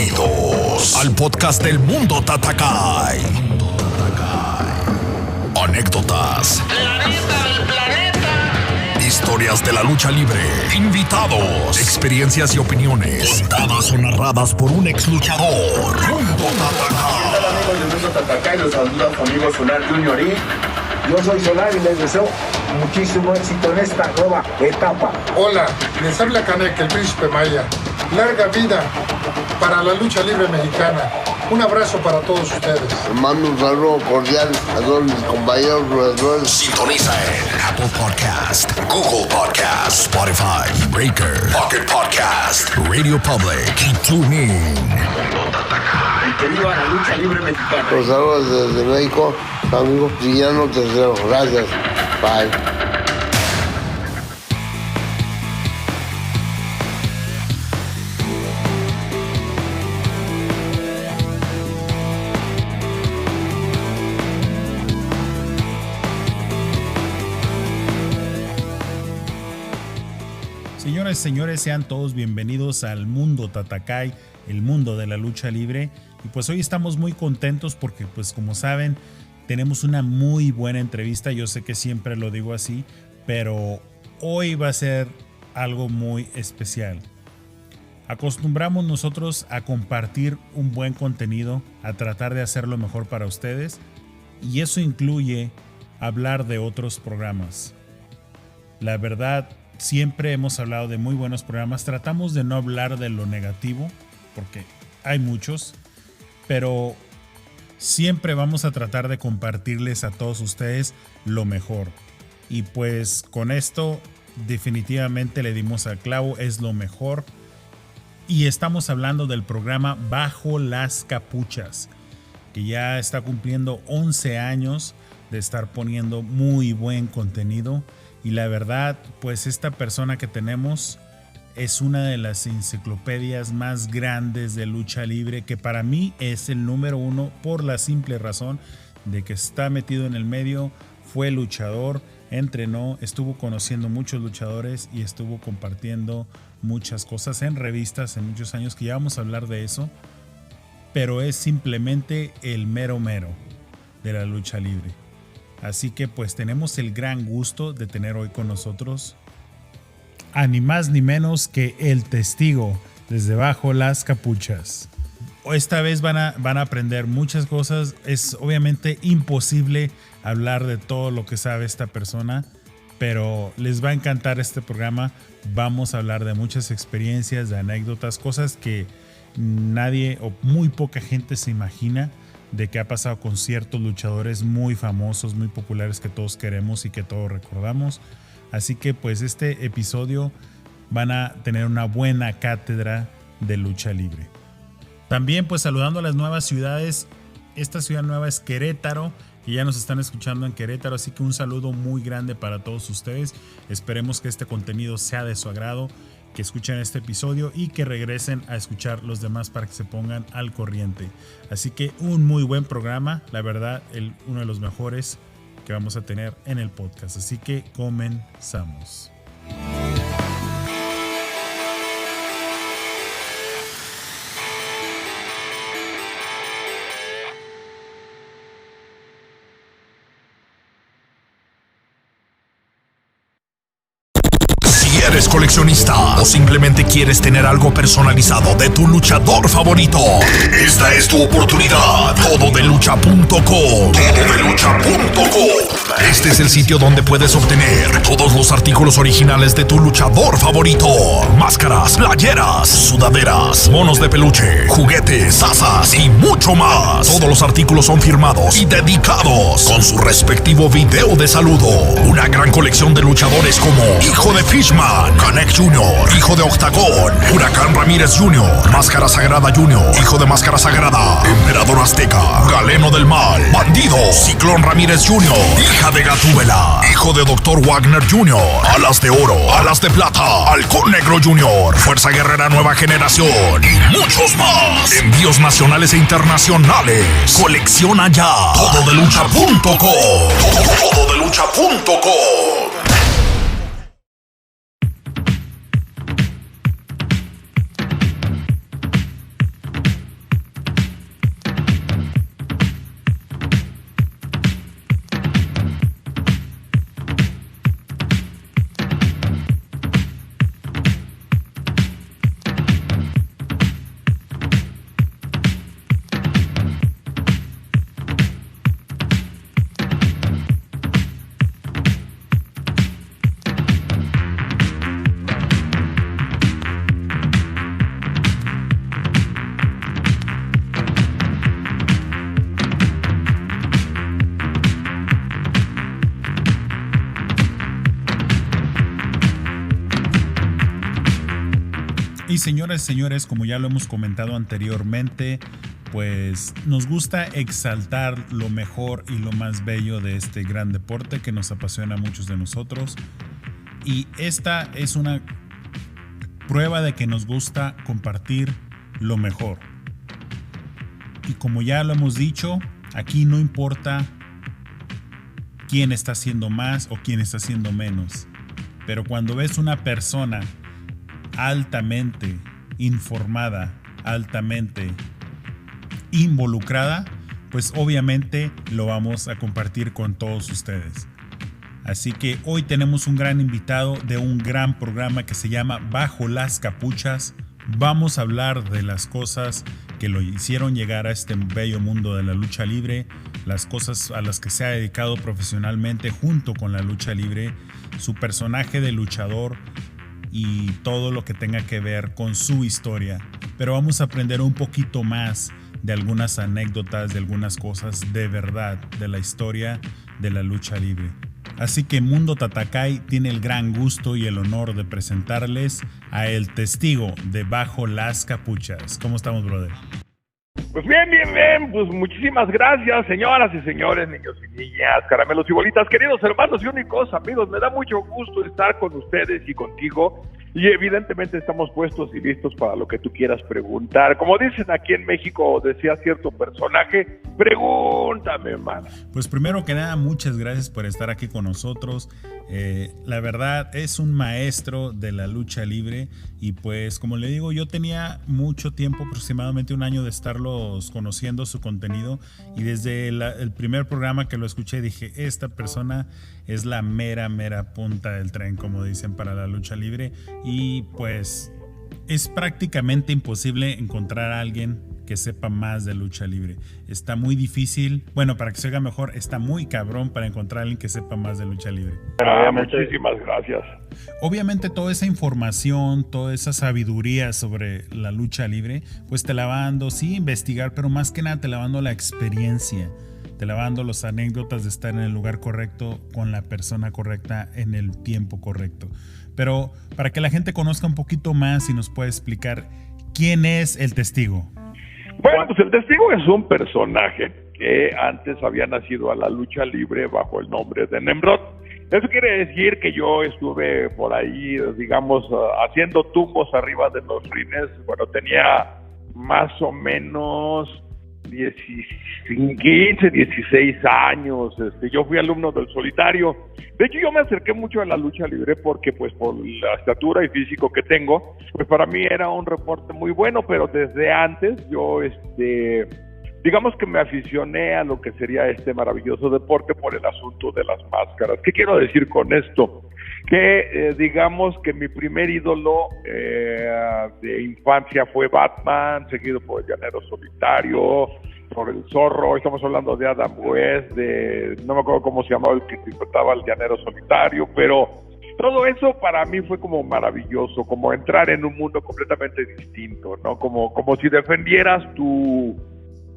Bienvenidos al podcast del Mundo Tatakai. Anécdotas. Historias de la lucha libre. Invitados. Experiencias y opiniones. Contadas o narradas por un ex luchador. Mundo Tatakai. Hola amigos del Mundo Tatakai, los saluda su amigo Solar Junior y yo soy Solar y les deseo muchísimo éxito en esta nueva etapa. Hola, les habla Canek, el príncipe Maya. Larga vida para la lucha libre mexicana. Un abrazo para todos ustedes. Mando un saludo cordial a todos mis compañeros luchadores. Sintoniza en Apple Podcast, Google Podcast, Spotify, Breaker, Pocket Podcast, Radio Public y TuneIn. Que viva la lucha libre mexicana. Los saludos desde México, amigo Villano Tercero. Gracias. Bye. Señoras y señores, sean todos bienvenidos al Mundo Tatakai, el mundo de la lucha libre. Y pues hoy estamos muy contentos porque, pues como saben, tenemos una muy buena entrevista. Yo sé que siempre lo digo así, pero hoy va a ser algo muy especial. Acostumbramos nosotros a compartir un buen contenido, a tratar de hacerlo mejor para ustedes, y eso incluye hablar de otros programas. La verdad, siempre hemos hablado de muy buenos programas. Tratamos de no hablar de lo negativo, porque hay muchos, pero siempre vamos a tratar de compartirles a todos ustedes lo mejor. Y pues con esto definitivamente le dimos al clavo, es lo mejor. Y estamos hablando del programa Bajo las Capuchas, que ya está cumpliendo 11 años de estar poniendo muy buen contenido. Y la verdad, pues esta persona que tenemos es una de las enciclopedias más grandes de lucha libre, que para mí es el número uno por la simple razón de que está metido en el medio, fue luchador, entrenó, estuvo conociendo muchos luchadores y estuvo compartiendo muchas cosas en revistas en muchos años, que ya vamos a hablar de eso, pero es simplemente el mero mero de la lucha libre. Así que pues tenemos el gran gusto de tener hoy con nosotros a ni más ni menos que el testigo desde Bajo las Capuchas. Esta vez van a aprender muchas cosas. Es obviamente imposible hablar de todo lo que sabe esta persona, pero les va a encantar este programa. Vamos a hablar de muchas experiencias, de anécdotas, cosas que nadie o muy poca gente se imagina de qué ha pasado con ciertos luchadores muy famosos, muy populares que todos queremos y que todos recordamos. Así que pues este episodio van a tener una buena cátedra de lucha libre. También pues saludando a las nuevas ciudades. Esta ciudad nueva es Querétaro, y ya nos están escuchando en Querétaro, así que un saludo muy grande para todos ustedes. Esperemos que este contenido sea de su agrado, que escuchen este episodio y que regresen a escuchar los demás para que se pongan al corriente. Así que un muy buen programa, la verdad, uno de los mejores que vamos a tener en el podcast. Así que comenzamos. ¿Eres coleccionista o simplemente quieres tener algo personalizado de tu luchador favorito? Esta es tu oportunidad. Tododelucha.com. Tododelucha.com. Este es el sitio donde puedes obtener todos los artículos originales de tu luchador favorito. Máscaras, playeras, sudaderas, monos de peluche, juguetes, tazas y mucho más. Todos los artículos son firmados y dedicados con su respectivo video de saludo. Una gran colección de luchadores como Hijo de Fishman, Canek Jr., Hijo de Octagón, Huracán Ramírez Jr., Máscara Sagrada Jr., Hijo de Máscara Sagrada, Emperador Azteca, Galeno del Mal, Bandido, Ciclón Ramírez Jr., Hija de Gatúbela, Hijo de Dr. Wagner Jr., Alas de Oro, Alas de Plata, Halcón Negro Jr., Fuerza Guerrera Nueva Generación y muchos más. Envíos nacionales e internacionales. Colecciona ya. Tododelucha.com. Tododelucha.com. Y señoras y señores, como ya lo hemos comentado anteriormente, pues nos gusta exaltar lo mejor y lo más bello de este gran deporte que nos apasiona a muchos de nosotros. Y esta es una prueba de que nos gusta compartir lo mejor. Y como ya lo hemos dicho, aquí no importa quién está haciendo más o quién está haciendo menos. Pero cuando ves una persona altamente informada, altamente involucrada, pues obviamente lo vamos a compartir con todos ustedes. Así que hoy tenemos un gran invitado de un gran programa que se llama Bajo las Capuchas. Vamos a hablar de las cosas que lo hicieron llegar a este bello mundo de la lucha libre, las cosas a las que se ha dedicado profesionalmente junto con la lucha libre, su personaje de luchador y todo lo que tenga que ver con su historia. Pero vamos a aprender un poquito más de algunas anécdotas, de algunas cosas de verdad de la historia de la lucha libre. Así que Mundo Tatacay tiene el gran gusto y el honor de presentarles a el testigo de Bajo las Capuchas. ¿Cómo estamos, brother? Pues bien, pues muchísimas gracias, señoras y señores, niños y niñas, caramelos y bolitas, queridos hermanos y únicos amigos, me da mucho gusto estar con ustedes y contigo, y evidentemente estamos puestos y listos para lo que tú quieras preguntar. Como dicen aquí en México, decía cierto personaje, pregúntame, man. Pues primero que nada, muchas gracias por estar aquí con nosotros. La verdad, es un maestro de la lucha libre y pues como le digo, yo tenía mucho tiempo, aproximadamente un año de estarlos conociendo su contenido, y desde el primer programa que lo escuché dije, esta persona es la mera punta del tren, como dicen, para la lucha libre. Y pues es prácticamente imposible encontrar a alguien que sepa más de lucha libre. Está muy difícil, bueno, para que se oiga mejor, está muy cabrón para encontrar a alguien que sepa más de lucha libre. Muchísimas gracias. Obviamente toda esa información, toda esa sabiduría sobre la lucha libre, pues te la va dando, sí, investigar, pero más que nada te la va dando la experiencia, te la va dando las anécdotas de estar en el lugar correcto, con la persona correcta, en el tiempo correcto. Pero para que la gente conozca un poquito más y nos pueda explicar quién es el testigo. Bueno, pues el testigo es un personaje que antes había nacido a la lucha libre bajo el nombre de Nemrod. Eso quiere decir que yo estuve por ahí, digamos, haciendo tumbos arriba de los rines. Bueno, tenía más o menos 15, 16 años. Yo fui alumno del Solitario. De hecho, yo me acerqué mucho a la lucha libre porque, pues, por la estatura y físico que tengo, pues para mí era un reporte muy bueno, pero desde antes yo, digamos que me aficioné a lo que sería este maravilloso deporte por el asunto de las máscaras. ¿Qué quiero decir con esto? Que digamos que mi primer ídolo de infancia fue Batman, seguido por el Llanero Solitario, por el Zorro. Estamos hablando de Adam West, no me acuerdo cómo se llamaba el que interpretaba al Llanero Solitario, pero todo eso para mí fue como maravilloso, como entrar en un mundo completamente distinto, ¿no? Como si defendieras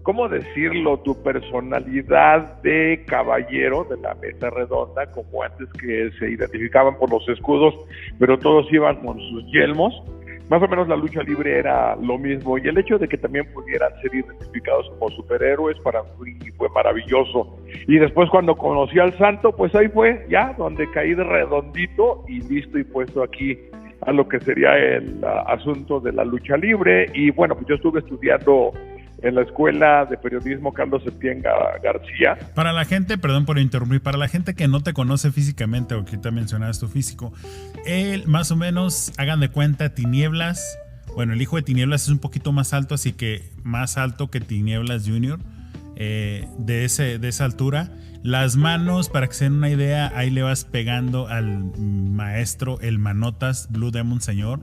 ¿cómo decirlo? Tu personalidad de caballero de la mesa redonda, como antes que se identificaban por los escudos, pero todos iban con sus yelmos. Más o menos la lucha libre era lo mismo, y el hecho de que también pudieran ser identificados como superhéroes para mí fue maravilloso. Y después cuando conocí al Santo, pues ahí fue ya donde caí de redondito y listo y puesto aquí a lo que sería el asunto de la lucha libre. Y bueno, pues yo estuve estudiando en la Escuela de Periodismo Carlos Septién García. Para la gente, perdón por interrumpir, para la gente que no te conoce físicamente o que te mencionabas tu físico, él más o menos, hagan de cuenta, Tinieblas, bueno, el hijo de Tinieblas es un poquito más alto, así que más alto que Tinieblas Jr., de esa altura. Las manos, para que se den una idea, ahí le vas pegando al maestro, el Manotas, Blue Demon Señor,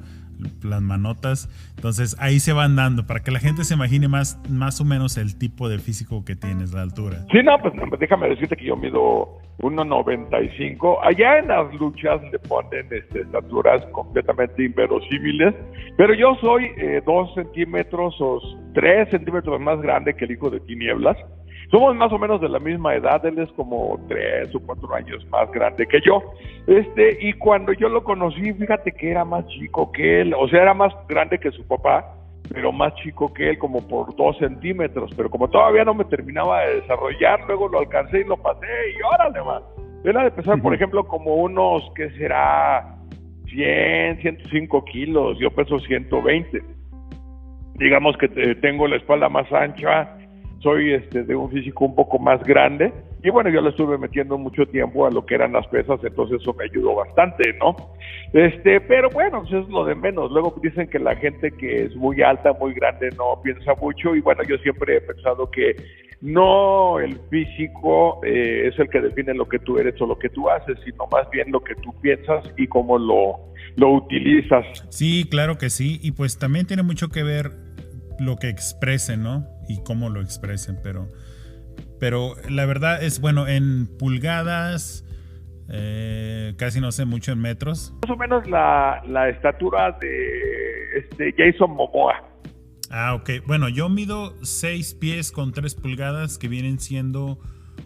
las manotas. Entonces ahí se van dando para que la gente se imagine más o menos el tipo de físico que tienes, la altura. Sí, no, pues déjame decirte que yo mido 1.95. Allá en las luchas le ponen estaturas completamente inverosímiles, pero yo soy 2 centímetros o 3 centímetros más grande que el hijo de Tinieblas. Somos más o menos de la misma edad, él es como 3 o 4 años más grande que yo. Y cuando yo lo conocí, fíjate que era más chico que él, o sea, era más grande que su papá, pero más chico que él, como por 2 centímetros, pero como todavía no me terminaba de desarrollar, luego lo alcancé y lo pasé, y órale, man. Él ha de pesar, por ejemplo, como unos, ¿qué será? 100, 105 kilos, yo peso 120. Digamos que tengo la espalda más ancha, soy de un físico un poco más grande, y bueno, yo le estuve metiendo mucho tiempo a lo que eran las pesas, entonces eso me ayudó bastante, ¿no? Pero bueno, pues es lo de menos. Luego dicen que la gente que es muy alta, muy grande, no piensa mucho, y bueno, yo siempre he pensado que no el físico es el que define lo que tú eres o lo que tú haces, sino más bien lo que tú piensas y cómo lo utilizas. Sí, claro que sí, y pues también tiene mucho que ver lo que expresen, ¿no? Y cómo lo expresen, pero la verdad es, bueno, en pulgadas, casi no sé mucho en metros. Más o menos la estatura de Jason Momoa. Ah, ok. Bueno, yo mido 6 pies con 3 pulgadas, que vienen siendo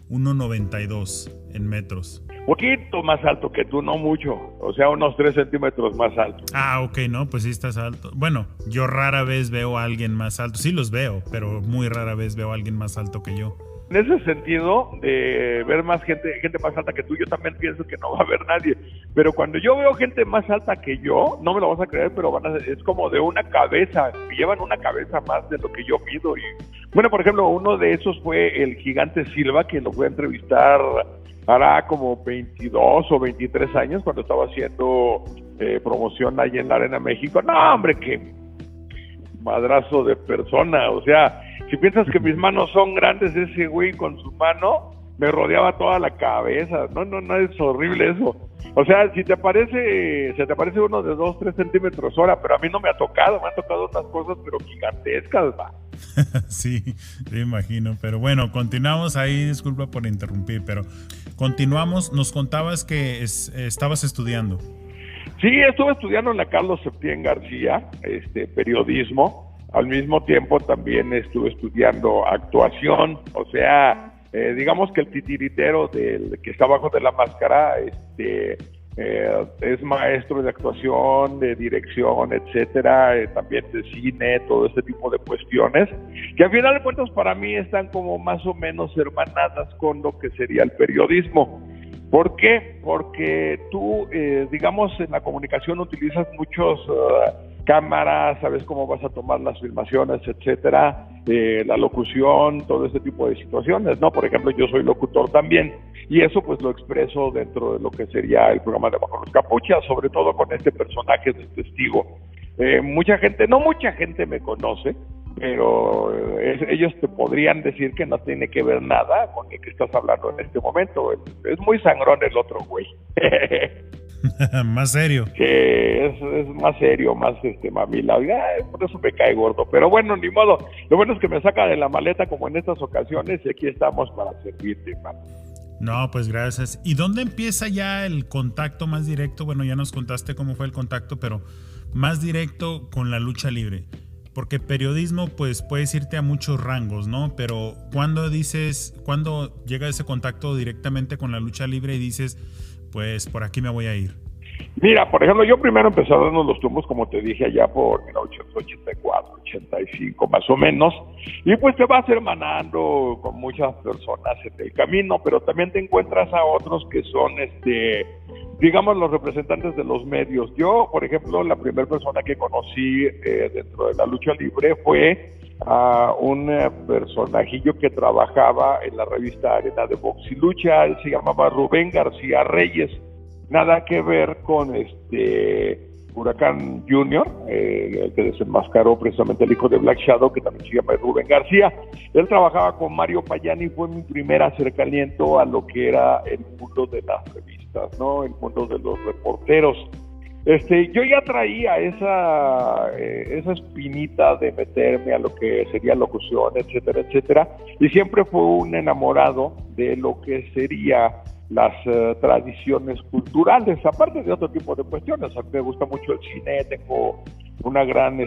1.92 en metros. Poquito más alto que tú, no mucho, o sea, unos 3 centímetros más alto. Ah, ok, no, pues sí estás alto. Bueno, yo rara vez veo a alguien más alto, sí los veo, pero muy rara vez veo a alguien más alto que yo. En ese sentido, de ver más gente más alta que tú, yo también pienso que no va a haber nadie, pero cuando yo veo gente más alta que yo, no me lo vas a creer, pero es como de una cabeza, llevan una cabeza más de lo que yo mido. Y bueno, por ejemplo, uno de esos fue el Gigante Silva, que lo fui a entrevistar hará como 22 o 23 años, cuando estaba haciendo promoción ahí en la Arena México. No, hombre, qué madrazo de persona. O sea, si piensas que mis manos son grandes, ese güey con su mano me rodeaba toda la cabeza. No, es horrible eso. O sea, se te parece uno de 2, 3 centímetros hora, pero a mí no me ha tocado, me han tocado unas cosas, pero gigantescas, va. Sí, me imagino, pero bueno, continuamos ahí, disculpa por interrumpir, pero continuamos. Nos contabas que estabas estudiando. Sí, estuve estudiando en la Carlos Septién García, periodismo. Al mismo tiempo también estuve estudiando actuación, o sea, digamos que el titiritero del que está abajo de la máscara, es maestro de actuación, de dirección, etcétera, también de cine, todo este tipo de cuestiones, que al final de cuentas para mí están como más o menos hermanadas con lo que sería el periodismo. ¿Por qué? Porque tú, digamos, en la comunicación utilizas muchos cámaras, sabes cómo vas a tomar las filmaciones, etcétera, la locución, todo este tipo de situaciones, ¿no? Por ejemplo, yo soy locutor también, y eso pues lo expreso dentro de lo que sería el programa de Bajo los Capuchas, sobre todo con este personaje del testigo. No mucha gente me conoce, pero ellos te podrían decir que no tiene que ver nada con el que estás hablando en este momento. Es muy sangrón el otro güey. Más serio. Que es más serio, más mamila. Por eso me cae gordo. Pero bueno, ni modo. Lo bueno es que me saca de la maleta como en estas ocasiones, y aquí estamos para servirte, man. No, pues gracias. ¿Y dónde empieza ya el contacto más directo? Bueno, ya nos contaste cómo fue el contacto, pero más directo con la lucha libre. Porque periodismo, pues puedes irte a muchos rangos, ¿no? Pero ¿cuándo llega ese contacto directamente con la lucha libre y dices, pues por aquí me voy a ir? Mira, por ejemplo, yo primero empecé a darnos los tumbos, como te dije, allá por 1984, 85 más o menos, y pues te vas hermanando con muchas personas en el camino, pero también te encuentras a otros que son, digamos, los representantes de los medios. Yo, por ejemplo, la primera persona que conocí dentro de la lucha libre fue a un personajillo que trabajaba en la revista Arena de Box y Lucha. Él se llamaba Rubén García Reyes. Nada que ver con Huracán Jr., el que desenmascaró precisamente el hijo de Black Shadow, que también se llama Rubén García. Él trabajaba con Mario Payani y fue mi primer acercamiento a lo que era el mundo de las revistas, ¿no? El mundo de los reporteros. Yo ya traía esa espinita de meterme a lo que sería locución, etcétera, etcétera, y siempre fue un enamorado de lo que sería las tradiciones culturales, aparte de otro tipo de cuestiones. A mí me gusta mucho el cine, tengo una gran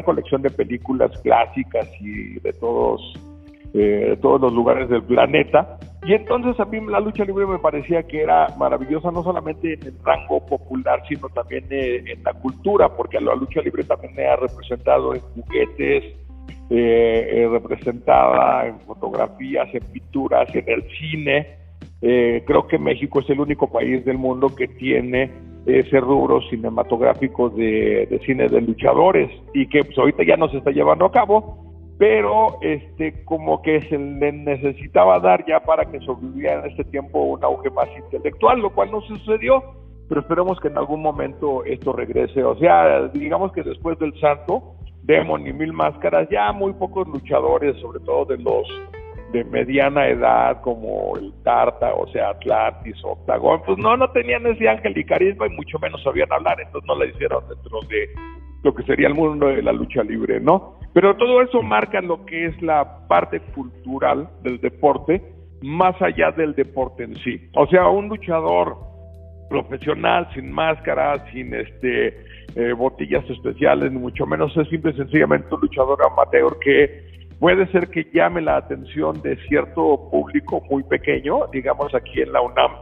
colección de películas clásicas y de todos los lugares del planeta. Y entonces a mí la lucha libre me parecía que era maravillosa, no solamente en el rango popular, sino también en la cultura, porque la lucha libre también me ha representado en juguetes, representada en fotografías, en pinturas, en el cine. Creo que México es el único país del mundo que tiene ese rubro cinematográfico de cine de luchadores, y que pues ahorita ya no se está llevando a cabo, pero como que se le necesitaba dar ya para que sobreviviera en este tiempo un auge más intelectual, lo cual no sucedió, pero esperemos que en algún momento esto regrese. O sea, digamos que después del Santo, Demon y Mil Máscaras, ya muy pocos luchadores, sobre todo de los de mediana edad, como el Tarta, o sea, Atlantis, Octagon, pues no tenían ese ángel y carisma, y mucho menos sabían hablar, entonces no la hicieron dentro de lo que sería el mundo de la lucha libre, ¿no? Pero todo eso marca lo que es la parte cultural del deporte, más allá del deporte en sí. O sea, un luchador profesional, sin máscara, sin botillas especiales, ni mucho menos, es simple y sencillamente un luchador amateur que puede ser que llame la atención de cierto público muy pequeño, digamos aquí en la UNAM,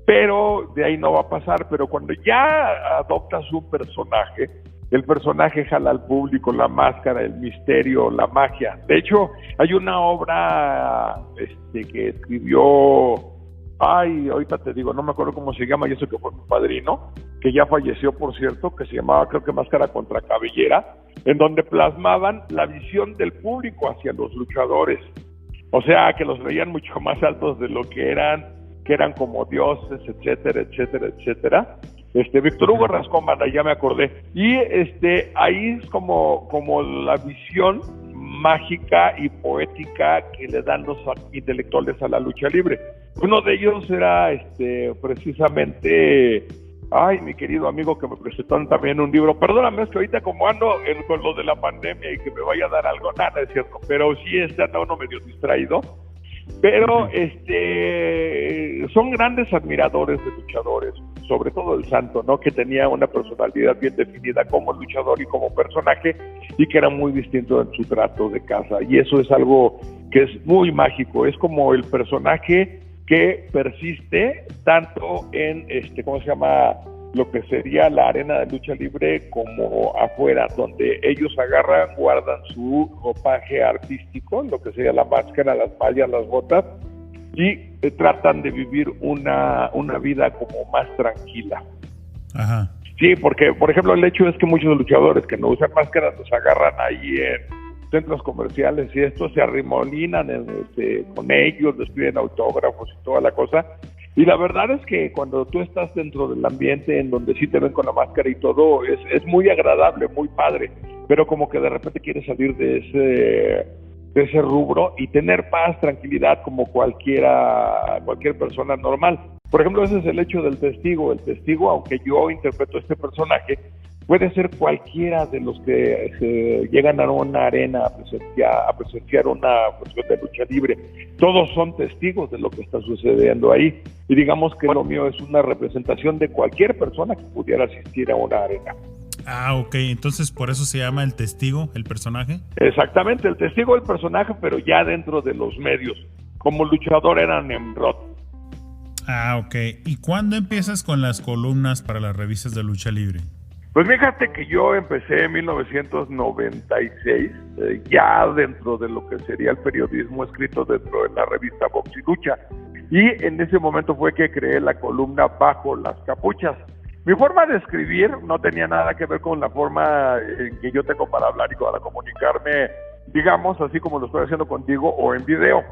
pero de ahí no va a pasar. Pero cuando ya adoptas un personaje, el personaje jala al público, la máscara, el misterio, la magia. De hecho, hay una obra que escribió, ahorita te digo, no me acuerdo cómo se llama, y eso que fue mi padrino, que ya falleció, por cierto, que se llamaba, creo que Máscara contra Cabellera, en donde plasmaban la visión del público hacia los luchadores. O sea, que los veían mucho más altos de lo que eran como dioses, etcétera, etcétera, etcétera. Víctor Hugo Rascón Banda, ya me acordé. Y ahí es como la visión mágica y poética que le dan los intelectuales a la lucha libre. Uno de ellos era precisamente, mi querido amigo que me presentó también un libro. Perdóname, es que ahorita como ando con lo de la pandemia y que me vaya a dar algo, nada, es cierto, pero sí anda uno medio distraído. Pero son grandes admiradores de luchadores, sobre todo el Santo, ¿no? Que tenía una personalidad bien definida como luchador y como personaje, y que era muy distinto en su trato de casa, y eso es algo que es muy mágico. Es como el personaje que persiste tanto en lo que sería la arena de lucha libre como afuera, donde ellos agarran, guardan su ropaje artístico, lo que sería la máscara, las mallas, las botas, y tratan de vivir una vida como más tranquila. Ajá. Sí, porque, por ejemplo, el hecho es que muchos luchadores que no usan máscaras los agarran ahí en centros comerciales, y estos se arrimolinan con ellos, les piden autógrafos y toda la cosa. Y la verdad es que cuando tú estás dentro del ambiente en donde sí te ven con la máscara y todo, es muy agradable, muy padre, pero como que de repente quieres salir de ese rubro y tener paz, tranquilidad, como cualquier persona normal. Por ejemplo, ese es el hecho del testigo. El testigo, aunque yo interpreto este personaje, puede ser cualquiera de los que se llegan a una arena a presenciar una cuestión de lucha libre. Todos son testigos de lo que está sucediendo ahí. Y digamos que lo mío es una representación de cualquier persona que pudiera asistir a una arena. Ok, entonces por eso se llama el testigo, el personaje. Exactamente, el testigo, el personaje, pero ya dentro de los medios. Como luchador era Nemrod. Ok. ¿Y cuándo empiezas con las columnas para las revistas de lucha libre? Pues fíjate que yo empecé en 1996, ya dentro de lo que sería el periodismo escrito dentro de la revista Box y Lucha. Y en ese momento fue que creé la columna Bajo las Capuchas. Mi forma de escribir no tenía nada que ver con la forma en que yo tengo para hablar y para comunicarme, digamos, así como lo estoy haciendo contigo o en video,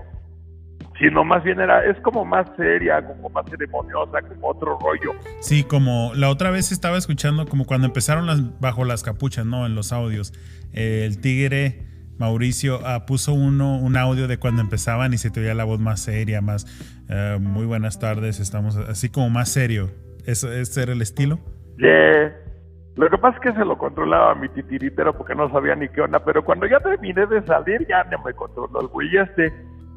sino más bien es como más seria, como más ceremoniosa, como otro rollo. Sí, como la otra vez estaba escuchando como cuando empezaron Bajo las Capuchas, ¿no? En los audios. El Tigre Mauricio puso un audio de cuando empezaban y se te oía la voz más seria, más muy buenas tardes, estamos así como más serio. ¿Ese era el estilo? Yeah. Lo que pasa es que se lo controlaba mi titiritero porque no sabía ni qué onda, pero cuando ya terminé de salir ya no me controló el güey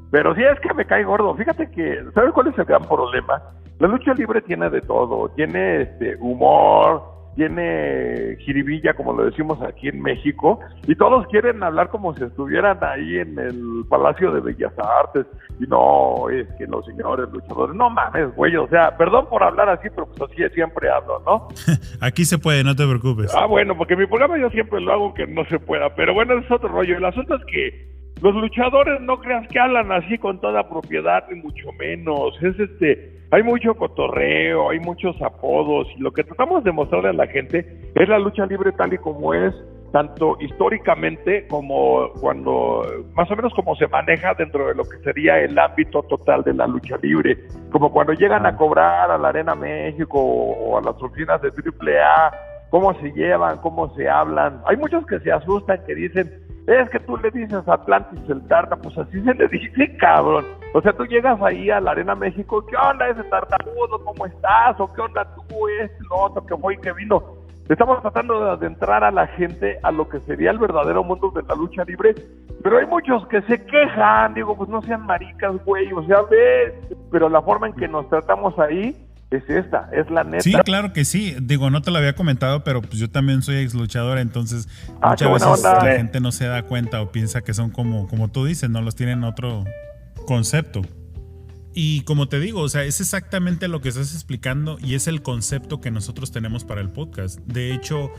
Pero sí, es que me cae gordo. Fíjate que, ¿sabes cuál es el gran problema? La lucha libre tiene de todo. Tiene humor, tiene jiribilla, como lo decimos aquí en México, y todos quieren hablar como si estuvieran ahí en el Palacio de Bellas Artes, y no, es que los señores luchadores, no mames, güey, o sea, perdón por hablar así, pero pues así siempre hablo, ¿no? Aquí se puede, no te preocupes. Bueno, porque mi programa yo siempre lo hago que no se pueda, pero bueno, ese es otro rollo. El asunto es que los luchadores no creas que hablan así con toda propiedad, ni mucho menos. Hay mucho cotorreo, hay muchos apodos, y lo que tratamos de mostrarle a la gente es la lucha libre tal y como es, tanto históricamente como cuando, más o menos como se maneja dentro de lo que sería el ámbito total de la lucha libre, como cuando llegan a cobrar a la Arena México o a las oficinas de AAA, cómo se llevan, cómo se hablan. Hay muchos que se asustan, que dicen, es que tú le dices a Atlantis el Tarta, pues así se le dice, cabrón. O sea, tú llegas ahí a la Arena México, ¿qué onda ese tartamudo? ¿Cómo estás? ¿O qué onda tú, lo otro que fue y que vino? Estamos tratando de adentrar a la gente a lo que sería el verdadero mundo de la lucha libre, pero hay muchos que se quejan, digo, pues no sean maricas, güey, o sea, ves, pero la forma en que nos tratamos ahí es esta, es la neta. Sí, claro que sí. Digo, no te lo había comentado, pero pues yo también soy ex luchador, entonces muchas veces la gente no se da cuenta o piensa que son como tú dices, no los tienen otro concepto. Y como te digo, o sea, es exactamente lo que estás explicando y es el concepto que nosotros tenemos para el podcast. De hecho,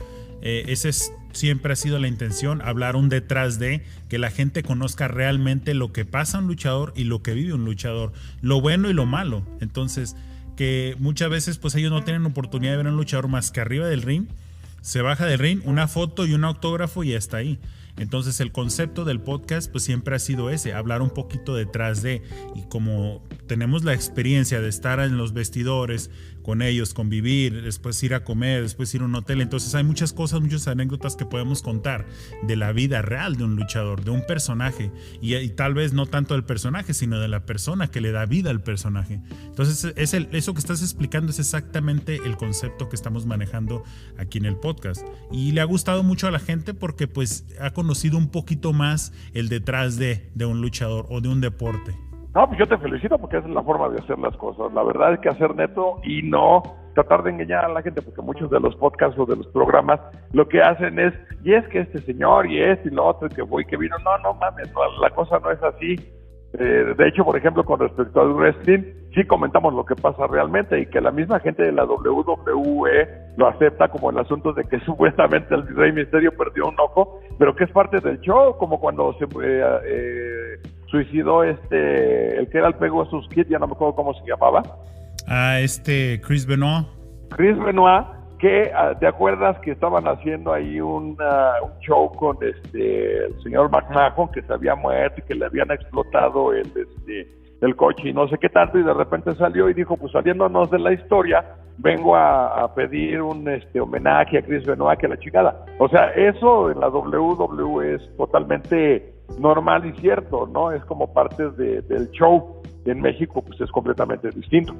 siempre ha sido la intención, hablar un detrás de, que la gente conozca realmente lo que pasa un luchador y lo que vive un luchador, lo bueno y lo malo. Entonces, que muchas veces pues ellos no tienen oportunidad de ver a un luchador más que arriba del ring, se baja del ring, una foto y un autógrafo y hasta ahí. Entonces el concepto del podcast pues siempre ha sido ese, hablar un poquito detrás de, y como tenemos la experiencia de estar en los vestidores con ellos, convivir, después ir a comer, después ir a un hotel, entonces hay muchas cosas, muchas anécdotas que podemos contar de la vida real de un luchador, de un personaje, y tal vez no tanto del personaje, sino de la persona que le da vida al personaje. Entonces eso que estás explicando es exactamente el concepto que estamos manejando aquí en el podcast, y le ha gustado mucho a la gente porque pues ha conocido un poquito más el detrás de un luchador o de un deporte. No, pues yo te felicito porque esa es la forma de hacer las cosas. La verdad es que hacer neto y no tratar de engañar a la gente, porque muchos de los podcasts o de los programas lo que hacen es, y es que este señor, y este y lo otro, y que fue y que vino. No mames, no, la cosa no es así. De hecho, por ejemplo, con respecto al wrestling, sí comentamos lo que pasa realmente y que la misma gente de la WWE lo acepta, como el asunto de que supuestamente el Rey Misterio perdió un ojo, pero que es parte del show, como cuando se suicidó el que era el Pegasus Kid, ya no me acuerdo cómo se llamaba. Chris Benoit. Chris Benoit, que te acuerdas que estaban haciendo ahí un show con el señor McMahon, que se había muerto y que le habían explotado el coche y no sé qué tanto, y de repente salió y dijo, pues saliéndonos de la historia, vengo a pedir un homenaje a Chris Benoit, que la chingada. O sea, eso en la WWE es totalmente normal y cierto, ¿no? Es como parte del show. En México pues es completamente distinto.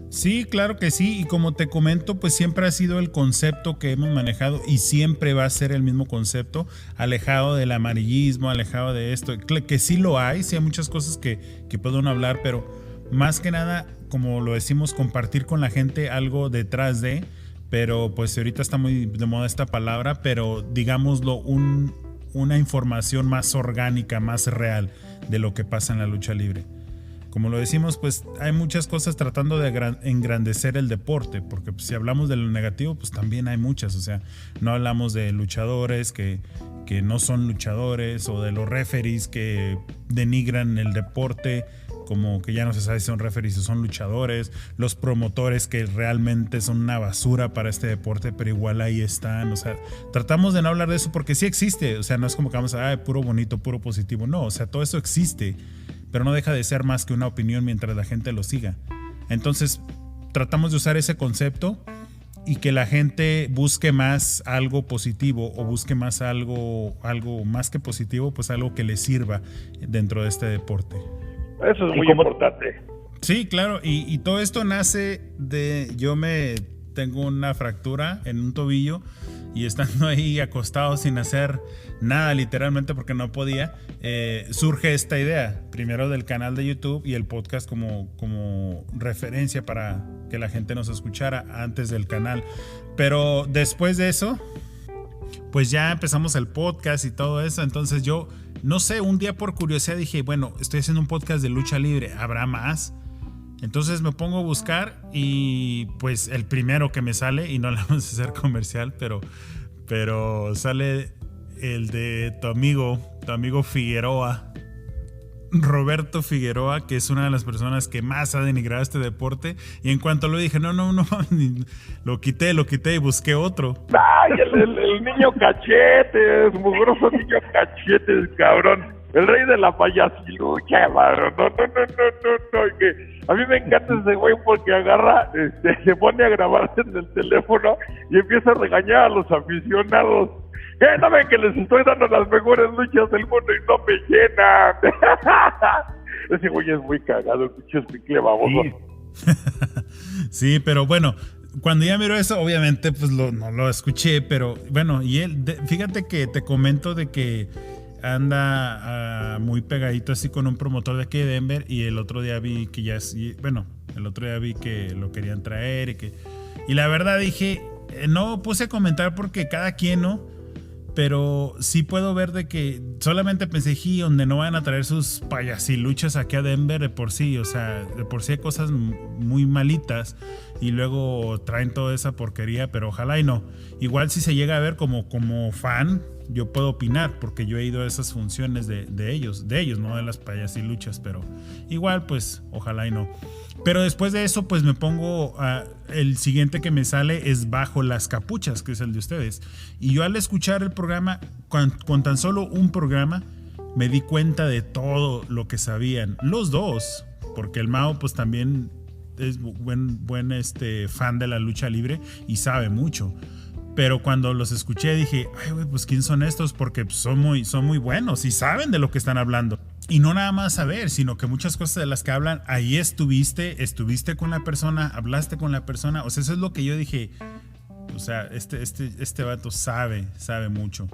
Sí, claro que sí, y como te comento, pues siempre ha sido el concepto que hemos manejado y siempre va a ser el mismo concepto, alejado del amarillismo, alejado de esto, que sí lo hay, sí hay muchas cosas que pueden hablar, pero más que nada, como lo decimos, compartir con la gente algo detrás de, pero pues ahorita está muy de moda esta palabra, pero digámoslo, una información más orgánica, más real de lo que pasa en la lucha libre. Como lo decimos, pues hay muchas cosas tratando de engrandecer el deporte, porque pues, si hablamos de lo negativo, pues también hay muchas. O sea, no hablamos de luchadores que no son luchadores, o de los referees que denigran el deporte, como que ya no se sabe si son referees o son luchadores, los promotores que realmente son una basura para este deporte, pero igual ahí están. O sea, tratamos de no hablar de eso porque sí existe. O sea, no es como que vamos a puro bonito, puro positivo. No, o sea, todo eso existe, pero no deja de ser más que una opinión mientras la gente lo siga. Entonces, tratamos de usar ese concepto y que la gente busque más algo positivo, o busque más algo más que positivo, pues algo que le sirva dentro de este deporte. Eso es muy importante. Sí, claro, y todo esto nace de, tengo una fractura en un tobillo, y estando ahí acostado sin hacer nada, literalmente porque no podía, surge esta idea, primero del canal de YouTube y el podcast como referencia para que la gente nos escuchara antes del canal. Pero después de eso, pues ya empezamos el podcast y todo eso. Entonces yo, no sé, un día por curiosidad dije, bueno, estoy haciendo un podcast de lucha libre, ¿habrá más? Entonces me pongo a buscar y pues el primero que me sale, y no le vamos a hacer comercial, pero sale el de tu amigo Figueroa, Roberto Figueroa, que es una de las personas que más ha denigrado este deporte. Y en cuanto lo dije, no, lo quité y busqué otro. Ay, el niño cachetes, mugroso niño cachetes, cabrón. El rey de la payasilucha, mano. No. Que a mí me encanta ese güey porque agarra, se pone a grabar en el teléfono y empieza a regañar a los aficionados. No ven que les estoy dando las mejores luchas del mundo y no me llenan. Ese güey es muy cagado, el pinche escuincle baboso. Sí, pero bueno, cuando ya miro eso, obviamente pues no lo escuché, pero bueno, y él, fíjate que te comento de que anda muy pegadito así con un promotor de aquí de Denver, y el otro día vi que lo querían traer y la verdad dije, no puse a comentar porque cada quien, ¿no? Pero sí puedo ver de que solamente pensé, donde no van a traer sus payasiluchas aquí a Denver de por sí, o sea, de por sí hay cosas muy malitas y luego traen toda esa porquería, pero ojalá y no. Igual si se llega a ver como fan, yo puedo opinar porque yo he ido a esas funciones de ellos, no de las payasiluchas, pero igual pues ojalá y no. Pero después de eso pues me pongo el siguiente que me sale es Bajo las Capuchas, que es el de ustedes, y yo al escuchar el programa con tan solo un programa me di cuenta de todo lo que sabían los dos, porque el Mao pues también es buen fan de la lucha libre y sabe mucho. Pero cuando los escuché dije, ay güey, pues ¿quién son estos? Porque son muy buenos y saben de lo que están hablando. Y no nada más saber, sino que muchas cosas de las que hablan, ahí estuviste con la persona, hablaste con la persona. O sea, eso es lo que yo dije. O sea, este vato sabe mucho.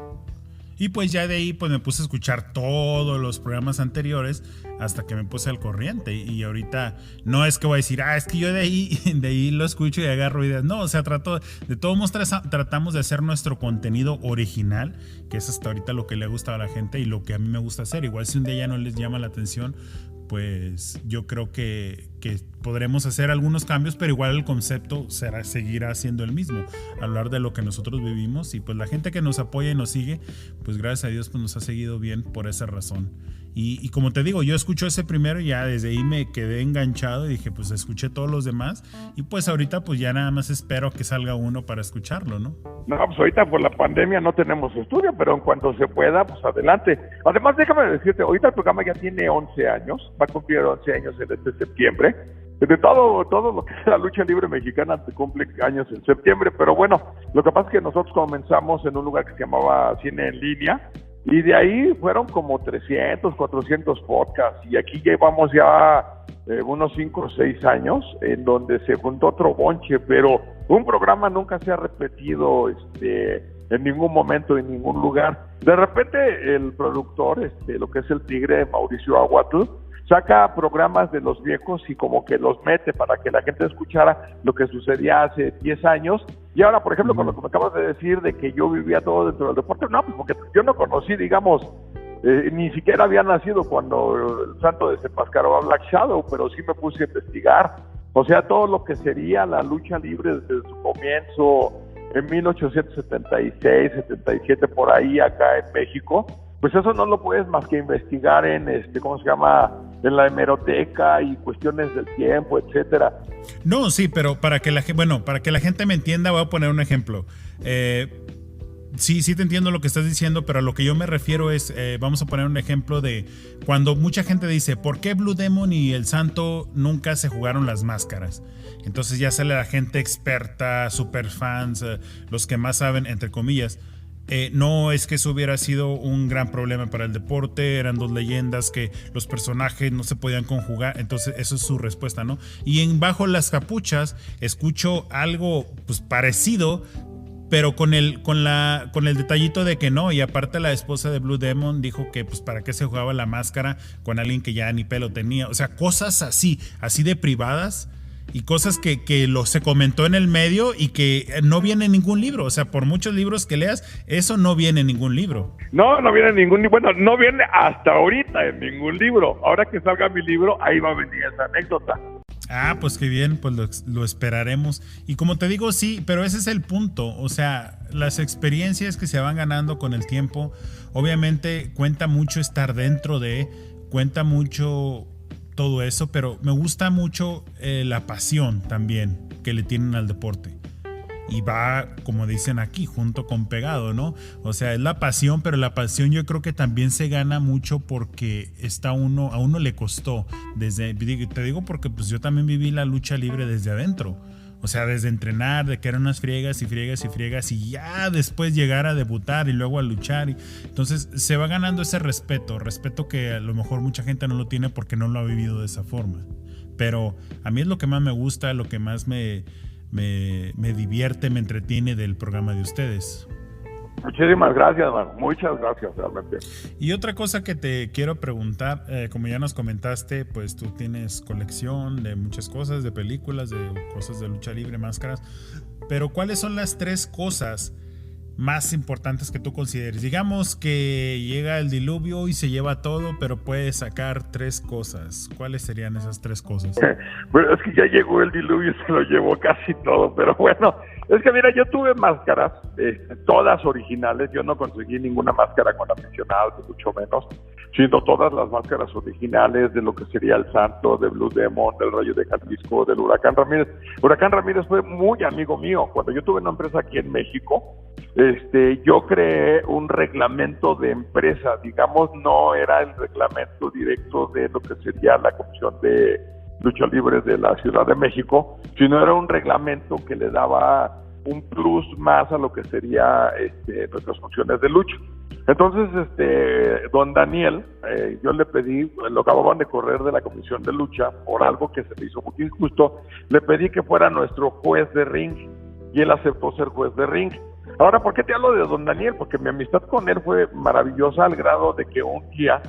Y pues ya de ahí pues me puse a escuchar todos los programas anteriores hasta que me puse al corriente. Y ahorita no es que voy a decir, es que yo de ahí lo escucho y agarro ideas. No, o sea, de todos modos tratamos de hacer nuestro contenido original, que es hasta ahorita lo que le ha gustado a la gente y lo que a mí me gusta hacer. Igual si un día ya no les llama la atención, pues yo creo que podremos hacer algunos cambios, pero igual el concepto seguirá siendo el mismo, hablar de lo que nosotros vivimos, y pues la gente que nos apoya y nos sigue, pues gracias a Dios pues nos ha seguido bien por esa razón. Y como te digo, yo escucho ese primero y ya desde ahí me quedé enganchado y dije, pues escuché todos los demás, y pues ahorita pues ya nada más espero a que salga uno para escucharlo, ¿no? No, pues ahorita por la pandemia no tenemos estudio, pero en cuanto se pueda, pues adelante. Además, déjame decirte, ahorita el programa ya tiene 11 años, va a cumplir 11 años en este septiembre. De todo lo que es la lucha libre mexicana se cumple años en septiembre, pero bueno, lo que pasa es que nosotros comenzamos en un lugar que se llamaba Cine en Línea, y de ahí fueron como 300, 400 podcasts, y aquí llevamos ya unos 5 o 6 años en donde se juntó otro bonche, pero un programa nunca se ha repetido en ningún momento, en ningún lugar. De repente el productor, lo que es el Tigre, Mauricio Aguatl, saca programas de los viejos y como que los mete para que la gente escuchara lo que sucedía hace 10 años. Y ahora, por ejemplo, con lo que me acabas de decir de que yo vivía todo dentro del deporte, no, pues porque yo no conocí, digamos, ni siquiera había nacido cuando el santo desenmascaró a Black Shadow, pero sí me puse a investigar. O sea, todo lo que sería la lucha libre desde su comienzo en 1876, 77, por ahí acá en México, pues eso no lo puedes más que investigar en en la hemeroteca y cuestiones del tiempo, etcétera. No, sí, pero para que la gente me entienda, voy a poner un ejemplo. Sí te entiendo lo que estás diciendo, pero a lo que yo me refiero es, vamos a poner un ejemplo de cuando mucha gente dice, ¿por qué Blue Demon y el Santo nunca se jugaron las máscaras? Entonces ya sale la gente experta, super fans, los que más saben, entre comillas. No es que eso hubiera sido un gran problema para el deporte, eran dos leyendas que los personajes no se podían conjugar, entonces eso es su respuesta, ¿no? Y en Bajo las Capuchas escucho algo pues parecido, pero con el detallito de que no, y aparte la esposa de Blue Demon dijo que pues para qué se jugaba la máscara con alguien que ya ni pelo tenía, o sea, cosas así de privadas. y cosas que se comentó en el medio y que no viene en ningún libro. O sea, por muchos libros que leas, eso no viene en ningún libro. No viene en ningún libro. Bueno, no viene hasta ahorita en ningún libro. Ahora que salga mi libro, ahí va a venir esa anécdota. Ah, pues qué bien, pues lo esperaremos. Y como te digo, sí, pero ese es el punto. O sea, las experiencias que se van ganando con el tiempo, obviamente cuenta mucho estar dentro cuenta mucho todo eso, pero me gusta mucho la pasión también que le tienen al deporte. Y va, como dicen aquí, junto con pegado, ¿no? O sea, es la pasión, pero la pasión yo creo que también se gana mucho porque a uno le costó. Te digo porque pues yo también viví la lucha libre desde adentro. O sea, desde entrenar, de que eran unas friegas y friegas y friegas y ya después llegar a debutar y luego a luchar. Entonces se va ganando ese respeto que a lo mejor mucha gente no lo tiene porque no lo ha vivido de esa forma. Pero a mí es lo que más me gusta, lo que más me divierte, me entretiene del programa de ustedes. Muchísimas gracias, man. Muchas gracias, realmente. Y otra cosa que te quiero preguntar, como ya nos comentaste, pues tú tienes colección de muchas cosas, de películas, de cosas de lucha libre, máscaras, pero ¿cuáles son las 3 cosas más importantes que tú consideres? Digamos que llega el diluvio y se lleva todo, pero puedes sacar 3 cosas. ¿Cuáles serían esas 3 cosas? Bueno, es que ya llegó el diluvio y se lo llevó casi todo, pero bueno, es que mira, yo tuve máscaras, todas originales. Yo no conseguí ninguna máscara con aficionados, ni mucho menos, sino todas las máscaras originales de lo que sería el Santo, de Blue Demon, del Rayo de Jalisco, del Huracán Ramírez. Huracán Ramírez fue muy amigo mío. Cuando yo tuve una empresa aquí en México, yo creé un reglamento de empresa, digamos, no era el reglamento directo de lo que sería la Comisión de Lucha Libre de la Ciudad de México, sino era un reglamento que le daba un plus más a lo que sería nuestras funciones de lucha. Entonces, don Daniel, yo le pedí, lo acababan de correr de la Comisión de Lucha por algo que se le hizo muy injusto, le pedí que fuera nuestro juez de ring y él aceptó ser juez de ring. Ahora, ¿por qué te hablo de don Daniel? Porque mi amistad con él fue maravillosa al grado de que un día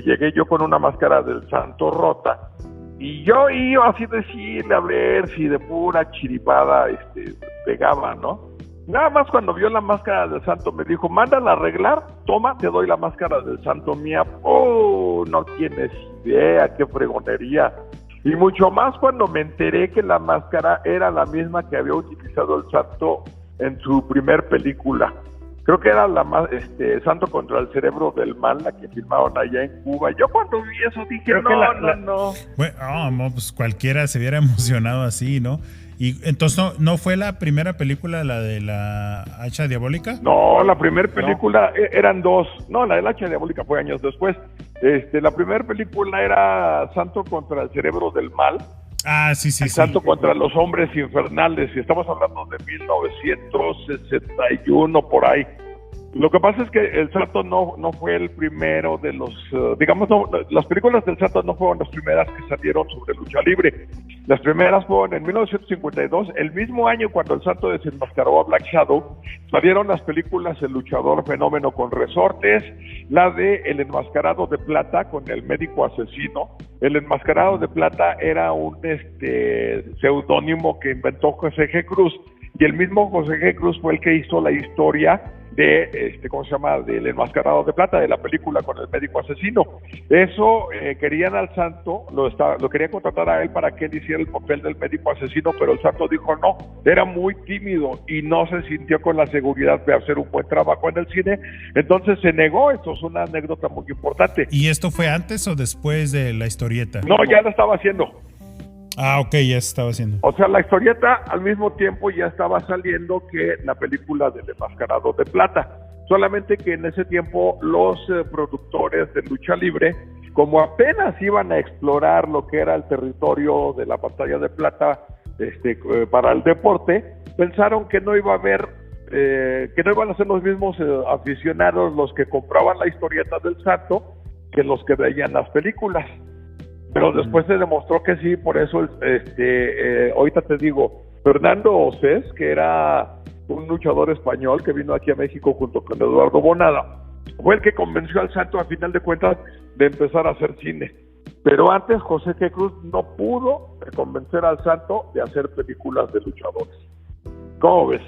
llegué yo con una máscara del Santo rota y yo iba así decirle a ver si de pura chiripada pegaba, ¿no? Nada más cuando vio la máscara del Santo me dijo, mándala a arreglar, toma, te doy la máscara del Santo mía. ¡Oh! No tienes idea, qué fregonería. Y mucho más cuando me enteré que la máscara era la misma que había utilizado el Santo en su primer película. Creo que era la más, Santo contra el Cerebro del Mal, la que filmaron allá en Cuba. Yo cuando vi eso dije, no. Bueno, pues cualquiera se hubiera emocionado así, ¿no? Y entonces no fue la primera película, la de la Hacha Diabólica. No, la primera película eran 2. No, la de la Hacha Diabólica fue años después. La primera película era Santo contra el Cerebro del Mal. Ah, sí. Santo contra los Hombres Infernales, y estamos hablando de 1961 por ahí. Lo que pasa es que el Santo no fue el primero de los, las películas del Santo no fueron las primeras que salieron sobre lucha libre. Las primeras fueron en 1952, el mismo año cuando el Santo desenmascaró a Black Shadow, salieron las películas El Luchador Fenómeno con Resortes, la de El Enmascarado de Plata con el Médico Asesino. El Enmascarado de Plata era un seudónimo que inventó José G. Cruz, y el mismo José G. Cruz fue el que hizo la historia de, del Enmascarado de Plata, de la película con el Médico Asesino. Eso, querían al Santo, lo querían contratar a él para que él hiciera el papel del Médico Asesino, pero el Santo dijo no, era muy tímido y no se sintió con la seguridad de hacer un buen trabajo en el cine, entonces se negó. Esto es una anécdota muy importante. ¿Y esto fue antes o después de la historieta? No, ya la estaba haciendo. Ah, ok, ya se estaba haciendo. O sea, la historieta al mismo tiempo ya estaba saliendo que la película del Enmascarado de Plata. Solamente que en ese tiempo los productores de lucha libre, como apenas iban a explorar lo que era el territorio de la pantalla de plata para el deporte, pensaron que no iba a haber, que no iban a ser los mismos aficionados los que compraban la historieta del Santo que los que veían las películas. Pero después se demostró que sí, por eso, ahorita te digo, Fernando Osés, que era un luchador español que vino aquí a México junto con Eduardo Bonada, fue el que convenció al Santo, a final de cuentas, de empezar a hacer cine. Pero antes José G. Cruz no pudo convencer al Santo de hacer películas de luchadores. ¿Cómo ves?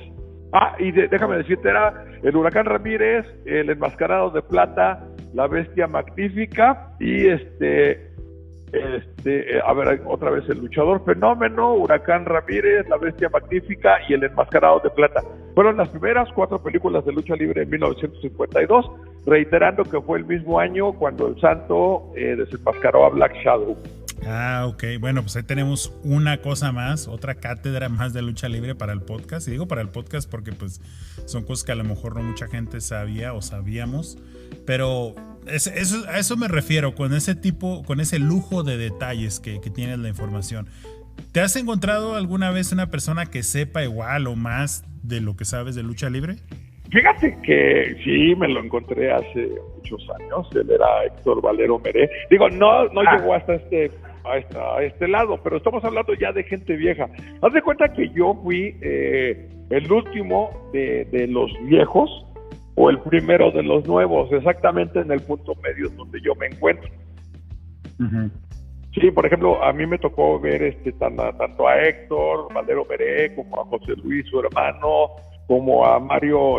Y déjame decirte, era el Huracán Ramírez, el Enmascarado de Plata, la Bestia Magnífica y otra vez el Luchador Fenómeno, Huracán Ramírez, la Bestia Magnífica y el Enmascarado de Plata. Fueron las primeras 4 películas de lucha libre en 1952, reiterando que fue el mismo año cuando el Santo desenmascaró a Black Shadow. Ok, bueno, pues ahí tenemos una cosa más, otra cátedra más de lucha libre para el podcast. Y digo para el podcast porque pues son cosas que a lo mejor no mucha gente sabía o sabíamos, pero a eso me refiero, con ese lujo de detalles que tiene la información. ¿Te has encontrado alguna vez una persona que sepa igual o más de lo que sabes de lucha libre? Fíjate que sí, me lo encontré hace muchos años. Él era Héctor Valero Meré. Digo, no llegó hasta este lado, pero estamos hablando ya de gente vieja. Haz de cuenta que yo fui el último de los viejos o el primero de los nuevos, exactamente en el punto medio donde yo me encuentro. Uh-huh. Sí, por ejemplo, a mí me tocó ver tanto a Héctor Valero Meré como a José Luis, su hermano, como a Mario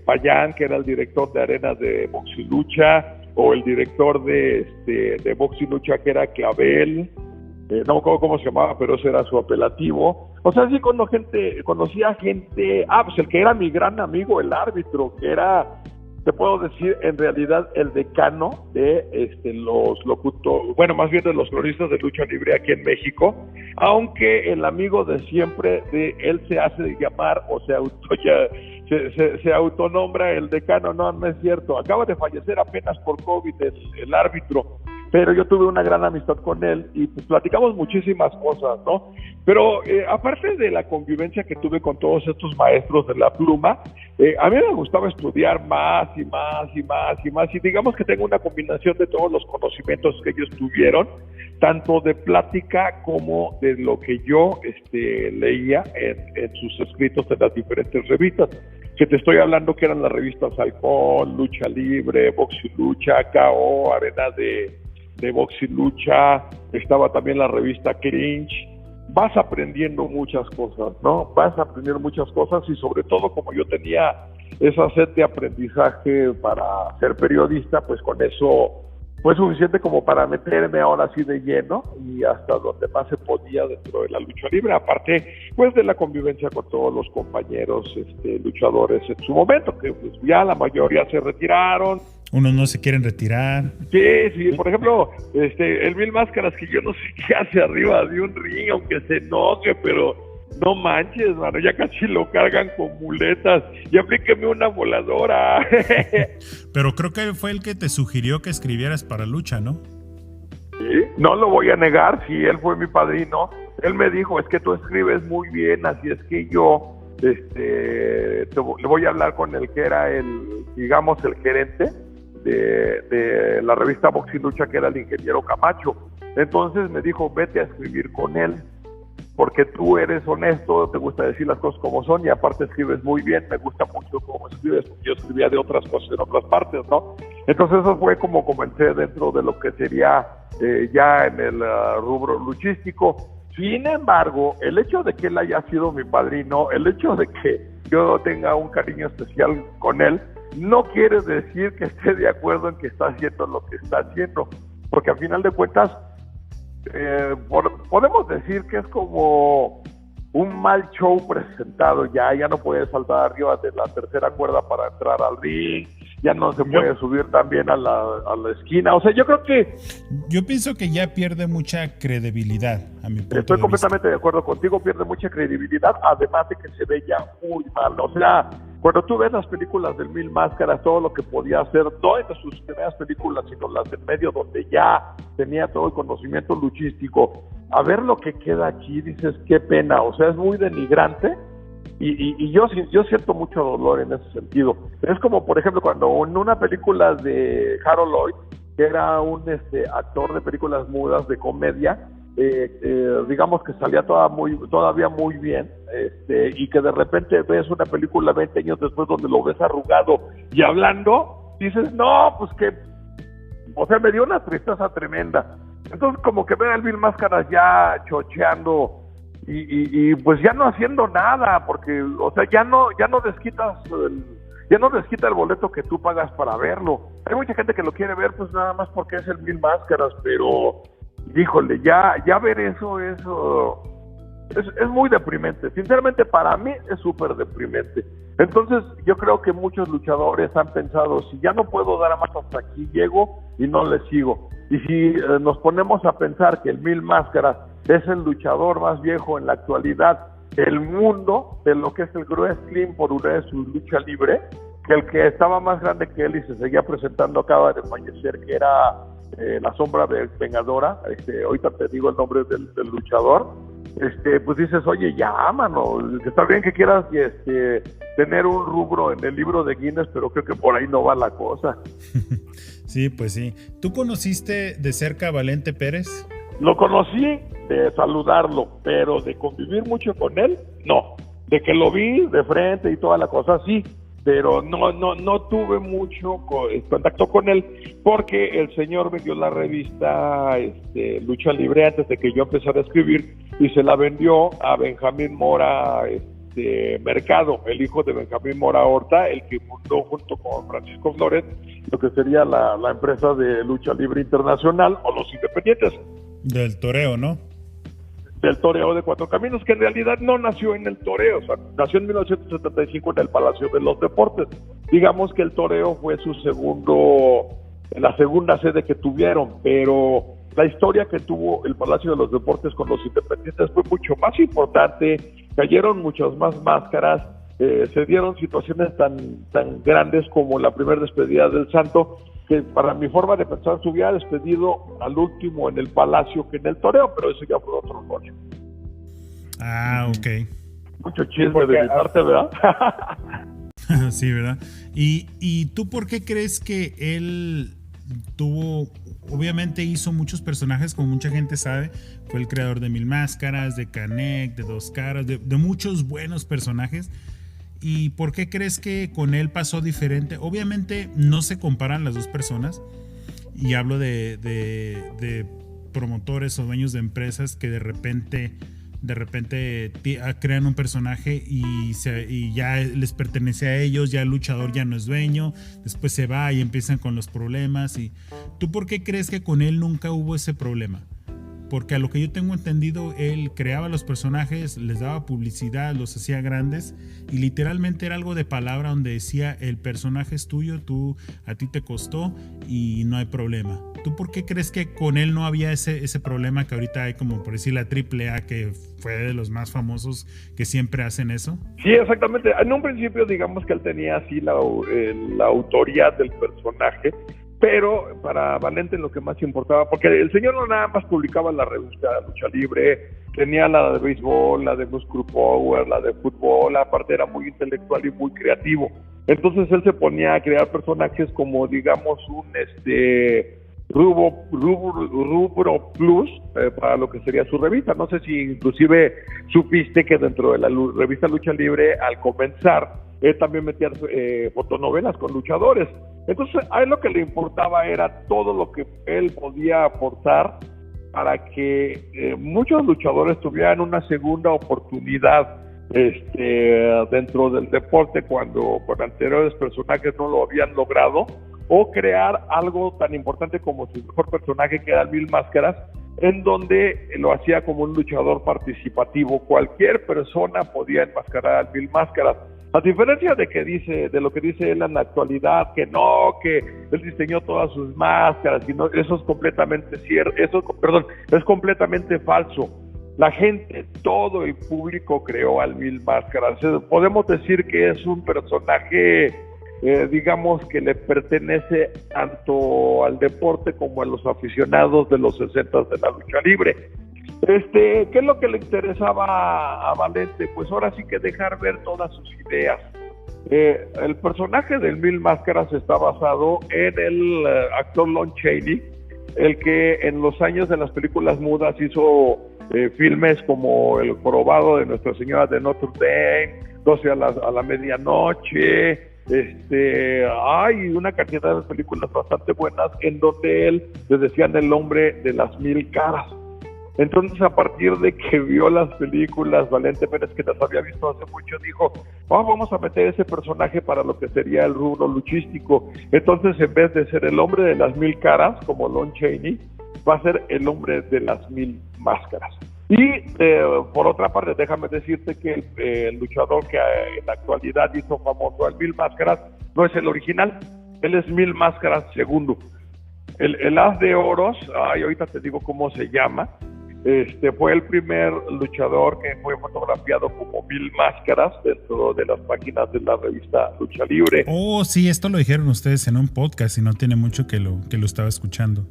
Payán, que era el director de Arenas de Box y Lucha, o el director de Box y Lucha, que era Clavel, no me acuerdo cómo se llamaba, pero ese era su apelativo. O sea, sí conocía gente, pues el que era mi gran amigo, el árbitro, que era, te puedo decir, en realidad el decano de los locutores, bueno, más bien de los cronistas de lucha libre aquí en México, aunque el amigo de siempre de él se hace llamar o se autonombra el decano. No es cierto, acaba de fallecer apenas por COVID el árbitro, pero yo tuve una gran amistad con él y pues platicamos muchísimas cosas, ¿no? Pero aparte de la convivencia que tuve con todos estos maestros de la pluma, a mí me gustaba estudiar más y digamos que tengo una combinación de todos los conocimientos que ellos tuvieron, tanto de plática como de lo que yo leía en sus escritos de las diferentes revistas, que te estoy hablando que eran las revistas Halcón, Lucha Libre, Box y Lucha, KO, Arena de Box y Lucha, estaba también la revista Cringe. Vas aprendiendo muchas cosas, ¿no? Vas aprendiendo muchas cosas y sobre todo como yo tenía esa sed de aprendizaje para ser periodista, pues con eso fue suficiente como para meterme ahora así de lleno y hasta donde más se podía dentro de la lucha libre, aparte pues de la convivencia con todos los compañeros luchadores en su momento, que pues ya la mayoría se retiraron. Unos no se quieren retirar. Sí, por ejemplo, el Mil Máscaras, que yo no sé qué hace arriba de un ring, aunque se enoje, pero no manches, mano, ya casi lo cargan con muletas. Y aplíqueme una voladora. Pero creo que fue el que te sugirió que escribieras para lucha, ¿no? Sí, no lo voy a negar, sí, él fue mi padrino. Él me dijo, es que tú escribes muy bien, así es que yo le voy a hablar con el que era el gerente de la revista Box y Lucha, que era el ingeniero Camacho. Entonces me dijo, vete a escribir con él, porque tú eres honesto, te gusta decir las cosas como son y aparte escribes muy bien, me gusta mucho cómo escribes, yo escribía de otras cosas en otras partes, ¿no? Entonces eso fue como comencé dentro de lo que sería ya en el rubro luchístico. Sin embargo, el hecho de que él haya sido mi padrino, el hecho de que yo tenga un cariño especial con él, no quiere decir que esté de acuerdo en que está haciendo lo que está haciendo, porque al final de cuentas podemos decir que es como un mal show presentado. Ya no puede saltar arriba de la tercera cuerda para entrar al ring, ya no se puede subir también a la esquina. O sea, yo creo que yo pienso que ya pierde mucha credibilidad, a mi punto estoy de completamente vista. de acuerdo contigo, pierde mucha credibilidad, además de que se ve ya muy mal. O sea, cuando tú ves las películas del Mil Máscaras, todo lo que podía hacer, no en sus primeras películas, sino las del medio, donde ya tenía todo el conocimiento luchístico, a ver lo que queda aquí, dices, qué pena. O sea, es muy denigrante. Y yo siento mucho dolor en ese sentido. Es como, por ejemplo, cuando en una película de Harold Lloyd, que era un actor de películas mudas de comedia, digamos que salía todavía muy bien, y que de repente ves una película 20 años después donde lo ves arrugado y hablando, dices, no, pues que, o sea, me dio una tristeza tremenda. Entonces como que ver al Mil Máscaras ya chocheando y pues ya no haciendo nada, porque, o sea, ya no desquita el boleto que tú pagas para verlo. Hay mucha gente que lo quiere ver pues nada más porque es el Mil Máscaras, pero híjole, ya ver eso es muy deprimente. Sinceramente, para mí es súper deprimente. Entonces, yo creo que muchos luchadores han pensado, si ya no puedo dar más, hasta aquí llego y no le sigo. Y si nos ponemos a pensar que el Mil Máscaras es el luchador más viejo en la actualidad del mundo, de lo que es el wrestling por una de su lucha libre, que el que estaba más grande que él y se seguía presentando acaba de fallecer, que era la sombra de Vengadora, ahorita te digo el nombre del luchador, pues dices, oye, ya, mano, está bien que quieras tener un rubro en el libro de Guinness, pero creo que por ahí no va la cosa. Sí, pues sí. ¿Tú conociste de cerca a Valente Pérez? Lo conocí de saludarlo, pero de convivir mucho con él, no. De que lo vi de frente y toda la cosa, sí, pero no tuve mucho contacto con él, porque el señor me dio la revista Lucha Libre antes de que yo empezara a escribir, y se la vendió a Benjamín Mora Mercado, el hijo de Benjamín Mora Horta, el que fundó junto con Francisco Flores lo que sería la empresa de Lucha Libre Internacional, o los Independientes. Del toreo, ¿no? Del toreo de Cuatro Caminos, que en realidad no nació en el toreo, o sea, nació en 1975 en el Palacio de los Deportes. Digamos que el toreo fue la segunda sede que tuvieron, pero la historia que tuvo el Palacio de los Deportes con los Independientes fue mucho más importante, cayeron muchas más máscaras, se dieron situaciones tan grandes como la primera despedida del Santo, que para mi forma de pensar se hubiera despedido al último en el Palacio que en el toreo, pero eso ya fue otro rollo. Ah, ok. Mucho chisme de mi parte, ¿verdad? Sí, ¿verdad? ¿Y tú por qué crees que él obviamente hizo muchos personajes, como mucha gente sabe, fue el creador de Mil Máscaras, de Canek, de Dos Caras, de muchos buenos personajes? ¿Y por qué crees que con él pasó diferente? Obviamente no se comparan las dos personas, y hablo de promotores o dueños de empresas que de repente crean un personaje y ya les pertenece a ellos, ya el luchador ya no es dueño, después se va y empiezan con los problemas. ¿Y tú por qué crees que con él nunca hubo ese problema? Porque a lo que yo tengo entendido, él creaba los personajes, les daba publicidad, los hacía grandes, y literalmente era algo de palabra donde decía, el personaje es tuyo, a ti te costó y no hay problema. ¿Tú por qué crees que con él no había ese problema que ahorita hay, como por decir la AAA, que fue de los más famosos que siempre hacen eso? Sí, exactamente. En un principio digamos que él tenía así la autoría del personaje, pero para Valente lo que más importaba, porque el señor no nada más publicaba la revista Lucha Libre, tenía la de béisbol, la de Muscle Power, la de fútbol, aparte era muy intelectual y muy creativo. Entonces él se ponía a crear personajes como, digamos, un rubro plus para lo que sería su revista. No sé si inclusive supiste que dentro de la revista Lucha Libre, al comenzar, él también metía fotonovelas con luchadores. Entonces a él lo que le importaba era todo lo que él podía aportar para que muchos luchadores tuvieran una segunda oportunidad dentro del deporte cuando con anteriores personajes no lo habían logrado, o crear algo tan importante como su mejor personaje, que era el Mil Máscaras, en donde lo hacía como un luchador participativo. Cualquier persona podía enmascarar al Mil Máscaras. A diferencia de lo que dice él en la actualidad, que él diseñó todas sus máscaras, y no, eso es completamente cierto, es completamente falso. La gente, todo el público creó al Mil Máscaras. Podemos decir que es un personaje, digamos, que le pertenece tanto al deporte como a los aficionados de los 60 de la lucha libre. ¿Qué es lo que le interesaba a Valente? Pues ahora sí que dejar ver todas sus ideas. El personaje del Mil Máscaras está basado en el actor Lon Chaney, el que en los años de las películas mudas hizo filmes como El Jorobado de Nuestra Señora de Notre Dame, 12 a la medianoche, hay una cantidad de películas bastante buenas en donde él le decían el hombre de las 1000 caras. Entonces, a partir de que vio las películas, Valente Pérez, que las había visto hace mucho, dijo, vamos a meter ese personaje para lo que sería el rubro luchístico. Entonces, en vez de ser el hombre de las 1000 caras, como Lon Chaney, va a ser el hombre de las 1000 máscaras. Y por otra parte, déjame decirte que el luchador que en la actualidad hizo famoso al 1000 máscaras no es el original, él es 1000 máscaras segundo. El As de Oros, ahorita te digo cómo se llama, fue el primer luchador que fue fotografiado como 1000 máscaras dentro de las páginas de la revista Lucha Libre. Oh, sí, esto lo dijeron ustedes en un podcast y no tiene mucho que lo estaba escuchando.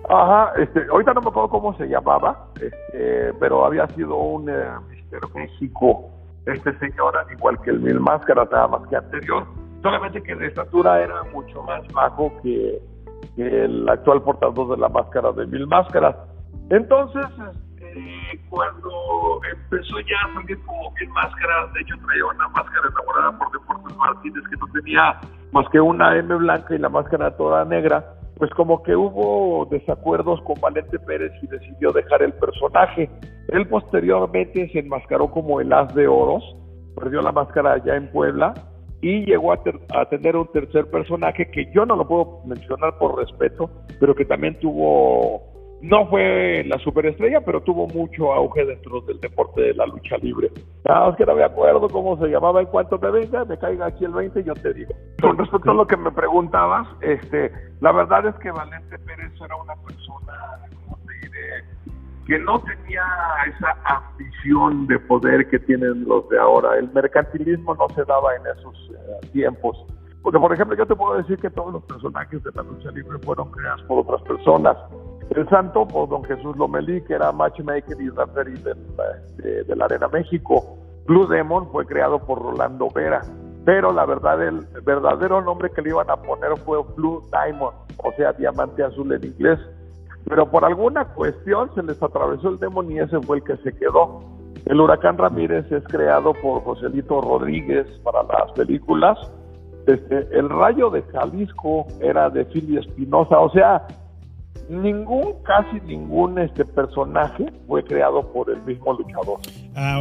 Ajá, ahorita no me acuerdo cómo se llamaba, pero había sido un Mister México, señor, al igual que el 1000 máscaras, nada más que anterior, solamente que de estatura era mucho más bajo que el actual portador de la máscara de 1000 máscaras. Entonces, cuando empezó ya a salir como 1000 máscaras, de hecho traía una máscara elaborada por Deportes Martínez que no tenía más que una M blanca y la máscara toda negra, pues como que hubo desacuerdos con Valente Pérez y decidió dejar el personaje. Él posteriormente se enmascaró como el As de Oros, perdió la máscara allá en Puebla y llegó a tener un tercer personaje que yo no lo puedo mencionar por respeto, pero que también no fue la superestrella, pero tuvo mucho auge dentro del deporte de la lucha libre. Nada más que no me acuerdo cómo se llamaba. En cuanto me caiga aquí el 20, yo te digo. Con respecto a lo que me preguntabas, la verdad es que Valente Pérez era una persona, ¿cómo te diré?, que no tenía esa ambición de poder que tienen los de ahora. El mercantilismo no se daba en esos tiempos. Porque, por ejemplo, yo te puedo decir que todos los personajes de la lucha libre fueron creados por otras personas. El Santo, por don Jesús Lomelí, que era matchmaker y referee de la Arena México. Blue Demon fue creado por Rolando Vera, pero la verdad, el verdadero nombre que le iban a poner fue Blue Diamond, o sea, diamante azul en inglés. Pero por alguna cuestión se les atravesó el demon y ese fue el que se quedó. El Huracán Ramírez es creado por Joselito Rodríguez para las películas. El Rayo de Jalisco era de Philly Espinosa, o sea, casi ningún personaje fue creado por el mismo luchador.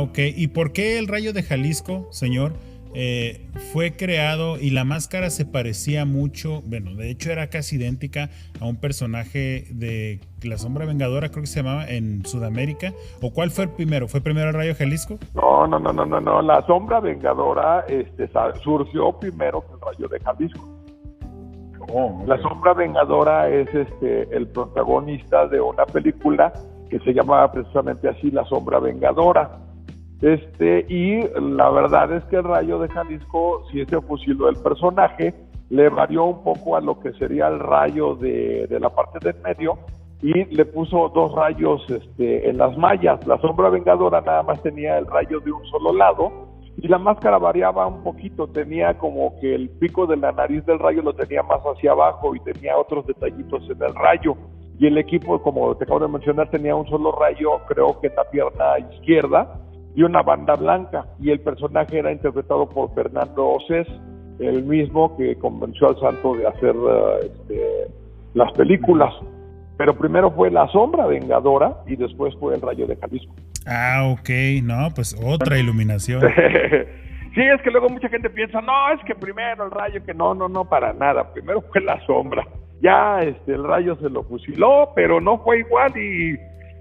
Ok. ¿Y por qué el Rayo de Jalisco, señor, fue creado y la máscara se parecía mucho, bueno, de hecho era casi idéntica a un personaje de La Sombra Vengadora, creo que se llamaba, en Sudamérica? ¿O cuál fue el primero? ¿Fue primero el Rayo de Jalisco? No. La Sombra Vengadora surgió primero que el Rayo de Jalisco. La Sombra Vengadora es el protagonista de una película que se llamaba precisamente así, La Sombra Vengadora. Y la verdad es que el Rayo de Jalisco sí se fusiló el personaje, le varió un poco a lo que sería el rayo de la parte del medio y le puso 2 rayos en las mallas. La Sombra Vengadora nada más tenía el rayo de un solo lado y la máscara variaba un poquito, tenía como que el pico de la nariz del rayo lo tenía más hacia abajo y tenía otros detallitos en el rayo. Y el equipo, como te acabo de mencionar, tenía un solo rayo, creo que en la pierna izquierda, y una banda blanca, y el personaje era interpretado por Fernando Osés, el mismo que convenció al Santo de hacer las películas. Pero primero fue La Sombra Vengadora y después fue el Rayo de Jalisco. Ok, no, pues otra iluminación. Sí, es que luego mucha gente piensa, no, es que primero el Rayo, que no, para nada, primero fue La Sombra. Ya el Rayo se lo fusiló, pero no fue igual y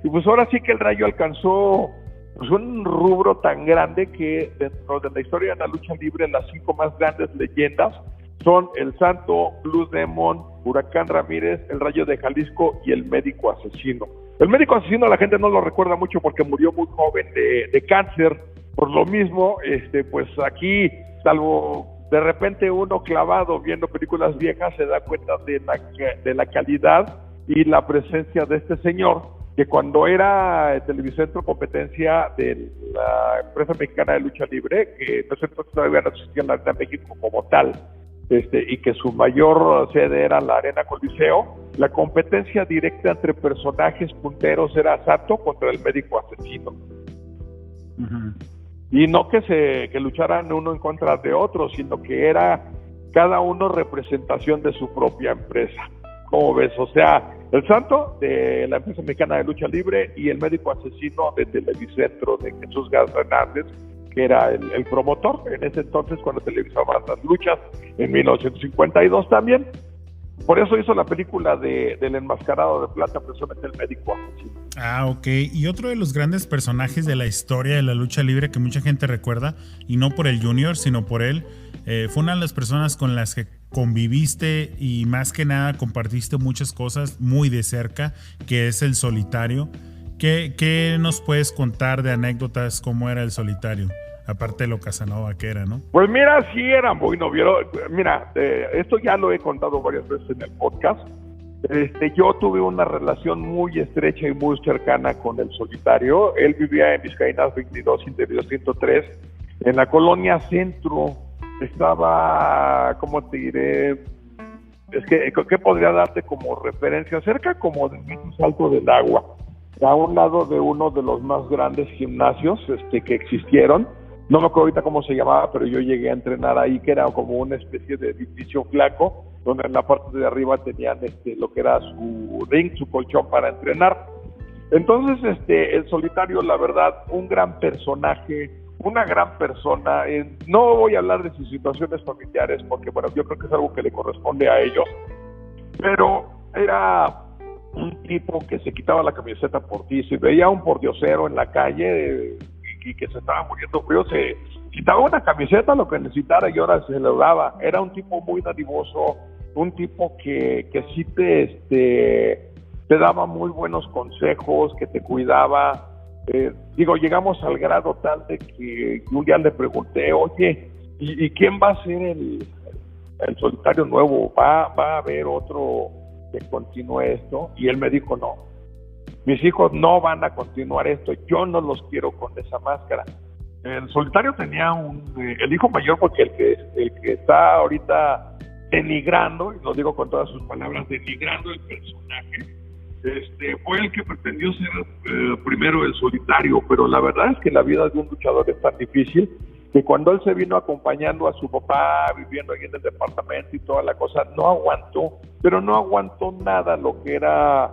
pues ahora sí que el Rayo alcanzó pues un rubro tan grande que dentro de la historia de la lucha libre las 5 más grandes leyendas son el Santo, Blue Demon, Huracán Ramírez, el Rayo de Jalisco y el Médico Asesino. El Médico Asesino la gente no lo recuerda mucho porque murió muy joven de cáncer. Por lo mismo, pues aquí, salvo de repente uno clavado viendo películas viejas, se da cuenta de la calidad y la presencia de este señor, que cuando era Televicentro competencia de la empresa mexicana de lucha libre, que en ese entonces todavía no existía la Arena México como tal, y que su mayor sede era la Arena Coliseo, la competencia directa entre personajes punteros era Santo contra el médico asesino. Uh-huh. Y no que lucharan uno en contra de otro, sino que era cada uno representación de su propia empresa. ¿Cómo ves? O sea, el Santo de la empresa mexicana de lucha libre y el médico asesino de Televicentro de Jesús Gas Hernández, que era el promotor en ese entonces cuando televisaban las luchas en 1952 también. Por eso hizo la película del Enmascarado de Plata, precisamente el médico asesino. Ah, ok. Y otro de los grandes personajes de la historia de la lucha libre que mucha gente recuerda, y no por el Junior, sino por él, fue una de las personas con las que conviviste y más que nada compartiste muchas cosas muy de cerca, que es el Solitario. ¿Qué nos puedes contar de anécdotas cómo era el Solitario? Aparte de lo Casanova que era, ¿no? Pues mira, sí era muy noviero. Mira, esto ya lo he contado varias veces en el podcast. Yo tuve una relación muy estrecha y muy cercana con el Solitario. Él vivía en Vizcaínas 22, Interior 103, en la colonia Centro. Estaba, ¿cómo te diré? Es que, ¿qué podría darte como referencia? Cerca como del Salto del Agua, a un lado de uno de los más grandes gimnasios que existieron. No me acuerdo ahorita cómo se llamaba, pero yo llegué a entrenar ahí, que era como una especie de edificio flaco, donde en la parte de arriba tenían lo que era su ring, su colchón para entrenar. Entonces, el Solitario, la verdad, un gran personaje, una gran persona. No voy a hablar de sus situaciones familiares, porque bueno, yo creo que es algo que le corresponde a ellos, pero era un tipo que se quitaba la camiseta por ti. Si veía a un pordiosero en la calle y que se estaba muriendo frío, se quitaba una camiseta, lo que necesitara, y ahora se le daba. Era un tipo muy dadivoso, un tipo que sí te daba muy buenos consejos, que te cuidaba. Llegamos al grado tal de que un día le pregunté, oye, ¿y quién va a ser el Solitario nuevo? ¿Va a haber otro que continúe esto? Y él me dijo, no, mis hijos no van a continuar esto, yo no los quiero con esa máscara. El Solitario tenía el hijo mayor, porque el que está ahorita denigrando, y lo digo con todas sus palabras, denigrando el personaje, fue el que pretendió ser primero el Solitario, pero la verdad es que la vida de un luchador es tan difícil que cuando él se vino acompañando a su papá, viviendo ahí en el departamento y toda la cosa, no aguantó, pero no aguantó nada lo que era,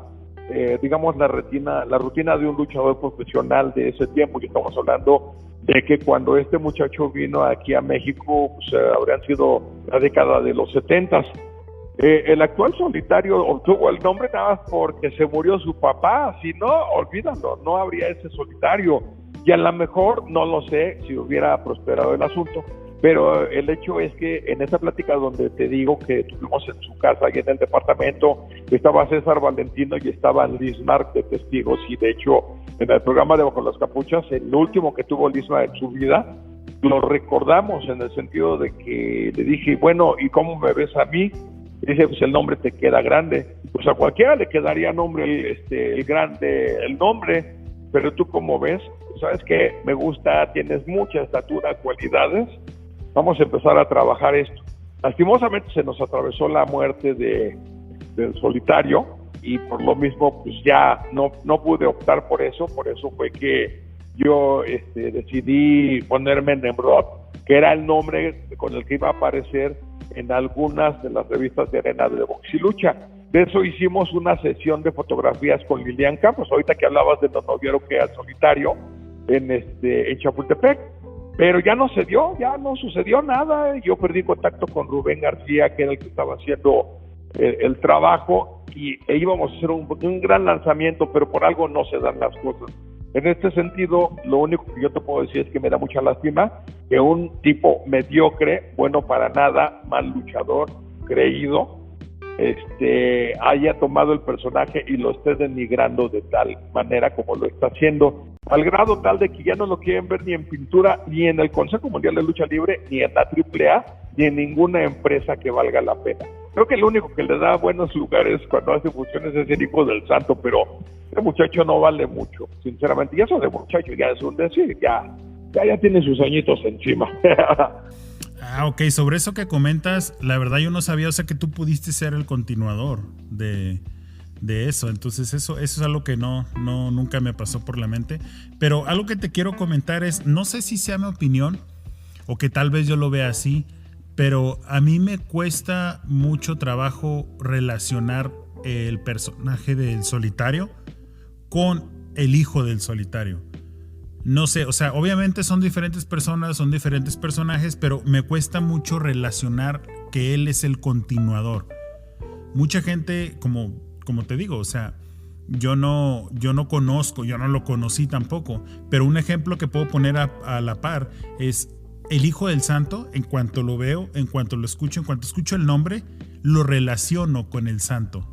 digamos, la rutina de un luchador profesional de ese tiempo. Y estamos hablando de que cuando este muchacho vino aquí a México, pues habrían sido la década de los 70s. El actual Solitario obtuvo el nombre nada más porque se murió su papá. Si no, olvídalo, no habría ese Solitario. Y a lo mejor, no lo sé si hubiera prosperado el asunto, pero el hecho es que en esa plática donde te digo que estuvimos en su casa, ahí en el departamento, estaba César Valentino y estaba Lismar de testigos, y de hecho en el programa de Bajo las Capuchas, el último que tuvo Lismar en su vida, lo recordamos en el sentido de que le dije, bueno, ¿y cómo me ves a mí? Y dice, pues el nombre te queda grande. Pues a cualquiera le quedaría nombre el grande, el nombre, pero tú cómo ves, ¿sabes qué? Me gusta, tienes mucha estatura, cualidades, vamos a empezar a trabajar esto. Lastimosamente se nos atravesó la muerte del Solitario, y por lo mismo pues ya no pude optar por eso fue que yo decidí ponerme Nemrod, que era el nombre con el que iba a aparecer en algunas de las revistas de arena de box y lucha. De eso hicimos una sesión de fotografías con Lilian Campos, ahorita que hablabas de lo noviero que era el Solitario en Chapultepec, pero ya no se dio, ya no sucedió nada. Yo perdí contacto con Rubén García, que era el que estaba haciendo el trabajo, e íbamos a hacer un gran lanzamiento, pero por algo no se dan las cosas. En este sentido, lo único que yo te puedo decir es que me da mucha lástima que un tipo mediocre, bueno para nada, mal luchador, creído, haya tomado el personaje y lo esté denigrando de tal manera como lo está haciendo, al grado tal de que ya no lo quieren ver ni en pintura, ni en el Consejo Mundial de Lucha Libre, ni en la AAA, ni en ninguna empresa que valga la pena. Creo que el único que le da buenos lugares cuando hace funciones es el hijo del santo, pero ese muchacho no vale mucho, sinceramente. Y eso de muchacho ya es un decir, ya tiene sus añitos encima. Ok, sobre eso que comentas, la verdad yo no sabía, o sea que tú pudiste ser el continuador de eso, entonces eso es algo que nunca me pasó por la mente, pero algo que te quiero comentar es, no sé si sea mi opinión o que tal vez yo lo vea así, pero a mí me cuesta mucho trabajo relacionar el personaje del Solitario con el hijo del Solitario. No sé, o sea, obviamente son diferentes personas, son diferentes personajes, pero me cuesta mucho relacionar que él es el continuador. Mucha gente, como te digo, o sea, yo no conozco, yo no lo conocí tampoco, pero un ejemplo que puedo poner a la par es el Hijo del Santo. En cuanto lo veo, en cuanto lo escucho, en cuanto escucho el nombre, lo relaciono con el Santo.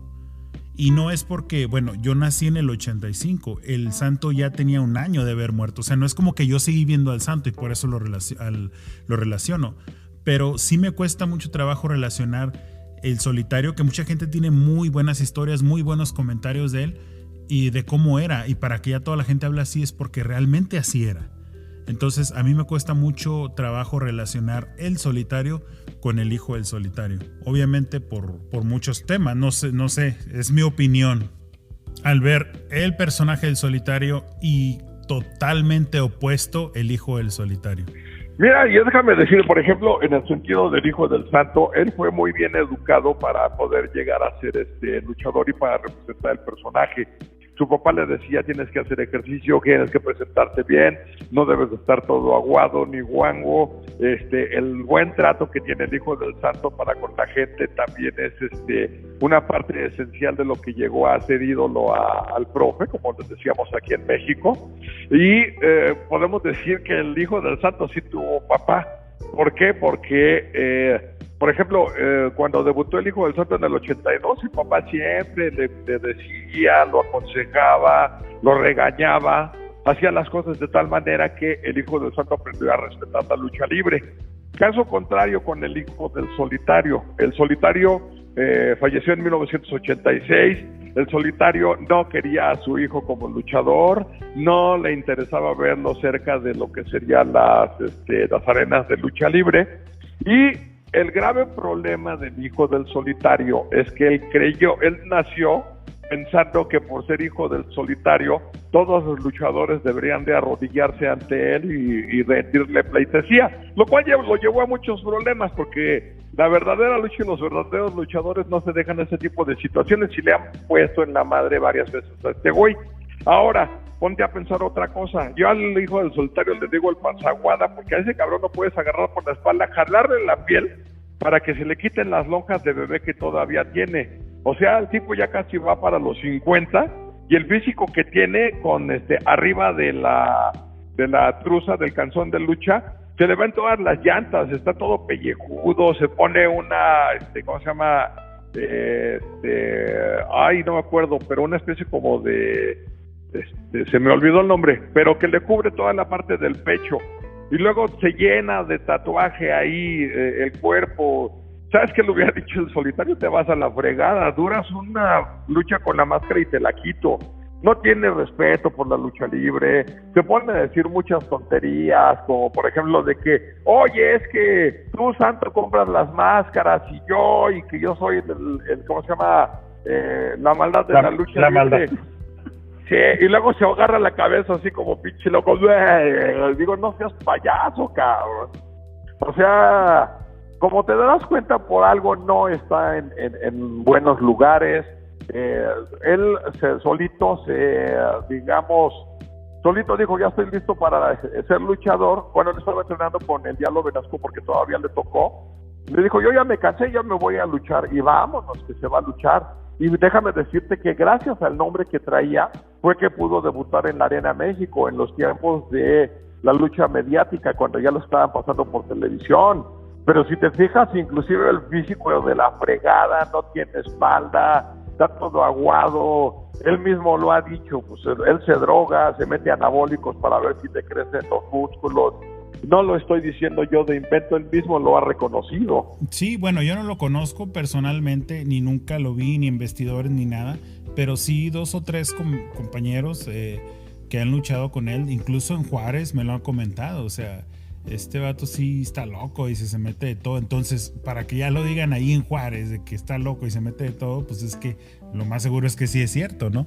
Y no es porque, bueno, yo nací en el 85, el Santo ya tenía 1 año de haber muerto, o sea, no es como que yo seguí viendo al Santo y por eso lo relaciono, pero sí me cuesta mucho trabajo relacionar el Solitario, que mucha gente tiene muy buenas historias, muy buenos comentarios de él y de cómo era, y para que ya toda la gente hable así es porque realmente así era. Entonces a mí me cuesta mucho trabajo relacionar el Solitario con el Hijo del Solitario, obviamente por muchos temas, no sé, es mi opinión. Al ver el personaje del Solitario y totalmente opuesto el Hijo del Solitario. Mira, y déjame decir, por ejemplo, en el sentido del Hijo del Santo, él fue muy bien educado para poder llegar a ser luchador y para representar el personaje. Su papá le decía, tienes que hacer ejercicio, tienes que presentarte bien, no debes de estar todo aguado ni guango. El buen trato que tiene el Hijo del Santo para con la gente también es una parte esencial de lo que llegó a ser ídolo al profe, como les decíamos aquí en México. Y podemos decir que el Hijo del Santo sí tuvo papá. ¿Por qué? Porque por ejemplo, cuando debutó el Hijo del Santo en el 82, mi papá siempre le decía, lo aconsejaba, lo regañaba, hacía las cosas de tal manera que el Hijo del Santo aprendió a respetar la lucha libre. Caso contrario con el Hijo del Solitario. El Solitario falleció en 1986. El Solitario no quería a su hijo como luchador, no le interesaba verlo cerca de lo que serían las arenas de lucha libre. Y el grave problema del Hijo del Solitario es que él nació pensando que por ser hijo del Solitario, todos los luchadores deberían de arrodillarse ante él y rendirle pleitesía, lo cual lo llevó a muchos problemas, porque la verdadera lucha y los verdaderos luchadores no se dejan ese tipo de situaciones y le han puesto en la madre varias veces a este güey. Ahora, ponte a pensar otra cosa. Yo al Hijo del Solitario le digo el pasaguada, porque a ese cabrón no puedes agarrar por la espalda, jalarle la piel para que se le quiten las lonjas de bebé que todavía tiene. O sea, el tipo ya casi va para los 50 y el físico que tiene con arriba de la truza del calzón de lucha, se le ven todas las llantas, está todo pellejudo, se pone una, ¿cómo se llama? No me acuerdo, pero una especie como de, se me olvidó el nombre, pero que le cubre toda la parte del pecho. Y luego se llena de tatuaje ahí el cuerpo. ¿Sabes qué le hubiera dicho el Solitario? Te vas a la fregada, duras una lucha con la máscara y te la quito. No tiene respeto por la lucha libre, se pone a decir muchas tonterías, como por ejemplo de que, oye, es que tú, Santo, compras las máscaras y que yo soy el ¿cómo se llama? La maldad de la lucha libre. Maldad. Sí, y luego se agarra la cabeza así como pinche loco. Digo, no seas payaso, cabrón. O sea, como te darás cuenta, por algo no está en buenos lugares. Él solito dijo, ya estoy listo para ser luchador. Bueno, él estaba entrenando con el Diablo Velasco porque todavía le tocó. Le dijo, yo ya me cansé, ya me voy a luchar. Y vámonos, que se va a luchar. Y déjame decirte que gracias al nombre que traía fue que pudo debutar en la Arena México en los tiempos de la lucha mediática, cuando ya lo estaban pasando por televisión. Pero si te fijas, inclusive el físico de la fregada, no tiene espalda, está todo aguado. Él mismo lo ha dicho, pues él se droga, se mete anabólicos para ver si te crecen los músculos. No lo estoy diciendo yo de invento, él mismo lo ha reconocido. Sí, bueno, yo no lo conozco personalmente, ni nunca lo vi, ni en vestidores, ni nada, pero sí 2 o 3 compañeros que han luchado con él, incluso en Juárez me lo han comentado, o sea, este vato sí está loco y se mete de todo. Entonces, para que ya lo digan ahí en Juárez de que está loco y se mete de todo, pues es que lo más seguro es que sí es cierto, ¿no?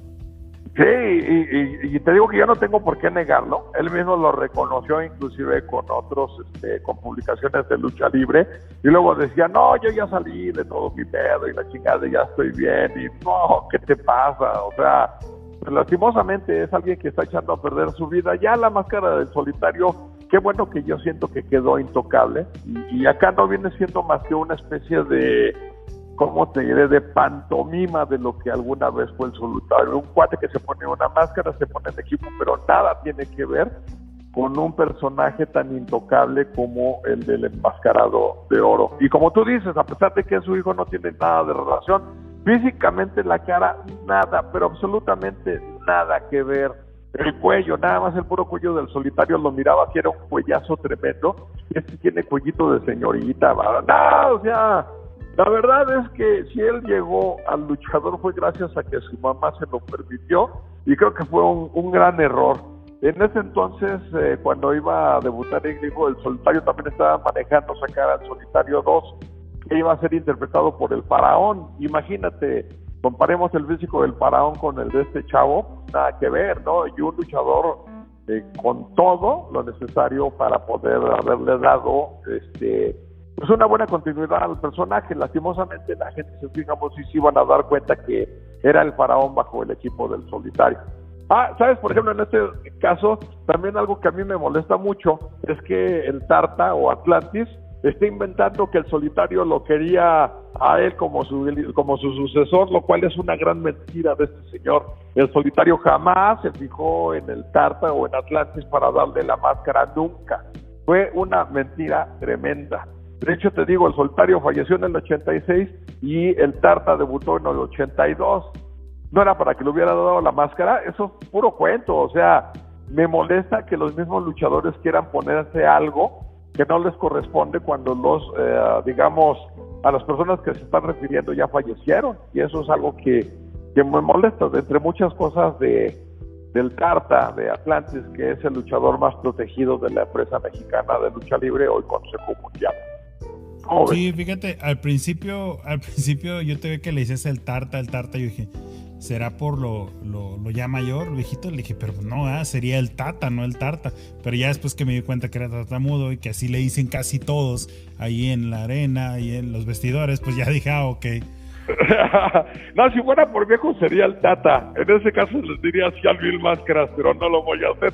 Sí, y te digo que yo no tengo por qué negarlo. Él mismo lo reconoció, inclusive con otros, con publicaciones de lucha libre, y luego decía, no, yo ya salí de todo mi pedo y la chingada, ya estoy bien, y no, ¿qué te pasa? O sea, pues, lastimosamente es alguien que está echando a perder su vida. Ya la Máscara del Solitario, qué bueno que yo siento que quedó intocable, y acá no viene siendo más que una especie de, ¿cómo te diré?, de pantomima de lo que alguna vez fue el Solitario. Un cuate que se pone una máscara, se pone en equipo, pero nada tiene que ver con un personaje tan intocable como el del Enmascarado de Oro. Y como tú dices, a pesar de que su hijo no tiene nada de relación, físicamente la cara, nada, pero absolutamente nada que ver. El cuello, nada más el puro cuello del Solitario lo miraba, que era un cuellazo tremendo. Este tiene cuellito de señorita, no, o sea, la verdad es que si él llegó al luchador fue gracias a que su mamá se lo permitió, y creo que fue un gran error. En ese entonces, cuando iba a debutar en Griego, el Solitario también estaba manejando sacar al Solitario 2, que iba a ser interpretado por el Faraón. Imagínate, comparemos el físico del Faraón con el de este chavo, nada que ver, ¿no? Y un luchador con todo lo necesario para poder haberle dado pues una buena continuidad al personaje. Lastimosamente la gente, si fijamos, sí se iban a dar cuenta que era el Faraón bajo el equipo del Solitario. ¿Sabes? Por ejemplo, en este caso, también algo que a mí me molesta mucho es que el Tarta o Atlantis está inventando que el Solitario lo quería a él como su sucesor, lo cual es una gran mentira de este señor. El Solitario jamás se fijó en el Tarta o en Atlantis para darle la máscara, nunca. Fue una mentira tremenda. De hecho, te digo, el Solitario falleció en el 86 y el Tarta debutó en el 82. No era para que le hubiera dado la máscara, eso es puro cuento. O sea, me molesta que los mismos luchadores quieran ponerse algo que no les corresponde cuando digamos, a las personas que se están refiriendo ya fallecieron, y eso es algo que me molesta, de entre muchas cosas del Tarta, de Atlantis, que es el luchador más protegido de la empresa mexicana de lucha libre, hoy Consejo Mundial. Sí, fíjate, al principio yo te vi que le dices el Tarta, yo dije, ¿será por lo ya mayor, viejito? Le dije, pero no, sería el Tata, no el Tarta. Pero ya después que me di cuenta que era tartamudo y que así le dicen casi todos ahí en la arena y en los vestidores, pues ya dije, ok. No, si fuera por viejo sería el Tata. En ese caso les diría así al Mil Máscaras, pero no lo voy a hacer.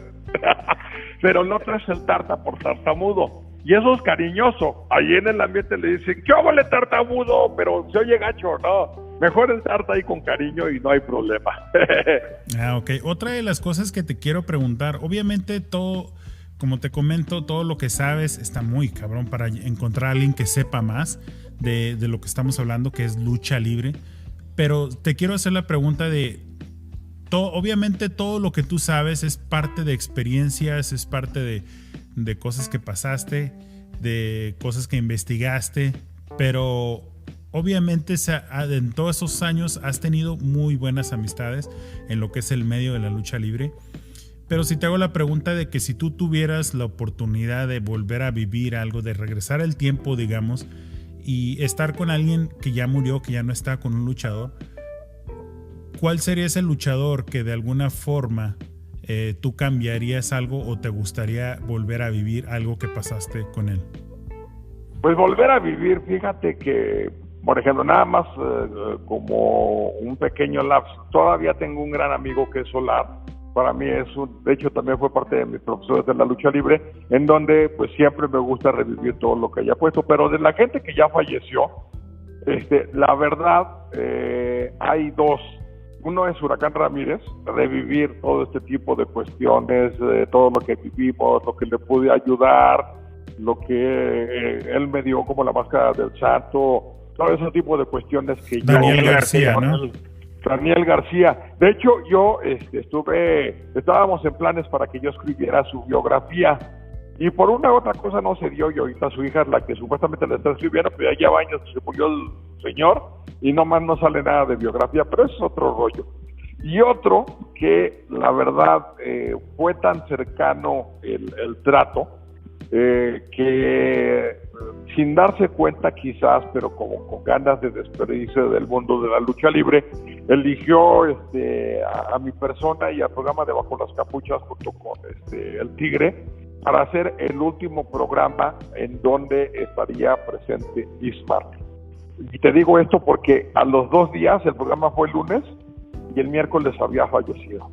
Pero el otro es el Tarta por tartamudo. Y eso es cariñoso. Ahí en el ambiente le dicen, ¿qué óvole tartamudo? Pero se oye gacho, ¿no? Mejor el Tarta ahí con cariño y no hay problema. Ok. Otra de las cosas que te quiero preguntar, obviamente todo, como te comento, todo lo que sabes está muy cabrón para encontrar a alguien que sepa más de lo que estamos hablando, que es lucha libre. Pero te quiero hacer la pregunta de, obviamente todo lo que tú sabes es parte de experiencias, es parte de cosas que pasaste, de cosas que investigaste, pero obviamente en todos esos años has tenido muy buenas amistades en lo que es el medio de la lucha libre. Pero si te hago la pregunta de que si tú tuvieras la oportunidad de volver a vivir algo, de regresar el tiempo, digamos, y estar con alguien que ya murió, que ya no está, con un luchador, ¿cuál sería ese luchador que de alguna forma tú cambiarías algo o te gustaría volver a vivir algo que pasaste con él? Pues volver a vivir, fíjate que, por ejemplo, nada más como un pequeño lapso, todavía tengo un gran amigo que es Solar. Para mí de hecho también fue parte de mis profesores de la lucha libre, en donde pues siempre me gusta revivir todo lo que haya puesto, pero de la gente que ya falleció, la verdad, hay dos. Uno es Huracán Ramírez, revivir todo este tipo de cuestiones, todo lo que vivimos, lo que le pude ayudar, lo que él me dio como la máscara del santo, todo ese tipo de cuestiones que Daniel García, ¿no? Daniel García. De hecho, yo estábamos en planes para que yo escribiera su biografía, y por una u otra cosa no se dio, y ahorita su hija es la que supuestamente le está escribiendo, pero ya lleva años que se murió el señor, y nomás no sale nada de biografía, pero eso es otro rollo. Y otro que, la verdad, fue tan cercano el trato, que sin darse cuenta quizás, pero como con ganas de despedirse del mundo de la lucha libre, eligió a mi persona y al programa de Bajo las Capuchas junto con el Tigre para hacer el último programa en donde estaría presente Ismar. Y te digo esto porque a los 2 días, el programa fue el lunes y el miércoles había fallecido.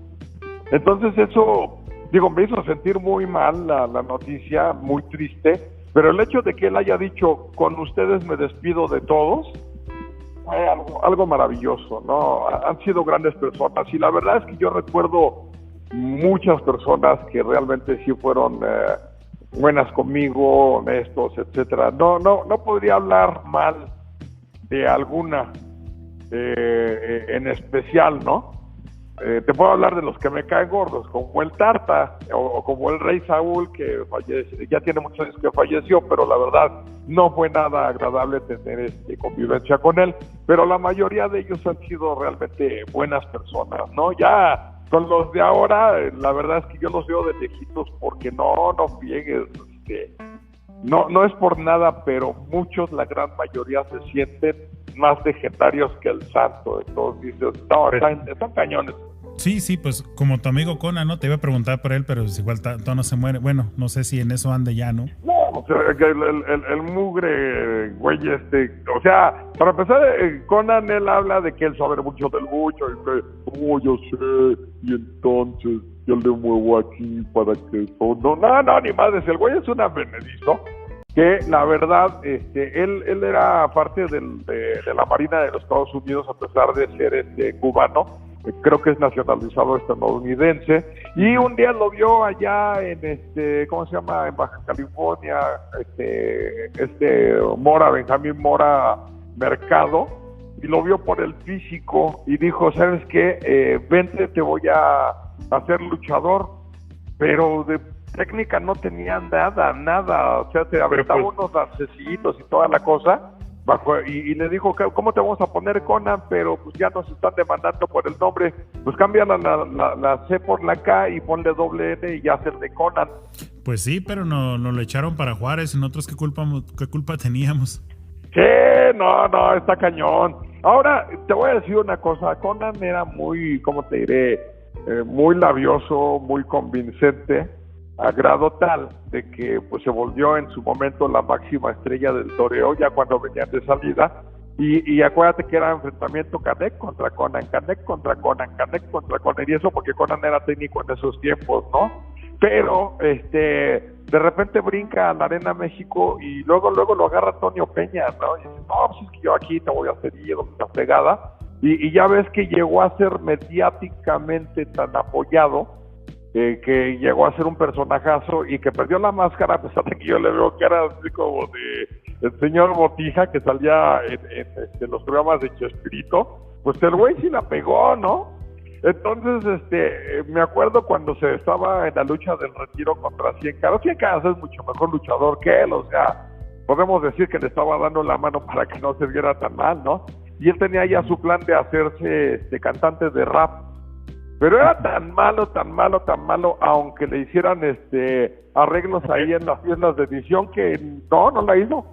Entonces eso, me hizo sentir muy mal la noticia, muy triste, pero el hecho de que él haya dicho, con ustedes me despido de todos, fue algo maravilloso, ¿no? Han sido grandes personas y la verdad es que yo recuerdo muchas personas que realmente sí fueron buenas conmigo, honestos, etcétera. No podría hablar mal de alguna en especial, ¿no? Te puedo hablar de los que me caen gordos, como el Tarta o como el Rey Saúl, que ya tiene muchos años que falleció, pero la verdad no fue nada agradable tener convivencia con él, pero la mayoría de ellos han sido realmente buenas personas, ¿no? Ya con los de ahora, la verdad es que yo los veo de lejitos porque no friegues, no es por nada, pero muchos, la gran mayoría se sienten más legendarios que el santo, entonces dices, no, están cañones. Sí, pues como tu amigo Conan, ¿no? Te iba a preguntar por él, pero igual no se muere. Bueno, no sé si en eso ande ya, ¿no? No, o sea, el mugre, güey, o sea, para empezar, Conan, él habla de que él sabe mucho del bucho, y que, yo sé, y entonces yo le muevo aquí para que eso, no, ni madres, el güey es un advenedizo, que la verdad, él era parte de la Marina de los Estados Unidos, a pesar de ser cubano, creo que es nacionalizado estadounidense, y un día lo vio allá en ¿cómo se llama? En Baja California, Benjamín Mora Mercado, y lo vio por el físico, y dijo, ¿sabes qué? Vente, te voy a hacer luchador, pero de técnica no tenía nada, o sea, te aventaba unos lancecitos y toda la cosa, y le dijo, ¿cómo te vamos a poner Conan? Pero pues ya nos están demandando por el nombre, pues cambia la C por la K y ponle doble N y ya es el de Conan. Pues sí, pero no lo echaron para Juárez, nosotros qué culpa teníamos. Sí, no, está cañón. Ahora, te voy a decir una cosa, Conan era muy, ¿cómo te diré? Muy labioso, muy convincente, a grado tal de que pues se volvió en su momento la máxima estrella del toreo ya cuando venían de salida, y acuérdate que era enfrentamiento Canek contra Conan, Canek contra Conan, y eso porque Conan era técnico en esos tiempos, ¿no? Pero de repente brinca a la Arena México y luego lo agarra Antonio Peña, ¿no? Y dice, no, pues es que yo aquí te voy a hacer una pegada, y ya ves que llegó a ser mediáticamente tan apoyado que llegó a ser un personajazo y que perdió la máscara, a pesar de que yo le veo que era así como de el señor Botija que salía en los programas de Chespirito, pues el güey sí la pegó, ¿no? Entonces, me acuerdo cuando se estaba en la lucha del retiro contra Cien Caras. Cien Caras es mucho mejor luchador que él, o sea, podemos decir que le estaba dando la mano para que no se viera tan mal, ¿no? Y él tenía ya su plan de hacerse cantante de rap. Pero era tan malo, aunque le hicieran arreglos ahí en las fiestas de edición, que no la hizo.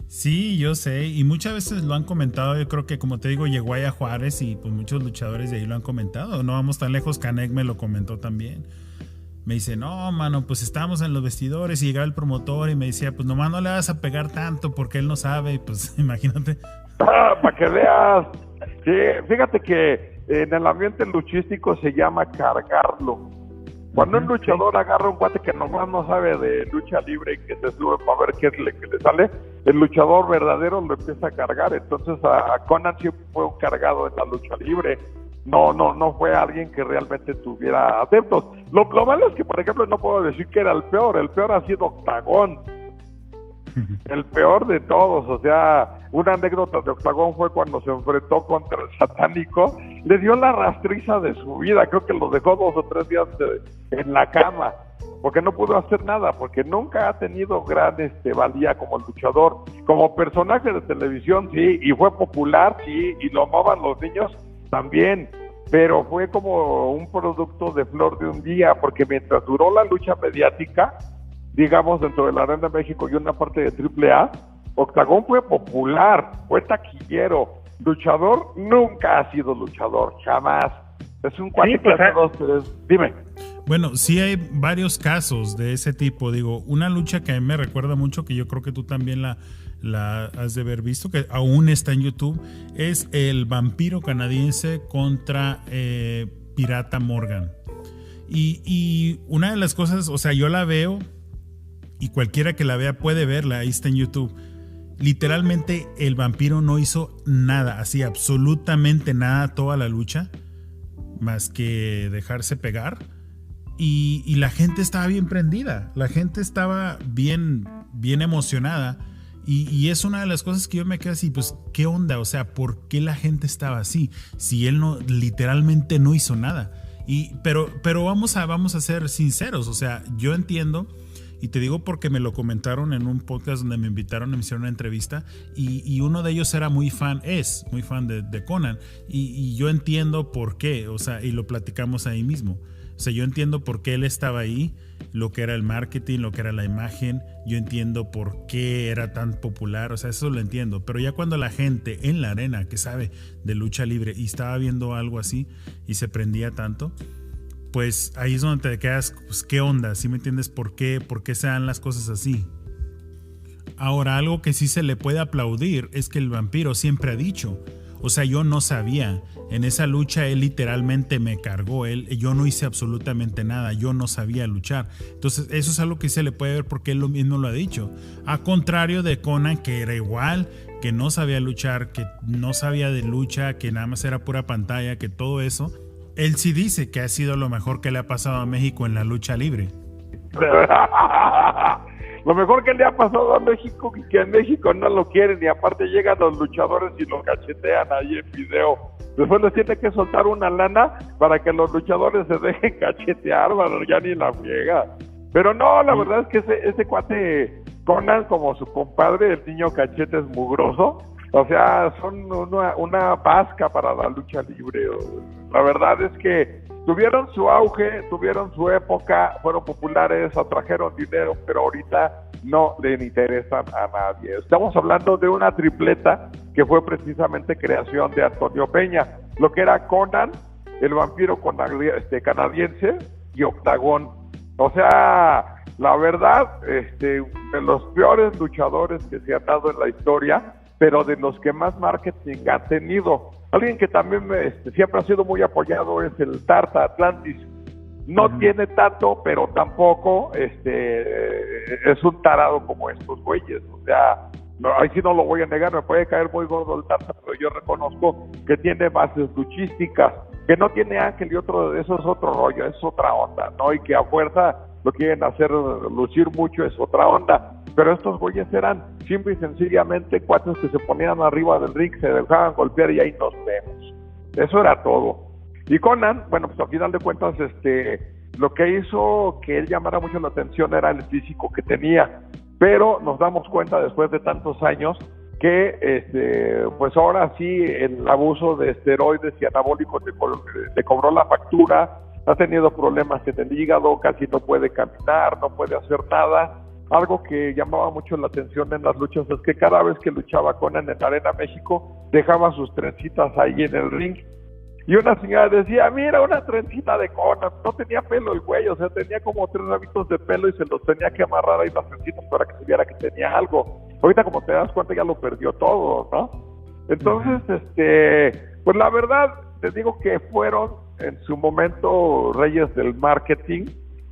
Sí, yo sé, y muchas veces lo han comentado. Yo creo que, como te digo, llegó allá a Juárez y pues muchos luchadores de ahí lo han comentado. No vamos tan lejos, Canek me lo comentó también. Me dice, no, mano, pues estábamos en los vestidores y llegaba el promotor y me decía, pues nomás no le vas a pegar tanto porque él no sabe. Pues imagínate. Para que veas. Sí, fíjate que en el ambiente luchístico se llama cargarlo. Cuando un luchador agarra un guate que nomás no sabe de lucha libre y que se sube para ver qué es lo que le sale, el luchador verdadero lo empieza a cargar. Entonces a Conan siempre fue un cargado en la lucha libre. No fue alguien que realmente tuviera adeptos. Lo malo es que, por ejemplo, no puedo decir que era el peor ha sido Octagón. El peor de todos, o sea, una anécdota de Octagón fue cuando se enfrentó contra el Satánico, le dio la rastriza de su vida, creo que lo dejó 2 o 3 días en la cama, porque no pudo hacer nada, porque nunca ha tenido gran valía como luchador, como personaje de televisión, sí, y fue popular, sí, y lo amaban los niños también, pero fue como un producto de flor de un día, porque mientras duró la lucha mediática, digamos, dentro de la Arena México y una parte de AAA, Octagón fue popular, fue taquillero. Luchador nunca ha sido luchador, jamás. Es un cuate que hace 2, 3. Dime. Bueno, sí hay varios casos de ese tipo. Digo, una lucha que a mí me recuerda mucho, que yo creo que tú también la has de haber visto, que aún está en YouTube, es el Vampiro Canadiense contra Pirata Morgan. Y una de las cosas, o sea, yo la veo y cualquiera que la vea puede verla, ahí está en YouTube. Literalmente el Vampiro no hizo nada, así absolutamente nada toda la lucha, más que dejarse pegar. Y la gente estaba bien prendida, la gente estaba bien emocionada. Y es una de las cosas que yo me quedo así, pues, ¿qué onda? O sea, ¿por qué la gente estaba así? Si él literalmente no hizo nada. Pero vamos a ser sinceros, o sea, yo entiendo, y te digo porque me lo comentaron en un podcast donde me invitaron a hacer una entrevista, y uno de ellos era muy fan de Conan, y yo entiendo por qué, o sea, y lo platicamos ahí mismo. O sea, yo entiendo por qué él estaba ahí, lo que era el marketing, lo que era la imagen, yo entiendo por qué era tan popular, o sea, eso lo entiendo. Pero ya cuando la gente en la arena que sabe de lucha libre y estaba viendo algo así y se prendía tanto, pues ahí es donde te quedas, pues, ¿qué onda? ¿Sí me entiendes por qué se dan las cosas así? Ahora, algo que sí se le puede aplaudir es que el Vampiro siempre ha dicho, o sea, yo no sabía. En esa lucha él literalmente me cargó. Yo no hice absolutamente nada. Yo no sabía luchar. Entonces eso es algo que se le puede ver porque él lo mismo lo ha dicho. A contrario de Conan, que era igual, que no sabía luchar, que no sabía de lucha, que nada más era pura pantalla, que todo eso. Él sí dice que ha sido lo mejor que le ha pasado a México en la lucha libre. Lo mejor que le ha pasado a México y que en México no lo quieren, y aparte llegan los luchadores y lo cachetean ahí en video. Después les tiene que soltar una lana para que los luchadores se dejen cachetear, bueno, ya ni la friega. Pero no, la verdad es que ese cuate Conan, como su compadre, el niño cachete es mugroso. O sea, son una vasca para la lucha libre. La verdad es que tuvieron su auge, tuvieron su época, fueron populares, atrajeron dinero, pero ahorita no le interesan a nadie. Estamos hablando de una tripleta que fue precisamente creación de Antonio Peña, lo que era Conan, el Vampiro Canadiense y Octagón. O sea, la verdad, de los peores luchadores que se han dado en la historia, pero de los que más marketing han tenido. Alguien que también siempre ha sido muy apoyado es el Tarta Atlantis. No tiene tanto, pero tampoco es un tarado como estos güeyes. O sea, no, ahí sí no lo voy a negar, me puede caer muy gordo el Tarta, pero yo reconozco que tiene bases luchísticas. Que no tiene Ángel y eso es otro rollo, es otra onda, ¿no? Y que a fuerza lo quieren hacer lucir mucho, es otra onda. Pero estos güeyes eran simple y sencillamente cuates que se ponían arriba del ring, se dejaban golpear y ahí nos vemos. Eso era todo. Y Conan, bueno, pues al final de cuentas, lo que hizo que él llamara mucho la atención era el físico que tenía. Pero nos damos cuenta después de tantos años que, pues ahora sí, el abuso de esteroides y anabólicos le cobró la factura, ha tenido problemas en el hígado, casi no puede caminar, no puede hacer nada. Algo que llamaba mucho la atención en las luchas es que cada vez que luchaba Conan en la Arena México, dejaba sus trencitas ahí en el ring. Y una señora decía, mira, una trencita de Conan. No tenía pelo el güey, o sea, tenía como 3 rabitos de pelo y se los tenía que amarrar ahí las trencitas para que se viera que tenía algo. Ahorita, como te das cuenta, ya lo perdió todo, ¿no? Entonces, pues la verdad, te digo que fueron en su momento reyes del marketing,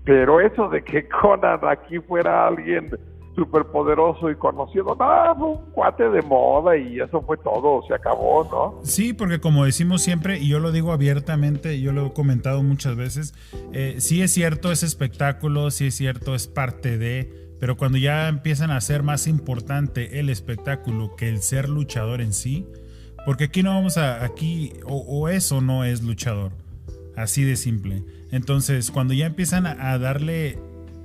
pero eso de que Conan aquí fuera alguien súper poderoso y conocido, no, fue un cuate de moda y eso fue todo, se acabó, ¿no? Sí, porque como decimos siempre, y yo lo digo abiertamente, yo lo he comentado muchas veces, sí es cierto, es espectáculo, sí es cierto, es parte de, pero cuando ya empiezan a ser más importante el espectáculo que el ser luchador en sí, porque aquí no vamos o eso no es luchador, así de simple. Entonces, cuando ya empiezan a darle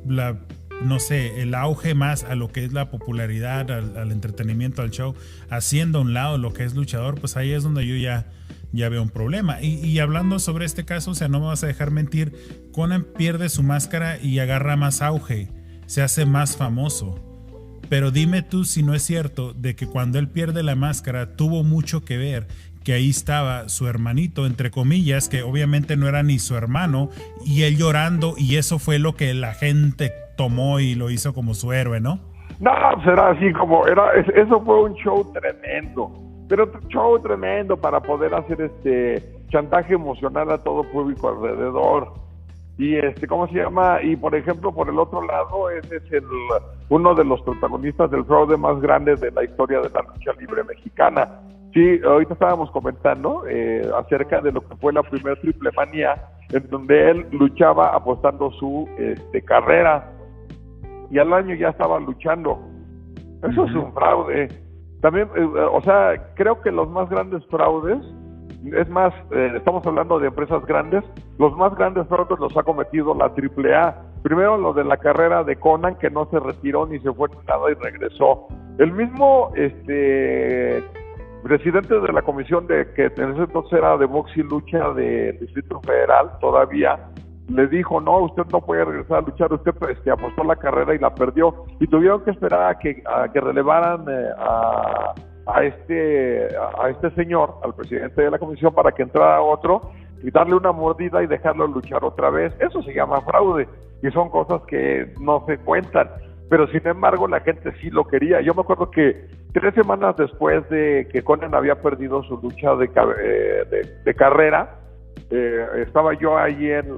el auge más a lo que es la popularidad, al entretenimiento, al show, haciendo a un lado lo que es luchador, pues ahí es donde yo ya veo un problema. Y hablando sobre este caso, o sea, no me vas a dejar mentir, Conan pierde su máscara y agarra más auge. se hace más famoso. Pero dime tú si no es cierto de que cuando él pierde la máscara tuvo mucho que ver, que ahí estaba su hermanito, entre comillas, que obviamente no era ni su hermano, y él llorando, y eso fue lo que la gente tomó y lo hizo como su héroe, ¿no? No, pues era así como, eso fue un show tremendo, pero un show tremendo para poder hacer chantaje emocional a todo público alrededor. Y ¿cómo se llama? Y por ejemplo, por el otro lado, ese es uno de los protagonistas del fraude más grande de la historia de la lucha libre mexicana. Sí, ahorita estábamos comentando acerca de lo que fue la primera Triple Manía, en donde él luchaba apostando su carrera, y al año ya estaba luchando. Eso es un fraude. También, creo que los más grandes fraudes, es más, estamos hablando de empresas grandes, los más grandes fraudes los ha cometido la AAA. Primero lo de la carrera de Conan, que no se retiró ni se fue nada y regresó. El mismo presidente de la comisión que en ese entonces era de box y lucha del Distrito Federal, todavía le dijo: no, usted no puede regresar a luchar, usted apostó la carrera y la perdió, y tuvieron que esperar a que relevaran a este señor, al presidente de la comisión, para que entrara otro y darle una mordida y dejarlo luchar otra vez. Eso se llama fraude, y son cosas que no se cuentan, pero sin embargo la gente sí lo quería. Yo me acuerdo que 3 semanas después de que Conan había perdido su lucha de carrera, estaba yo ahí en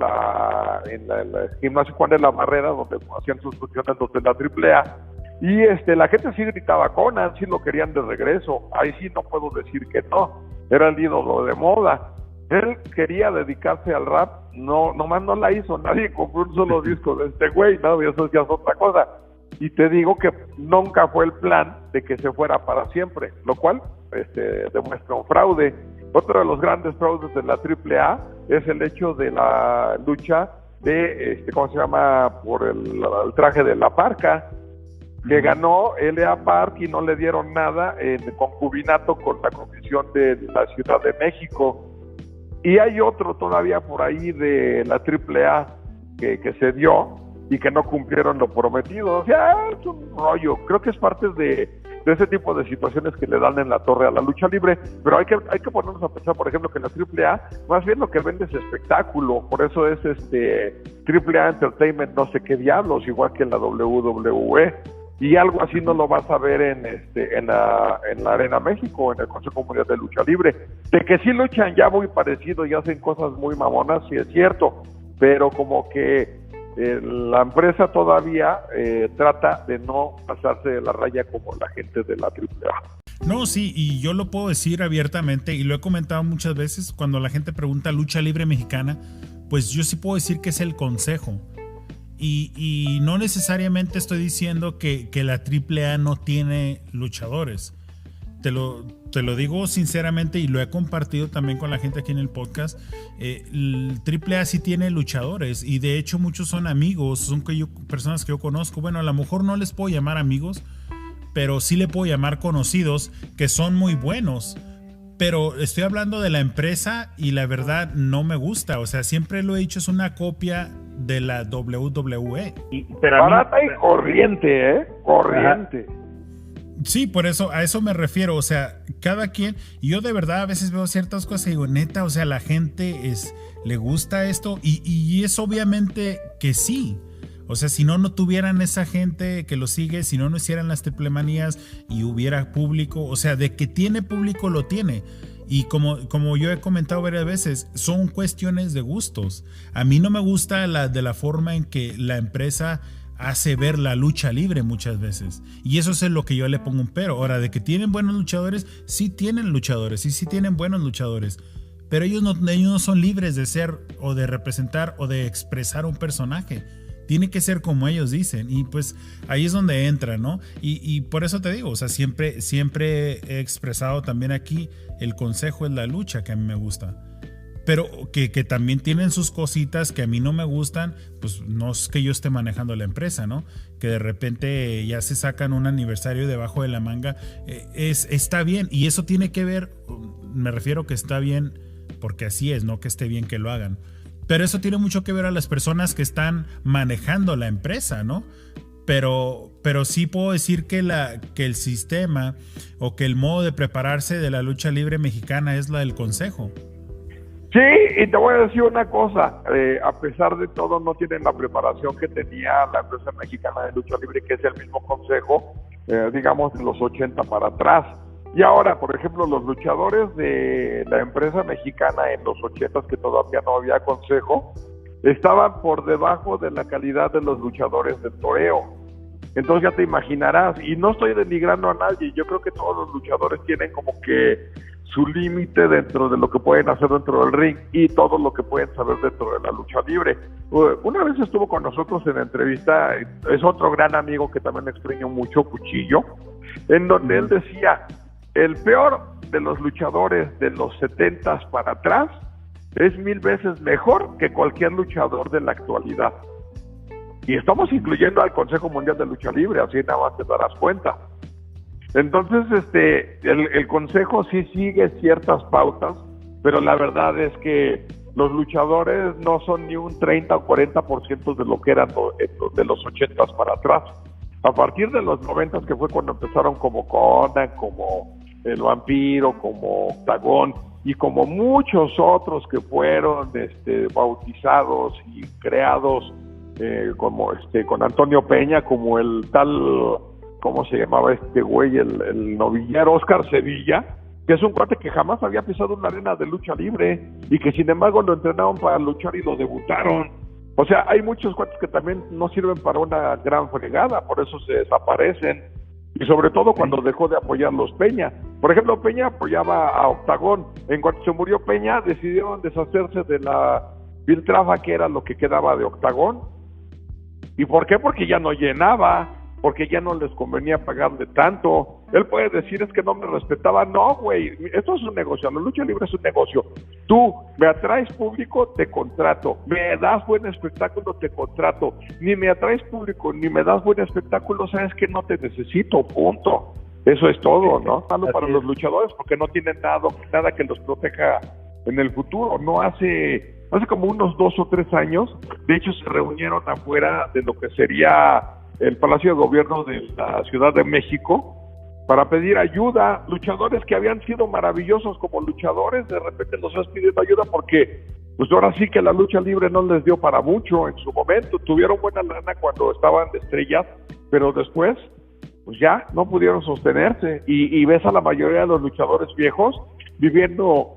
el gimnasio Juan de la Barrera, donde hacían sus funciones de la AAA, y la gente sí gritaba Conan, sí lo querían de regreso. Ahí sí no puedo decir que no, era el ídolo de moda. Él quería dedicarse al rap, nomás no la hizo, nadie compró un solo disco de este güey, no, y eso ya es otra cosa. Y te digo que nunca fue el plan de que se fuera para siempre, lo cual demuestra un fraude. Otro de los grandes fraudes de la AAA es el hecho de la lucha de, ¿cómo se llama?, por el traje de La Parca, que ganó L.A. Park y no le dieron nada en concubinato con la Comisión de la Ciudad de México. Y hay otro todavía por ahí de la AAA que se dio y que no cumplieron lo prometido. O sea, es un rollo. Creo que es parte de ese tipo de situaciones que le dan en la torre a la lucha libre, pero hay que ponernos a pensar, por ejemplo, que la AAA más bien lo que vende es espectáculo. Por eso es AAA Entertainment no sé qué diablos, igual que en la WWE. Y algo así no lo vas a ver en la Arena México, en el Consejo Mundial de Lucha Libre. De que sí luchan ya muy parecido y hacen cosas muy mamonas, sí es cierto, pero como que la empresa todavía trata de no pasarse de la raya como la gente de la AAA. No, sí, y yo lo puedo decir abiertamente, y lo he comentado muchas veces cuando la gente pregunta lucha libre mexicana, pues yo sí puedo decir que es el consejo. Y no necesariamente estoy diciendo que la AAA no tiene luchadores. Te lo digo sinceramente, y lo he compartido también con la gente aquí en el podcast. El AAA sí tiene luchadores, y de hecho muchos son amigos, son personas que yo conozco. Bueno, a lo mejor no les puedo llamar amigos, pero sí le puedo llamar conocidos, que son muy buenos. Pero estoy hablando de la empresa, y la verdad no me gusta. O sea, siempre lo he dicho, es una copia de la WWE. Pero barata y corriente, corriente. Sí, por eso, a eso me refiero. O sea, cada quien, y yo de verdad a veces veo ciertas cosas y digo, neta, o sea, la gente le gusta esto, y es obviamente que sí. O sea, si no tuvieran esa gente que lo sigue, si no hicieran las Triple Manías y hubiera público, o sea, de que tiene público, lo tiene. Y como yo he comentado varias veces, son cuestiones de gustos. A mí no me gusta de la forma en que la empresa hace ver la lucha libre muchas veces. Y eso es lo que yo le pongo un pero. Ahora, de que tienen buenos luchadores, sí tienen luchadores, sí tienen buenos luchadores. Pero ellos no son libres de ser o de representar o de expresar un personaje. Tiene que ser como ellos dicen, y pues ahí es donde entra, ¿no? Y por eso te digo, o sea, siempre he expresado también aquí, el consejo es la lucha, que a mí me gusta. Pero que también tienen sus cositas que a mí no me gustan, pues no es que yo esté manejando la empresa, ¿no? Que de repente ya se sacan un aniversario debajo de la manga, está bien, y eso tiene que ver, me refiero que está bien porque así es, no que esté bien que lo hagan. Pero eso tiene mucho que ver a las personas que están manejando la empresa, ¿no? pero sí puedo decir que el sistema o que el modo de prepararse de la lucha libre mexicana es la del consejo. Sí, y te voy a decir una cosa, a pesar de todo no tienen la preparación que tenía la empresa mexicana de lucha libre, que es el mismo consejo, digamos, de los 80 para atrás. Y ahora, por ejemplo, los luchadores de la empresa mexicana en los 80, que todavía no había consejo, estaban por debajo de la calidad de los luchadores del toreo. Entonces ya te imaginarás, y no estoy denigrando a nadie, yo creo que todos los luchadores tienen como que su límite dentro de lo que pueden hacer dentro del ring y todo lo que pueden saber dentro de la lucha libre. Una vez estuvo con nosotros en entrevista, es otro gran amigo que también extraño mucho, Cuchillo, en donde él decía, el peor de los luchadores de los 70s para atrás es 1000 veces mejor que cualquier luchador de la actualidad. Y estamos incluyendo al Consejo Mundial de Lucha Libre, así nada más te darás cuenta. Entonces, el Consejo sí sigue ciertas pautas, pero la verdad es que los luchadores no son ni un 30 o 40% de lo que eran de los 80s para atrás. A partir de los 90s, que fue cuando empezaron como Conan, como El Vampiro, como Octagón, y como muchos otros que fueron bautizados y creados como con Antonio Peña, como el tal, ¿cómo se llamaba este güey? El novillero Oscar Sevilla, que es un cuate que jamás había pisado una arena de lucha libre y que sin embargo lo entrenaron para luchar y lo debutaron. O sea, hay muchos cuates que también no sirven para una gran fregada, por eso se desaparecen. Y sobre todo cuando dejó de apoyarlos Peña. Por ejemplo, Peña apoyaba a Octagón. En cuanto se murió Peña, decidieron deshacerse de la Piltrafa, que era lo que quedaba de Octagón. ¿Y por qué? Porque ya no llenaba, porque ya no les convenía pagarle tanto. Él puede decir, es que no me respetaba. No, güey, esto es un negocio, la lucha libre es un negocio. Tú me atraes público, te contrato. Me das buen espectáculo, te contrato. Ni me atraes público, ni me das buen espectáculo, sabes que no te necesito, punto. Eso es todo, ¿no? Malo para los luchadores porque no tienen nada que los proteja en el futuro. No hace como unos 2 o 3 años, de hecho se reunieron afuera de lo que sería el Palacio de Gobierno de la Ciudad de México para pedir ayuda. Luchadores que habían sido maravillosos como luchadores, de repente los estás pidiendo ayuda porque pues ahora sí que la lucha libre no les dio para mucho en su momento. Tuvieron buena lana cuando estaban de estrellas, pero después pues ya no pudieron sostenerse y ves a la mayoría de los luchadores viejos viviendo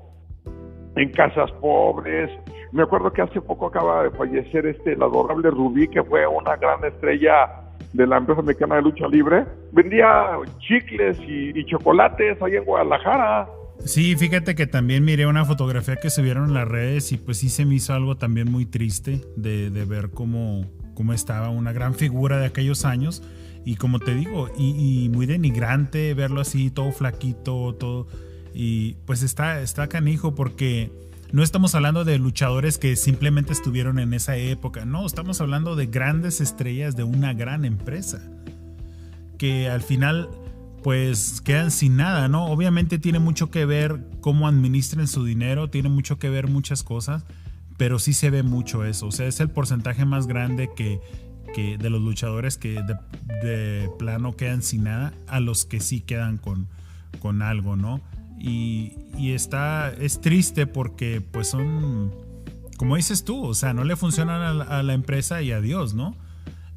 en casas pobres. Me acuerdo que hace poco acaba de fallecer el adorable Rubí, que fue una gran estrella de la empresa mexicana de lucha libre. Vendía chicles y chocolates ahí en Guadalajara. Sí, fíjate que también miré una fotografía que subieron en las redes y pues sí se me hizo algo también muy triste de ver cómo estaba una gran figura de aquellos años. Y como te digo, y muy denigrante verlo así, todo flaquito, todo. Y pues está canijo porque no estamos hablando de luchadores que simplemente estuvieron en esa época. No, estamos hablando de grandes estrellas de una gran empresa que al final pues quedan sin nada, ¿no? Obviamente tiene mucho que ver cómo administren su dinero, tiene mucho que ver muchas cosas, pero sí se ve mucho eso. O sea, es el porcentaje más grande que de los luchadores que de plano quedan sin nada a los que sí quedan con algo, ¿no? Y es triste porque pues son, como dices tú, o sea, no le funcionan a la empresa y adiós, ¿no?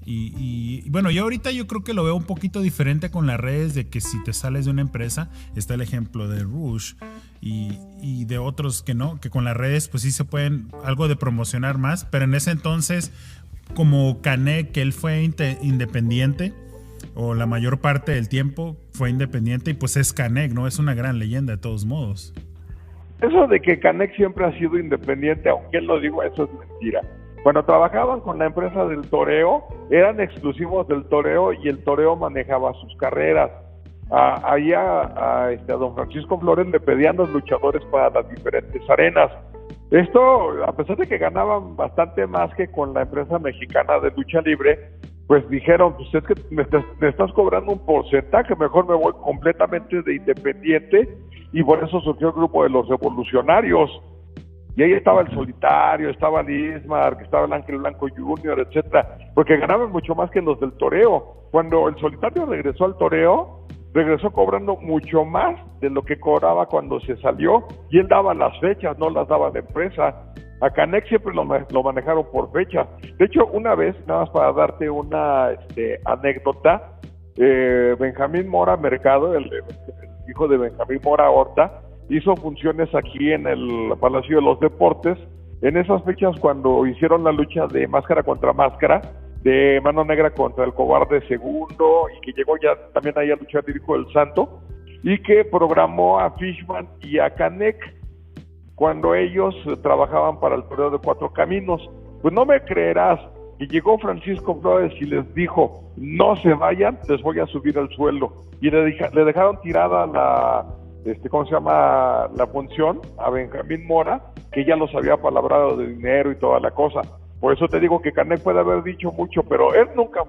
Y bueno, yo ahorita yo creo que lo veo un poquito diferente con las redes, de que si te sales de una empresa, está el ejemplo de Rush y de otros que no, que con las redes pues sí se pueden algo de promocionar más, pero en ese entonces, como Canek, que él fue independiente, o la mayor parte del tiempo fue independiente, y pues es Canek, ¿no? Es una gran leyenda de todos modos. Eso de que Canek siempre ha sido independiente, aunque él lo diga, eso es mentira. Cuando trabajaban con la empresa del toreo, eran exclusivos del toreo y el toreo manejaba sus carreras. Ahí a don Francisco Flores le pedían los luchadores para las diferentes arenas. Esto, a pesar de que ganaban bastante más que con la empresa mexicana de lucha libre, pues dijeron, pues es que me estás cobrando un porcentaje, mejor me voy completamente de independiente, y por eso surgió el grupo de los revolucionarios. Y ahí estaba el Solitario, estaba el Ismar, estaba el Ángel Blanco Jr., etcétera, porque ganaban mucho más que los del toreo. Cuando el Solitario regresó al toreo, regresó cobrando mucho más de lo que cobraba cuando se salió, y él daba las fechas, no las daba la empresa. A Canek siempre lo manejaron por fecha. De hecho, una vez, nada más para darte una anécdota, Benjamín Mora Mercado, el hijo de Benjamín Mora Horta, hizo funciones aquí en el Palacio de los Deportes, en esas fechas cuando hicieron la lucha de máscara contra máscara, de Mano Negra contra el Cobarde Segundo, y que llegó ya también ahí a luchar el Hijo del Santo, y que programó a Fishman y a Canek cuando ellos trabajaban para el torneo de Cuatro Caminos. Pues no me creerás, y llegó Francisco Flores y les dijo, no se vayan, les voy a subir el sueldo, y le dejaron tirada la función a Benjamín Mora, que ya los había palabrado de dinero y toda la cosa. Por eso te digo que Canek puede haber dicho mucho, pero él nunca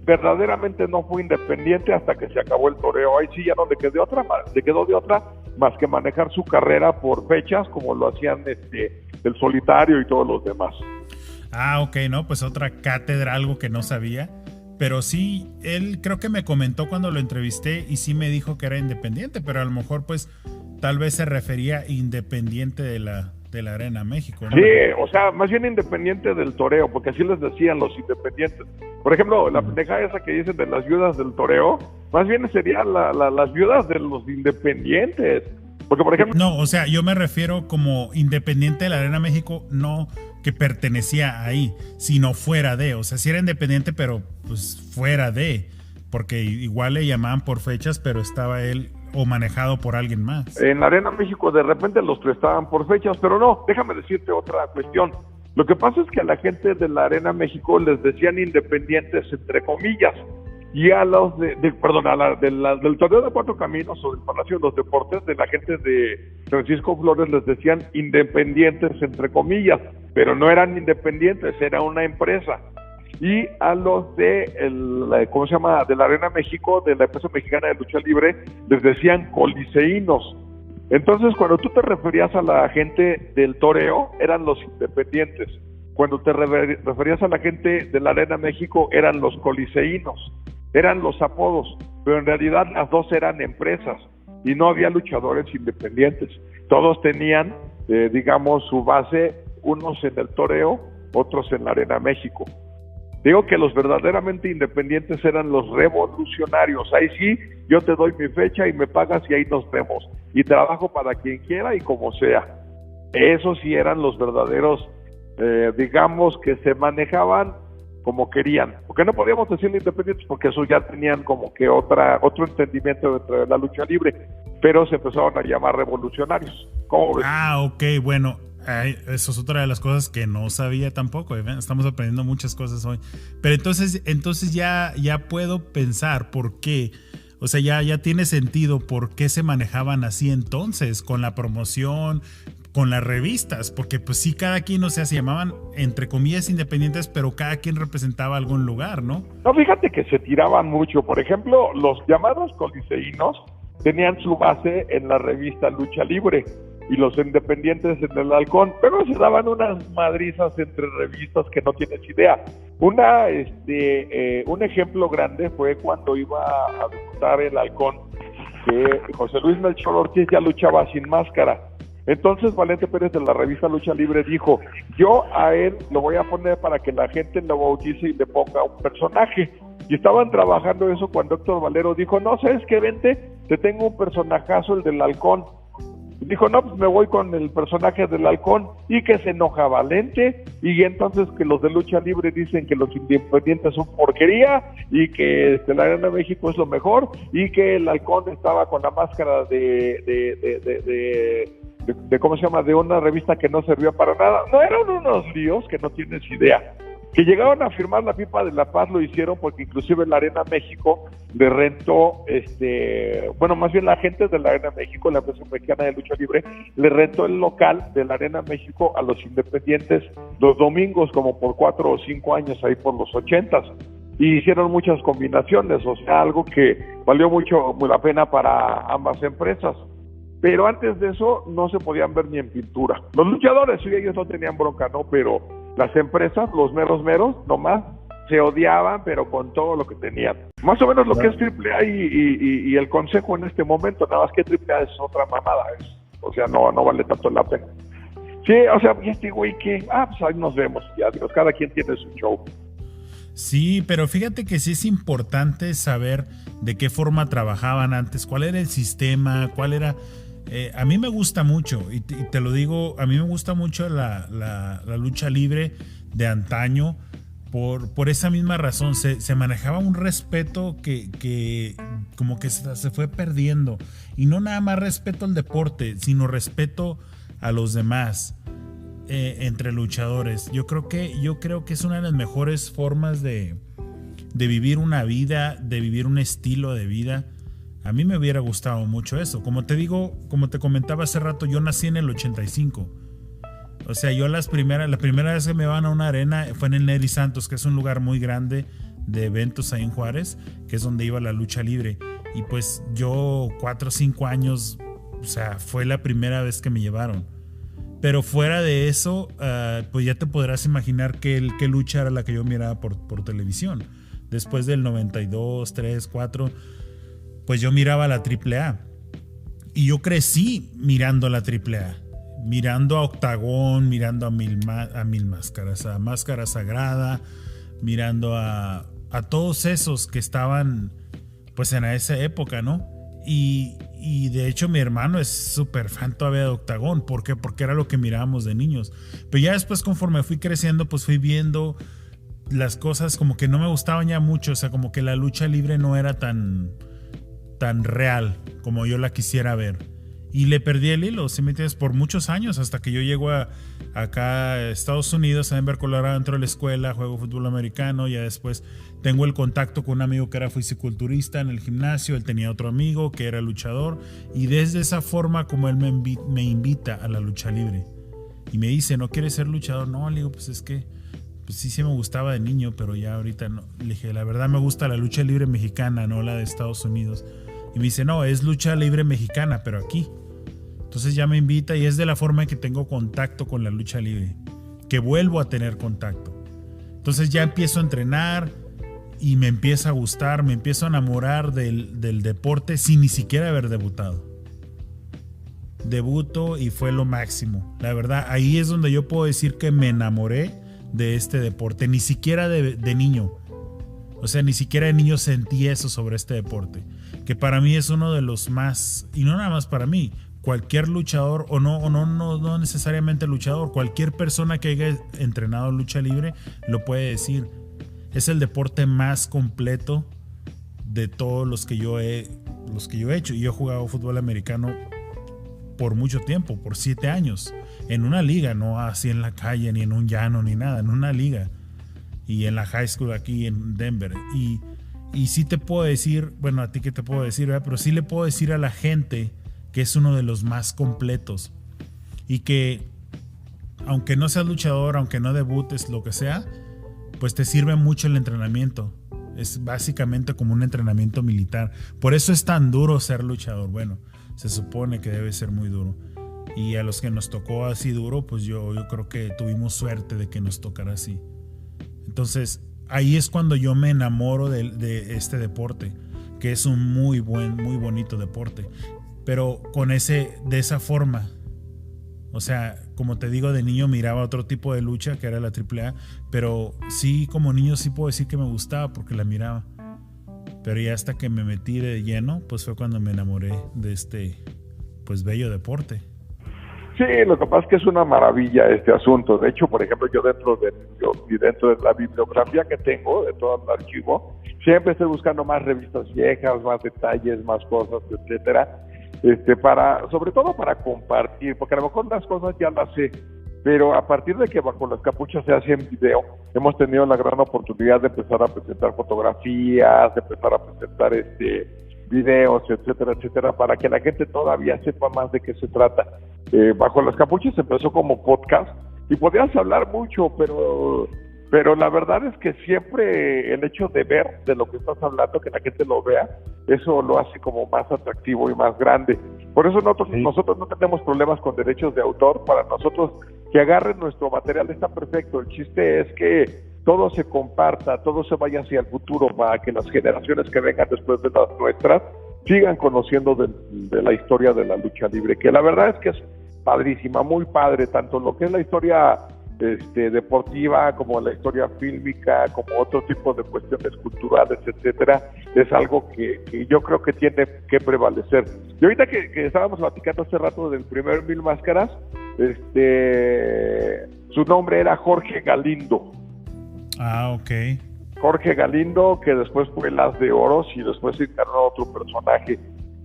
verdaderamente no fue independiente hasta que se acabó el toreo. Ahí sí ya no le quedó de otra más que manejar su carrera por fechas, como lo hacían el Solitario y todos los demás. Ah, ok, no, pues otra cátedra, algo que no sabía. Pero sí, él creo que me comentó cuando lo entrevisté y sí me dijo que era independiente, pero a lo mejor pues tal vez se refería independiente de la Arena México, ¿no? Sí, o sea, más bien independiente del toreo, porque así les decían los independientes. Por ejemplo, la pendejada esa que dicen de las viudas del toreo, más bien serían las viudas de los independientes. Porque, por ejemplo... No, o sea, yo me refiero como independiente de la Arena México, no que pertenecía ahí, sino fuera de, o sea, sí era independiente, pero pues fuera de, porque igual le llamaban por fechas, pero estaba él o manejado por alguien más. En la Arena México de repente los prestaban por fechas, pero no, déjame decirte otra cuestión. Lo que pasa es que a la gente de la Arena México les decían independientes entre comillas, y a los del torneo de Cuatro Caminos o del Palacio de los Deportes, de la gente de Francisco Flores les decían independientes entre comillas, pero no eran independientes, era una empresa. Y a los de de la Arena México, de la empresa mexicana de lucha libre, les decían coliseínos. Entonces, cuando tú te referías a la gente del toreo, eran los independientes. Cuando te referías a la gente de la Arena México, eran los coliseínos. Eran los apodos, pero en realidad las dos eran empresas y no había luchadores independientes. Todos tenían, digamos, su base, unos en el toreo, otros en la Arena México. Digo que los verdaderamente independientes eran los revolucionarios. Ahí sí, yo te doy mi fecha y me pagas y ahí nos vemos. Y trabajo para quien quiera y como sea. Esos sí eran los verdaderos, digamos, que se manejaban como querían. Porque no podíamos decirle independientes porque eso ya tenían como que otro entendimiento dentro de la lucha libre. Pero se empezaron a llamar revolucionarios. ¿Cómo ves? Ah, ok, bueno. Eso es otra de las cosas que no sabía tampoco. Estamos aprendiendo muchas cosas hoy. Pero entonces ya puedo pensar por qué. O sea, ya tiene sentido por qué se manejaban así entonces, con la promoción, con las revistas, porque pues sí, cada quien, o sea, se llamaban entre comillas independientes, pero cada quien representaba algún lugar, ¿no? No, fíjate que se tiraban mucho. Por ejemplo, los llamados coliseínos tenían su base en la revista Lucha Libre y los independientes en el Halcón, pero se daban unas madrizas entre revistas que no tienes idea. Un ejemplo grande fue cuando iba a debutar el Halcón, que José Luis Melchor Ortiz ya luchaba sin máscara. Entonces Valente Pérez de la revista Lucha Libre dijo, yo a él lo voy a poner para que la gente lo bautice y le ponga un personaje. Y estaban trabajando eso cuando Héctor Valero dijo, no, ¿sabes qué? Vente, te tengo un personajazo, el del Halcón. Dijo, no, pues me voy con el personaje del Halcón, y que se enoja Valente, y entonces que los de lucha libre dicen que los independientes son porquería, y que la Arena México es lo mejor, y que el Halcón estaba con la máscara de ¿cómo se llama? De una revista que no servía para nada. No, eran unos líos que no tienes idea. Que llegaron a firmar la Pipa de la Paz, lo hicieron porque inclusive la Arena México le rentó, más bien la gente de la Arena México, la empresa mexicana de lucha libre, le rentó el local de la Arena México a los independientes los domingos, como por 4 o 5 años, ahí por los 80s. Y hicieron muchas combinaciones, o sea, algo que valió mucho la pena para ambas empresas. pero antes de eso no se podían ver ni en pintura. Los luchadores, sí, ellos no tenían bronca, ¿no? Pero las empresas, los meros, nomás se odiaban, pero con todo lo que tenían. Más o menos lo que es AAA y el consejo en este momento, nada más que AAA es otra mamada, o sea, no vale tanto la pena. Sí, o sea, y este güey que, pues ahí nos vemos, ya digo, cada quien tiene su show. Sí, pero fíjate que sí es importante saber de qué forma trabajaban antes, cuál era el sistema, cuál era... a mí me gusta mucho, y te lo digo, a mí me gusta mucho la lucha libre de antaño, por esa misma razón. Se manejaba un respeto que como que se fue perdiendo, y no nada más respeto al deporte, sino respeto a los demás. Entre luchadores, yo creo que es una de las mejores formas de vivir una vida, de vivir un estilo de vida. A mí me hubiera gustado mucho eso. Como te digo, como te comentaba hace rato, yo nací en el 85. O sea, yo la primera vez que me van a una arena fue en el Neri Santos, que es un lugar muy grande de eventos ahí en Juárez, que es donde iba la lucha libre. Y pues yo 4 o 5 años, o sea, fue la primera vez que me llevaron. Pero fuera de eso, pues ya te podrás imaginar qué lucha era la que yo miraba por televisión. Después del 92, 3, 4, pues yo miraba la AAA. Y yo crecí mirando la AAA. Mirando a Octagón, mirando a Mil Máscaras, a Máscara Sagrada, mirando a todos esos que estaban pues en esa época, ¿no? Y de hecho mi hermano es súper fan todavía de Octagón. ¿Por qué? Porque era lo que mirábamos de niños. Pero ya después, conforme fui creciendo, pues fui viendo las cosas como que no me gustaban ya mucho. O sea, como que la lucha libre no era tan real como yo la quisiera ver. Y le perdí el hilo, ¿sí me entiendes? Por muchos años, hasta que yo llego acá a Estados Unidos, a Denver, Colorado, entro a la escuela, juego fútbol americano. Ya después tengo el contacto con un amigo que era fisiculturista en el gimnasio. Él tenía otro amigo que era luchador, y desde esa forma como él me invita a la lucha libre y me dice, ¿no quieres ser luchador? No, le digo, pues es que pues sí me gustaba de niño, pero ya ahorita no. Le dije, la verdad me gusta la lucha libre mexicana, no la de Estados Unidos. Y me dice, no, es lucha libre mexicana, pero aquí. Entonces ya me invita, y es de la forma en que tengo contacto con la lucha libre, que vuelvo a tener contacto. Entonces ya empiezo a entrenar y me empieza a gustar, me empiezo a enamorar del deporte sin ni siquiera haber debutado. Debuto y fue lo máximo. La verdad, ahí es donde yo puedo decir que me enamoré de este deporte. Ni siquiera de niño. O sea, ni siquiera de niño sentí eso sobre este deporte, que para mí es uno de los más, y no nada más para mí, cualquier luchador, o no necesariamente luchador, cualquier persona que haya entrenado lucha libre lo puede decir. Es el deporte más completo de todos los que yo he hecho. Y yo he jugado fútbol americano por mucho tiempo, por 7 años, en una liga, no así en la calle, ni en un llano, ni nada, en una liga. Y en la high school aquí en Denver. Y sí te puedo decir, bueno, a ti que te puedo decir, ¿verdad? Pero sí le puedo decir a la gente que es uno de los más completos, y que aunque no seas luchador, aunque no debutes, lo que sea, pues te sirve mucho el entrenamiento. Es básicamente como un entrenamiento militar. Por eso es tan duro ser luchador. Bueno, se supone que debe ser muy duro. Y a los que nos tocó así duro, pues yo creo que tuvimos suerte de que nos tocara así. Entonces ahí es cuando yo me enamoro de este deporte, que es un muy bonito deporte. Pero de esa forma, o sea, como te digo, de niño miraba otro tipo de lucha que era la AAA, pero sí, como niño sí puedo decir que me gustaba porque la miraba. Pero ya hasta que me metí de lleno, pues fue cuando me enamoré de este, pues, bello deporte. Sí, lo que pasa es que es una maravilla este asunto. De hecho, por ejemplo, yo dentro de la bibliografía que tengo, de todo el archivo, siempre estoy buscando más revistas viejas, más detalles, más cosas, etcétera. Sobre todo para compartir, porque a lo mejor las cosas ya las sé, pero a partir de que Bajo las Capuchas se hace en video, hemos tenido la gran oportunidad de empezar a presentar fotografías, de empezar a presentar videos, etcétera, etcétera, para que la gente todavía sepa más de qué se trata. Bajo las Capuchas empezó como podcast y podías hablar mucho, pero pero la verdad es que siempre el hecho de ver de lo que estás hablando, que la gente lo vea, eso lo hace como más atractivo y más grande. Por eso nosotros no tenemos problemas con derechos de autor. Para nosotros, que agarren nuestro material está perfecto. El chiste es que todo se comparta, todo se vaya hacia el futuro, para que las generaciones que vengan después de las nuestras sigan conociendo de la historia de la lucha libre, que la verdad es que es padrísima, muy padre, tanto lo que es la historia deportiva, como la historia fílmica, como otro tipo de cuestiones culturales, etcétera, es algo que yo creo que tiene que prevalecer. Y ahorita que estábamos platicando hace rato del primer Mil Máscaras, su nombre era Jorge Galindo. Ah, ok. Jorge Galindo, que después fue el As de Oros y después se encarnó otro personaje.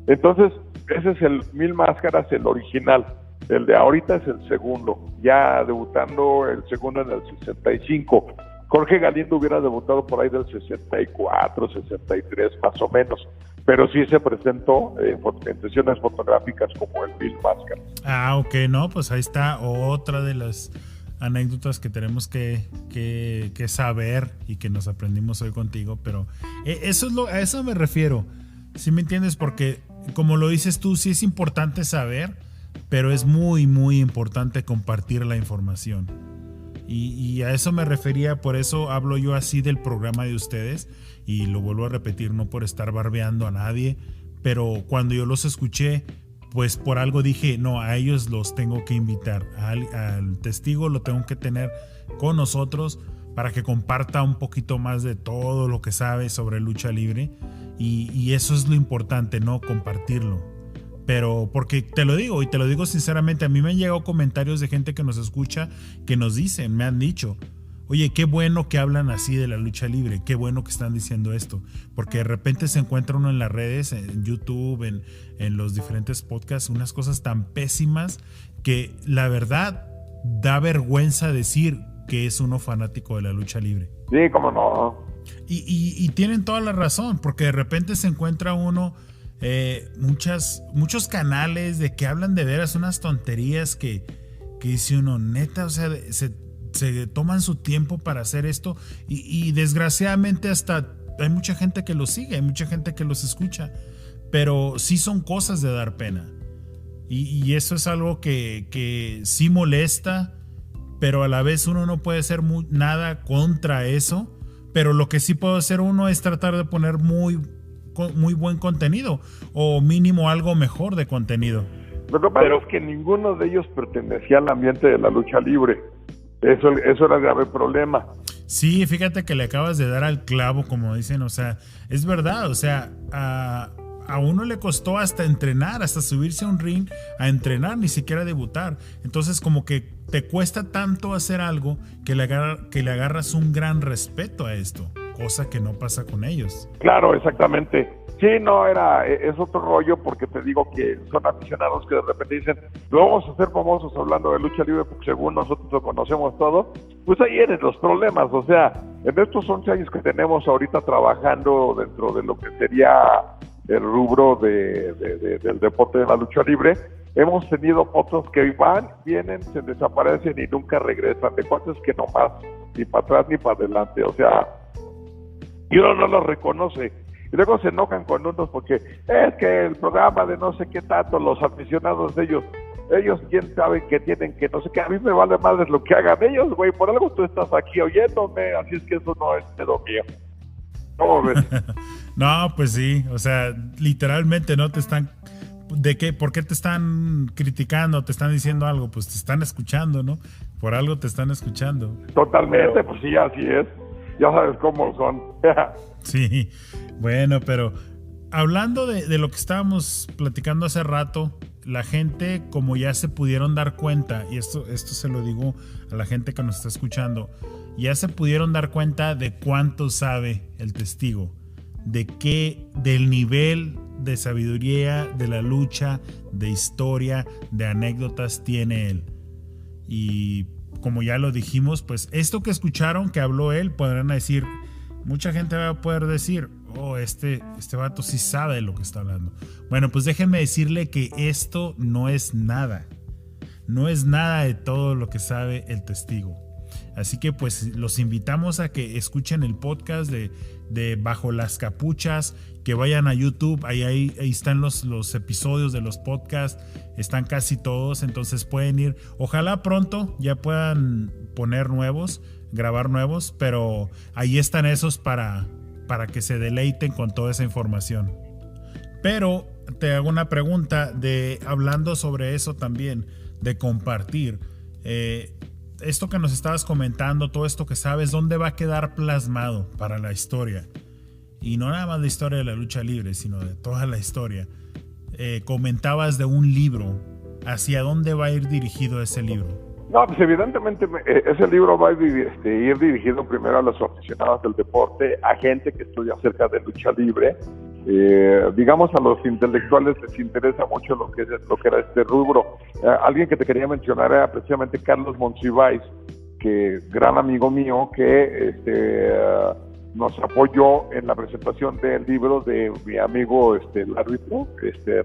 Entonces, ese es el Mil Máscaras, el original. El de ahorita es el segundo, ya debutando el segundo en el 65. Jorge Galindo hubiera debutado por ahí del 64, 63 más o menos, pero sí se presentó en sesiones fotográficas como el Mil Máscaras. Ah, ok, no, pues ahí está otra de las anécdotas que tenemos que saber y que nos aprendimos hoy contigo, pero a eso me refiero, ¿sí me entiendes? Porque como lo dices tú, sí es importante saber, pero es muy, muy importante compartir la información. Y a eso me refería, por eso hablo yo así del programa de ustedes, y lo vuelvo a repetir, no por estar barbeando a nadie, pero cuando yo los escuché, pues por algo dije, no, a ellos los tengo que invitar, al testigo lo tengo que tener con nosotros para que comparta un poquito más de todo lo que sabe sobre lucha libre, y eso es lo importante, ¿no? Compartirlo. Pero porque te lo digo, y te lo digo sinceramente, a mí me han llegado comentarios de gente que nos escucha, que nos dicen, me han dicho, oye, qué bueno que hablan así de la lucha libre, qué bueno que están diciendo esto, porque de repente se encuentra uno en las redes, en YouTube, en los diferentes podcasts, unas cosas tan pésimas que la verdad da vergüenza decir que es uno fanático de la lucha libre. Sí, cómo no. Y tienen toda la razón, porque de repente se encuentra uno muchos canales de que hablan de veras unas tonterías que dice uno, neta, o sea, se toman su tiempo para hacer esto, y desgraciadamente hasta hay mucha gente que los sigue, hay mucha gente que los escucha, pero sí son cosas de dar pena, y eso es algo que sí molesta, pero a la vez uno no puede hacer nada contra eso, pero lo que sí puede hacer uno es tratar de poner muy buen contenido, o mínimo algo mejor de contenido. Pero es que ninguno de ellos pertenecía al ambiente de la lucha libre. Eso era el grave problema. Sí, fíjate que le acabas de dar al clavo, como dicen, o sea, es verdad, o sea, a uno le costó hasta entrenar, hasta subirse a un ring a entrenar, ni siquiera debutar. Entonces como que te cuesta tanto hacer algo que le agarras un gran respeto a esto, cosa que no pasa con ellos. Claro, exactamente. Sí, no, es otro rollo, porque te digo que son aficionados que de repente dicen, lo vamos a hacer famosos hablando de lucha libre porque según nosotros lo conocemos todo. Pues ahí eres los problemas, o sea, en estos 11 años que tenemos ahorita trabajando dentro de lo que sería el rubro del deporte de la lucha libre, hemos tenido otros que van, vienen, se desaparecen y nunca regresan, de cuantos que nomás ni para atrás ni para adelante, o sea, y uno no los reconoce, y luego se enojan con unos porque es que el programa de no sé qué tanto, los aficionados de ellos quién sabe que tienen que no sé qué, a mí me vale madres lo que hagan ellos, güey, por algo tú estás aquí oyéndome, así es que eso no es pedo mío. ¿Cómo ves? No, pues sí, o sea, literalmente no te están, ¿por qué te están criticando? ¿Te están diciendo algo? Pues te están escuchando, ¿no? Por algo te están escuchando. Totalmente, pues sí, así es. Ya sabes cómo son. Sí, bueno, pero hablando de lo que estábamos platicando hace rato, la gente, como ya se pudieron dar cuenta, y esto se lo digo a la gente que nos está escuchando, ya se pudieron dar cuenta de cuánto sabe el testigo, del nivel de sabiduría, de la lucha, de historia, de anécdotas tiene él. Y como ya lo dijimos, pues esto que escucharon, que habló él, podrán decir, mucha gente va a poder decir, oh, este vato sí sabe de lo que está hablando. Bueno, pues déjenme decirle que esto no es nada. No es nada de todo lo que sabe el testigo. Así que pues los invitamos a que escuchen el podcast de Bajo las Capuchas, que vayan a YouTube, ahí están los episodios de los podcasts, están casi todos, entonces pueden ir, ojalá pronto ya puedan poner nuevos, grabar nuevos, pero ahí están esos para que se deleiten con toda esa información. Pero te hago una pregunta hablando sobre eso también, de compartir. Esto que nos estabas comentando, todo esto que sabes, ¿dónde va a quedar plasmado para la historia? Y no nada más la historia de la lucha libre, sino de toda la historia. Comentabas de un libro. ¿Hacia dónde va a ir dirigido ese libro? No, pues evidentemente ese libro va a ir dirigido primero a los aficionados del deporte, a gente que estudia acerca de lucha libre. Digamos, a los intelectuales les interesa mucho lo que era este rubro. Alguien que te quería mencionar era precisamente Carlos Monsiváis, que gran amigo mío, que nos apoyó en la presentación del libro de mi amigo el árbitro,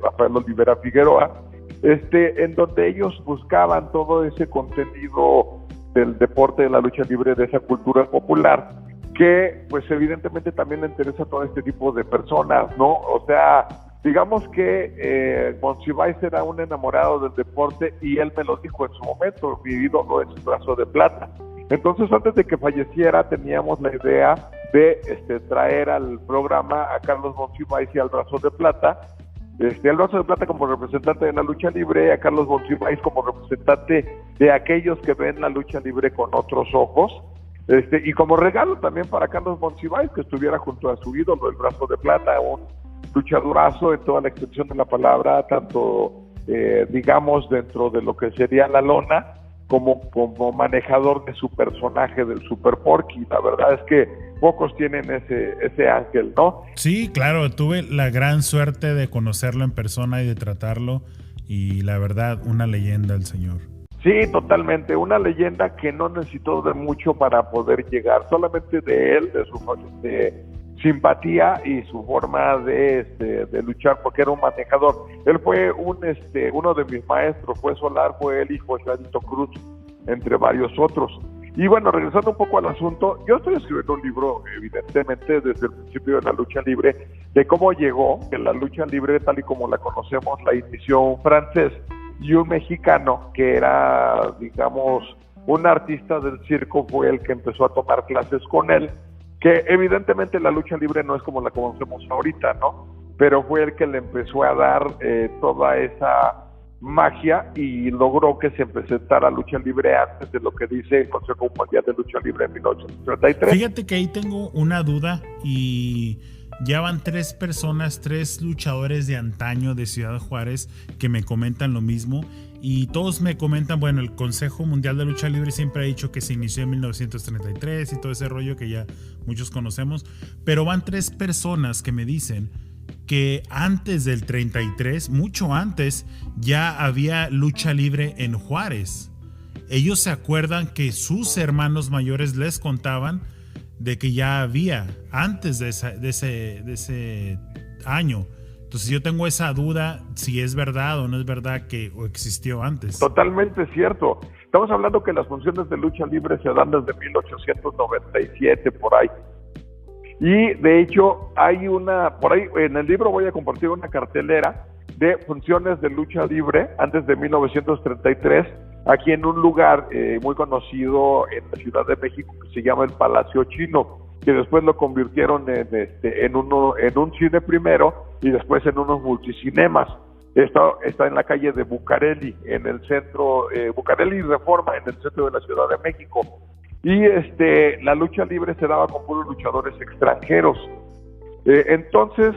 Rafael Olivera Figueroa, en donde ellos buscaban todo ese contenido del deporte, de la lucha libre, de esa cultura popular, que pues evidentemente también le interesa a todo este tipo de personas, ¿no? O sea, digamos que Monsiváis era un enamorado del deporte y él me lo dijo en su momento, mi ídolo es el Brazo de Plata. Entonces, antes de que falleciera, teníamos la idea de traer al programa a Carlos Monsiváis y al Brazo de Plata, el Brazo de Plata como representante de la lucha libre, a Carlos Monsiváis como representante de aquellos que ven la lucha libre con otros ojos, y como regalo también para Carlos Monsiváis, que estuviera junto a su ídolo, el Brazo de Plata, un luchadorazo en toda la extensión de la palabra, tanto digamos dentro de lo que sería la lona, como manejador de su personaje del Super Porky. La verdad es que pocos tienen ese ángel, ¿no? Sí, claro, tuve la gran suerte de conocerlo en persona y de tratarlo, y la verdad, una leyenda el señor. Sí, totalmente, una leyenda que no necesitó de mucho para poder llegar, solamente de él, de su simpatía y su forma de luchar, porque era un manejador. Él fue uno de mis maestros, fue Solar, fue él y fue Charito Cruz, entre varios otros. Y bueno, regresando un poco al asunto, yo estoy escribiendo un libro, evidentemente, desde el principio de la lucha libre, de cómo llegó, que la lucha libre, tal y como la conocemos, la inició un francés y un mexicano, que era, digamos, un artista del circo, fue el que empezó a tomar clases con él, que evidentemente la lucha libre no es como la conocemos ahorita, ¿no? Pero fue el que le empezó a dar toda esa magia y logró que se presentara lucha libre antes de lo que dice el Consejo Mundial de Lucha Libre en 1933. Fíjate que ahí tengo una duda, y ya van 3 luchadores de antaño de Ciudad Juárez que me comentan lo mismo, y todos me comentan, bueno, el Consejo Mundial de Lucha Libre siempre ha dicho que se inició en 1933 y todo ese rollo que ya muchos conocemos, pero van 3 personas que me dicen que antes del 33, mucho antes, ya había lucha libre en Juárez. Ellos se acuerdan que sus hermanos mayores les contaban de que ya había antes de ese año. Entonces yo tengo esa duda si es verdad o no es verdad que existió antes. Totalmente cierto. Estamos hablando que las funciones de lucha libre se dan desde 1897, por ahí. Y de hecho hay por ahí en el libro voy a compartir una cartelera de funciones de lucha libre antes de 1933, aquí en un lugar muy conocido en la Ciudad de México que se llama el Palacio Chino, que después lo convirtieron en un cine primero y después en unos multicinemas. Está en la calle de Bucareli, en el centro, Bucareli Reforma, en el centro de la Ciudad de México. Y la lucha libre se daba con puros luchadores extranjeros. Entonces,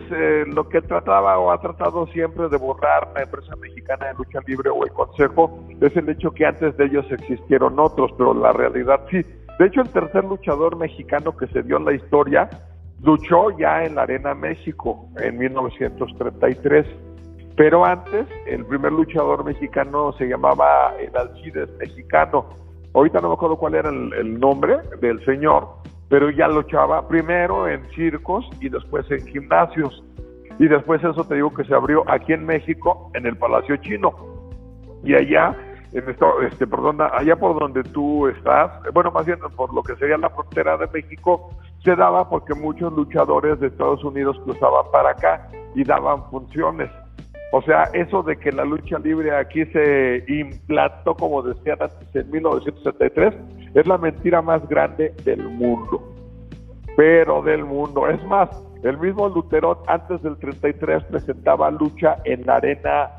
lo que trataba o ha tratado siempre de borrar la empresa mexicana de lucha libre o el consejo es el hecho que antes de ellos existieron otros, pero la realidad sí. De hecho, el tercer luchador mexicano que se dio en la historia luchó ya en la Arena México en 1933. Pero antes, el primer luchador mexicano se llamaba el Alcides Mexicano. Ahorita no me acuerdo cuál era el nombre del señor, pero ya luchaba primero en circos y después en gimnasios. Y después eso te digo que se abrió aquí en México, en el Palacio Chino. Y allá allá por donde tú estás, bueno, más bien por lo que sería la frontera de México, se daba porque muchos luchadores de Estados Unidos cruzaban para acá y daban funciones. O sea, eso de que la lucha libre aquí se implantó, como decían antes, en 1973, es la mentira más grande del mundo. Pero del mundo. Es más, el mismo Luterón antes del 33 presentaba lucha en la arena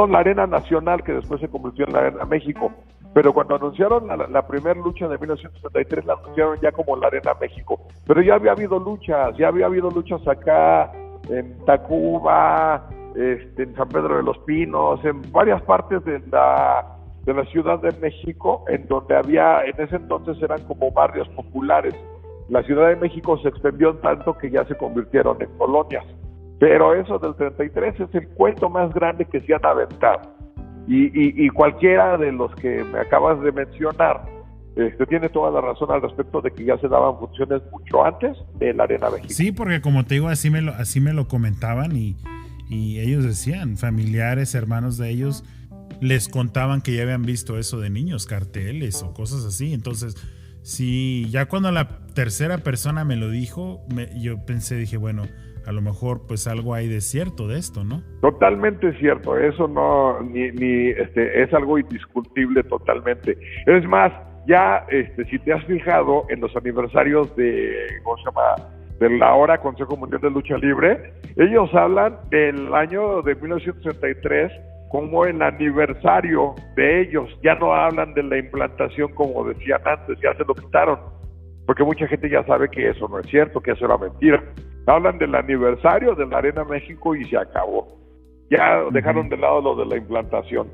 la Arena Nacional, que después se convirtió en la Arena México. Pero cuando anunciaron la primera lucha de 1973, la anunciaron ya como la Arena México. Pero ya había habido luchas acá en Tacuba, en San Pedro de los Pinos, en varias partes de la Ciudad de México, en donde en ese entonces eran como barrios populares. La Ciudad de México se extendió tanto que ya se convirtieron en colonias. Pero eso del 33 es el cuento más grande que se han aventado. Y cualquiera de los que me acabas de mencionar tiene toda la razón al respecto de que ya se daban funciones mucho antes de la Arena México. Sí, porque como te digo, así me lo comentaban y ellos decían, familiares, hermanos de ellos, les contaban que ya habían visto eso de niños, carteles o cosas así. Entonces, sí, ya cuando la tercera persona me lo dijo, yo dije, bueno, a lo mejor pues algo hay de cierto de esto, ¿no? Totalmente cierto, eso no, es algo indiscutible totalmente. Es más, ya si te has fijado en los aniversarios de la ahora Consejo Mundial de Lucha Libre, ellos hablan del año de 1963 como el aniversario de ellos, ya no hablan de la implantación como decían antes, ya se lo quitaron, porque mucha gente ya sabe que eso no es cierto, que eso era mentira. Hablan del aniversario de la Arena México y se acabó. Ya dejaron de lado lo de la implantación.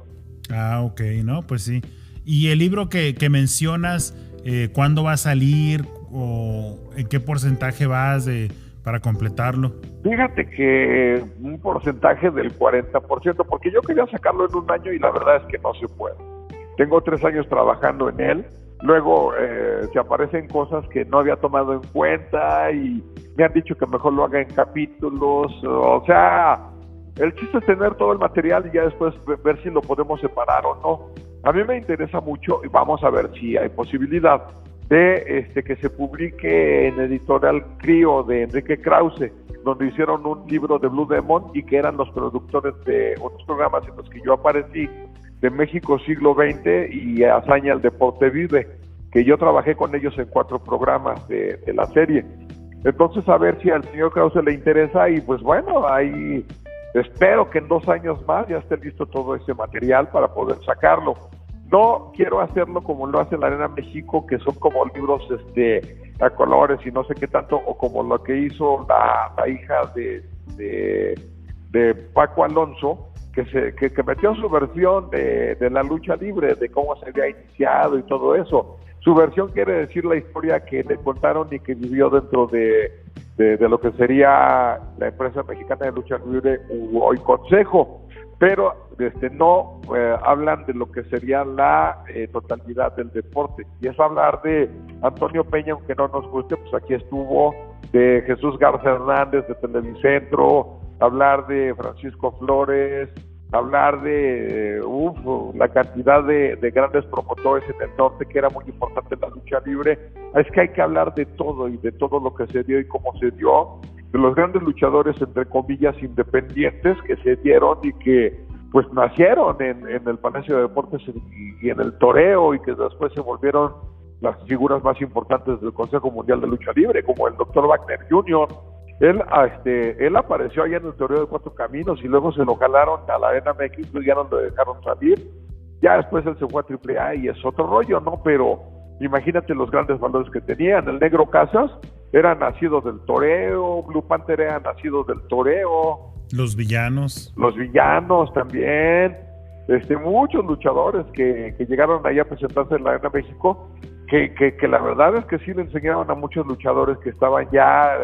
Ah, ok, no, pues sí. ¿Y el libro que mencionas, cuándo va a salir o en qué porcentaje vas para completarlo? Fíjate que un porcentaje del 40%, porque yo quería sacarlo en un año y la verdad es que no se puede. Tengo 3 años trabajando en él. Luego se aparecen cosas que no había tomado en cuenta y me han dicho que mejor lo haga en capítulos. O sea, el chiste es tener todo el material y ya después ver si lo podemos separar o no. A mí me interesa mucho y vamos a ver si hay posibilidad de que se publique en Editorial Crío de Enrique Krause, donde hicieron un libro de Blue Demon y que eran los productores de otros programas en los que yo aparecí, de México Siglo XX y Hazaña el Deporte Vive, que yo trabajé con ellos en 4 programas de la serie. Entonces, a ver si al señor Krause le interesa y pues bueno, ahí espero que en 2 años más ya esté listo todo ese material para poder sacarlo. No quiero hacerlo como lo hace la Arena México, que son como libros a colores y no sé qué tanto, o como lo que hizo la hija de Paco Alonso, que metió su versión de la lucha libre, de cómo se había iniciado y todo eso. Su versión quiere decir la historia que le contaron y que vivió dentro de lo que sería la empresa mexicana de lucha libre, hoy Consejo, pero no hablan de lo que sería la totalidad del deporte, y es hablar de Antonio Peña, aunque no nos guste, pues aquí estuvo, de Jesús Garza Hernández de Televicentro, hablar de Francisco Flores, hablar de la cantidad de grandes promotores en el norte, que era muy importante en la lucha libre. Es que hay que hablar de todo y de todo lo que se dio y cómo se dio, de los grandes luchadores, entre comillas, independientes que se dieron y que pues nacieron en el Palacio de Deportes y en el toreo, y que después se volvieron las figuras más importantes del Consejo Mundial de Lucha Libre, como el Dr. Wagner Jr. Él apareció allá en el toreo de 4 Caminos y luego se lo jalaron a la Arena México y ya no lo dejaron salir. Ya después él se fue a AAA y es otro rollo, ¿no? Pero imagínate los grandes valores que tenían. El Negro Casas era nacido del toreo, Blue Panther era nacido del toreo. Los villanos también. Muchos luchadores que llegaron ahí a presentarse en la Arena México, que la verdad es que sí le enseñaron a muchos luchadores que estaban ya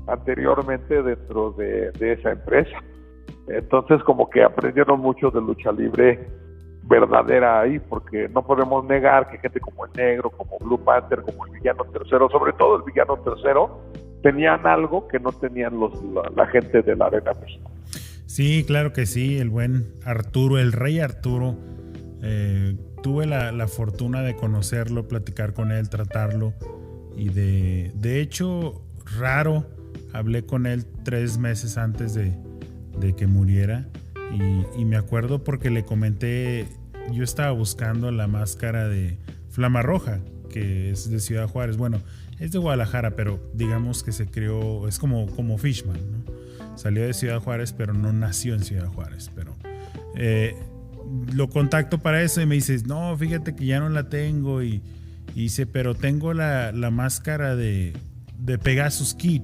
anteriormente dentro de esa empresa. Entonces como que aprendieron mucho de lucha libre verdadera ahí, porque no podemos negar que gente como el Negro, como Blue Panther, como el Villano Tercero, sobre todo el Villano Tercero, tenían algo que no tenían la gente de la Arena México. Sí, claro que sí, el buen Arturo, el rey Arturo. Tuve la fortuna de conocerlo, platicar con él, tratarlo. Y de hecho, raro, hablé con él 3 meses antes de que muriera. Y me acuerdo porque le comenté, yo estaba buscando la máscara de Flama Roja, que es de Ciudad Juárez. Bueno, es de Guadalajara, pero digamos que se creó, es como Fishman, ¿no? Salió de Ciudad Juárez, pero no nació en Ciudad Juárez. Pero lo contacto para eso y me dice, no, fíjate que ya no la tengo. Y dice, pero tengo la máscara de Pegasus Kid.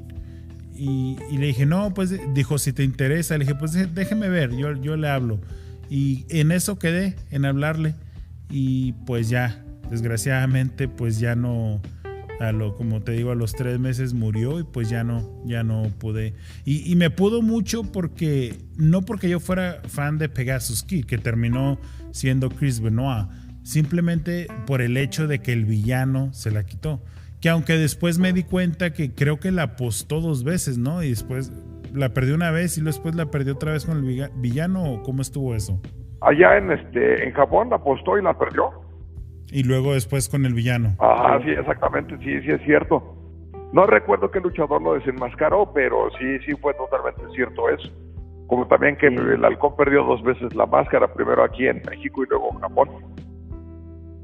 Y le dije, no, pues, dijo, si te interesa. Le dije, pues déjeme ver, yo le hablo. Y en eso quedé, en hablarle. Y pues ya, desgraciadamente, pues ya no, como te digo, a los 3 meses murió y pues ya no pude. Y me pudo mucho porque, no porque yo fuera fan de Pegasus Kid, que terminó siendo Chris Benoit, simplemente por el hecho de que el villano se la quitó. Que aunque después me di cuenta que creo que la apostó 2 veces, ¿no? Y después la perdió una vez y después la perdió otra vez con el villano, ¿o cómo estuvo eso? Allá en Japón la apostó y la perdió. Y luego después con el villano. Ah, sí, exactamente, sí es cierto. No recuerdo qué luchador lo desenmascaró, pero sí fue totalmente cierto eso. Como también que el halcón perdió 2 veces la máscara, primero aquí en México y luego en Japón.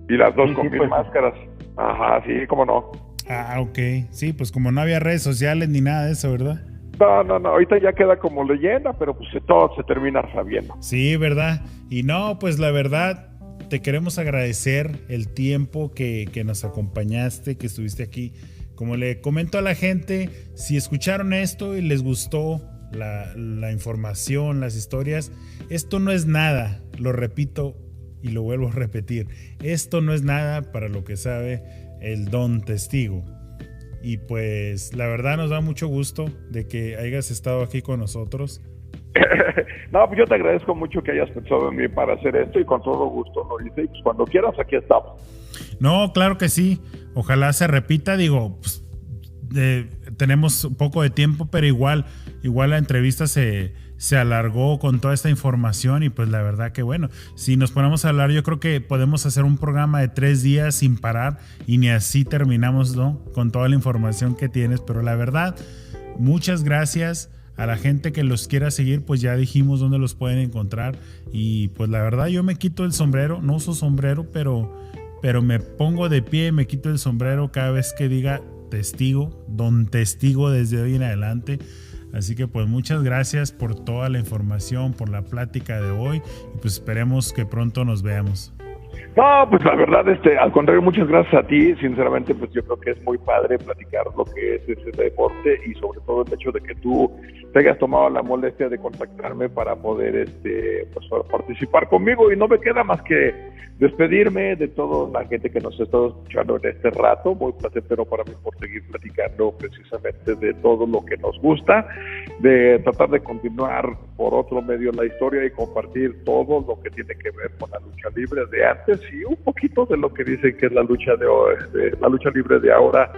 Y las dos con 1000 máscaras. Ajá, sí, cómo no. Ah, ok. Sí, pues como no había redes sociales ni nada de eso, ¿verdad? No, ahorita ya queda como leyenda, pero pues todo se termina sabiendo. Sí, ¿verdad? Y no, pues la verdad, te queremos agradecer el tiempo que nos acompañaste, que estuviste aquí. Como le comento a la gente, si escucharon esto y les gustó la información, las historias, esto no es nada, lo repito y lo vuelvo a repetir, esto no es nada para lo que sabe el Don Testigo. Y pues la verdad nos da mucho gusto de que hayas estado aquí con nosotros. No, pues yo te agradezco mucho que hayas pensado en mí para hacer esto y con todo gusto lo hice. Y pues cuando quieras, aquí estamos. No, claro que sí. Ojalá se repita. Digo, pues, tenemos un poco de tiempo, pero igual la entrevista se alargó con toda esta información y pues la verdad que bueno, si nos ponemos a hablar, yo creo que podemos hacer un programa de 3 días sin parar y ni así terminamos, ¿no? Con toda la información que tienes, pero la verdad, muchas gracias. A la gente que los quiera seguir, pues ya dijimos dónde los pueden encontrar. Y pues la verdad yo me quito el sombrero, no uso sombrero, pero me pongo de pie, me quito el sombrero cada vez que diga Testigo, Don Testigo desde hoy en adelante. Así que pues muchas gracias por toda la información, por la plática de hoy y pues esperemos que pronto nos veamos. No, pues la verdad, al contrario, muchas gracias a ti. Sinceramente, pues yo creo que es muy padre platicar lo que es ese deporte y sobre todo el hecho de que tú te hayas tomado la molestia de contactarme para poder pues, participar conmigo. Y no me queda más que despedirme de toda la gente que nos ha estado escuchando en este rato. Muy placentero para mí por seguir platicando precisamente de todo lo que nos gusta, de tratar de continuar por otro medio la historia y compartir todo lo que tiene que ver con la lucha libre de antes y un poquito de lo que dicen que es la lucha la lucha libre de ahora.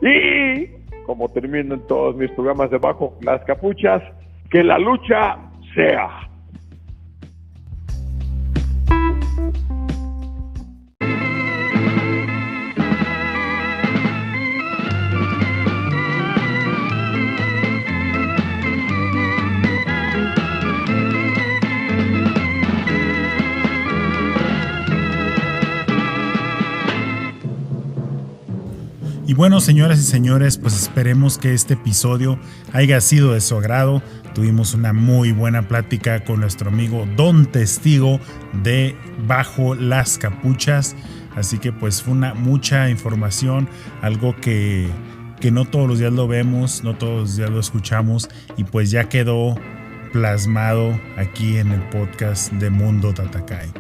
Y como termino en todos mis programas de Bajo las Capuchas, que la lucha sea. Y bueno, señoras y señores, pues esperemos que este episodio haya sido de su agrado. Tuvimos una muy buena plática con nuestro amigo Don Testigo de Bajo las Capuchas. Así que pues fue mucha información, algo que no todos los días lo vemos, no todos los días lo escuchamos y pues ya quedó plasmado aquí en el podcast de Mundo Tatakai.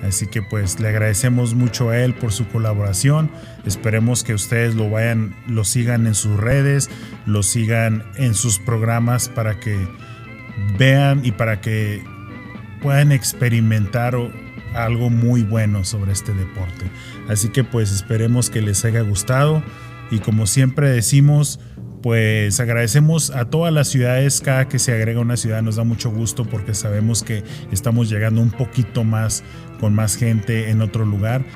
Así que pues le agradecemos mucho a él por su colaboración. Esperemos que ustedes lo sigan en sus redes, lo sigan en sus programas para que vean y para que puedan experimentar algo muy bueno sobre este deporte. Así que pues esperemos que les haya gustado y como siempre decimos, pues agradecemos a todas las ciudades. Cada que se agrega una ciudad nos da mucho gusto porque sabemos que estamos llegando un poquito más con más gente en otro lugar.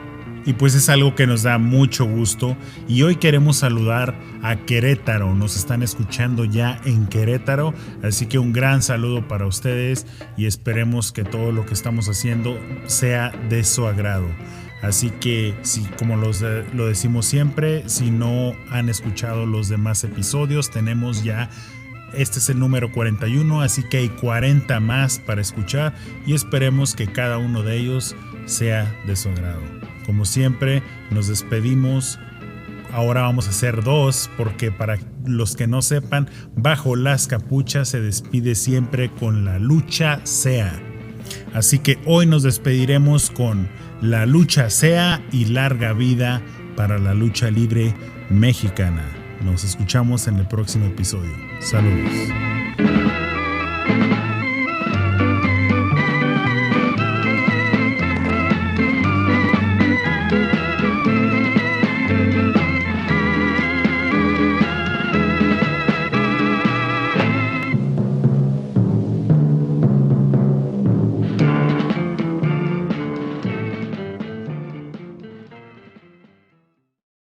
Y pues es algo que nos da mucho gusto. Y hoy queremos saludar a Querétaro. Nos están escuchando ya en Querétaro. Así que un gran saludo para ustedes y esperemos que todo lo que estamos haciendo sea de su agrado. Así que, si, como lo decimos siempre, si no han escuchado los demás episodios, tenemos ya, este es el número 41, así que hay 40 más para escuchar y esperemos que cada uno de ellos sea de su agrado. Como siempre, nos despedimos. Ahora vamos a hacer 2 porque para los que no sepan, Bajo las Capuchas se despide siempre con La Lucha Sea. Así que hoy nos despediremos con La Lucha Sea y larga vida para la lucha libre mexicana. Nos escuchamos en el próximo episodio. Saludos.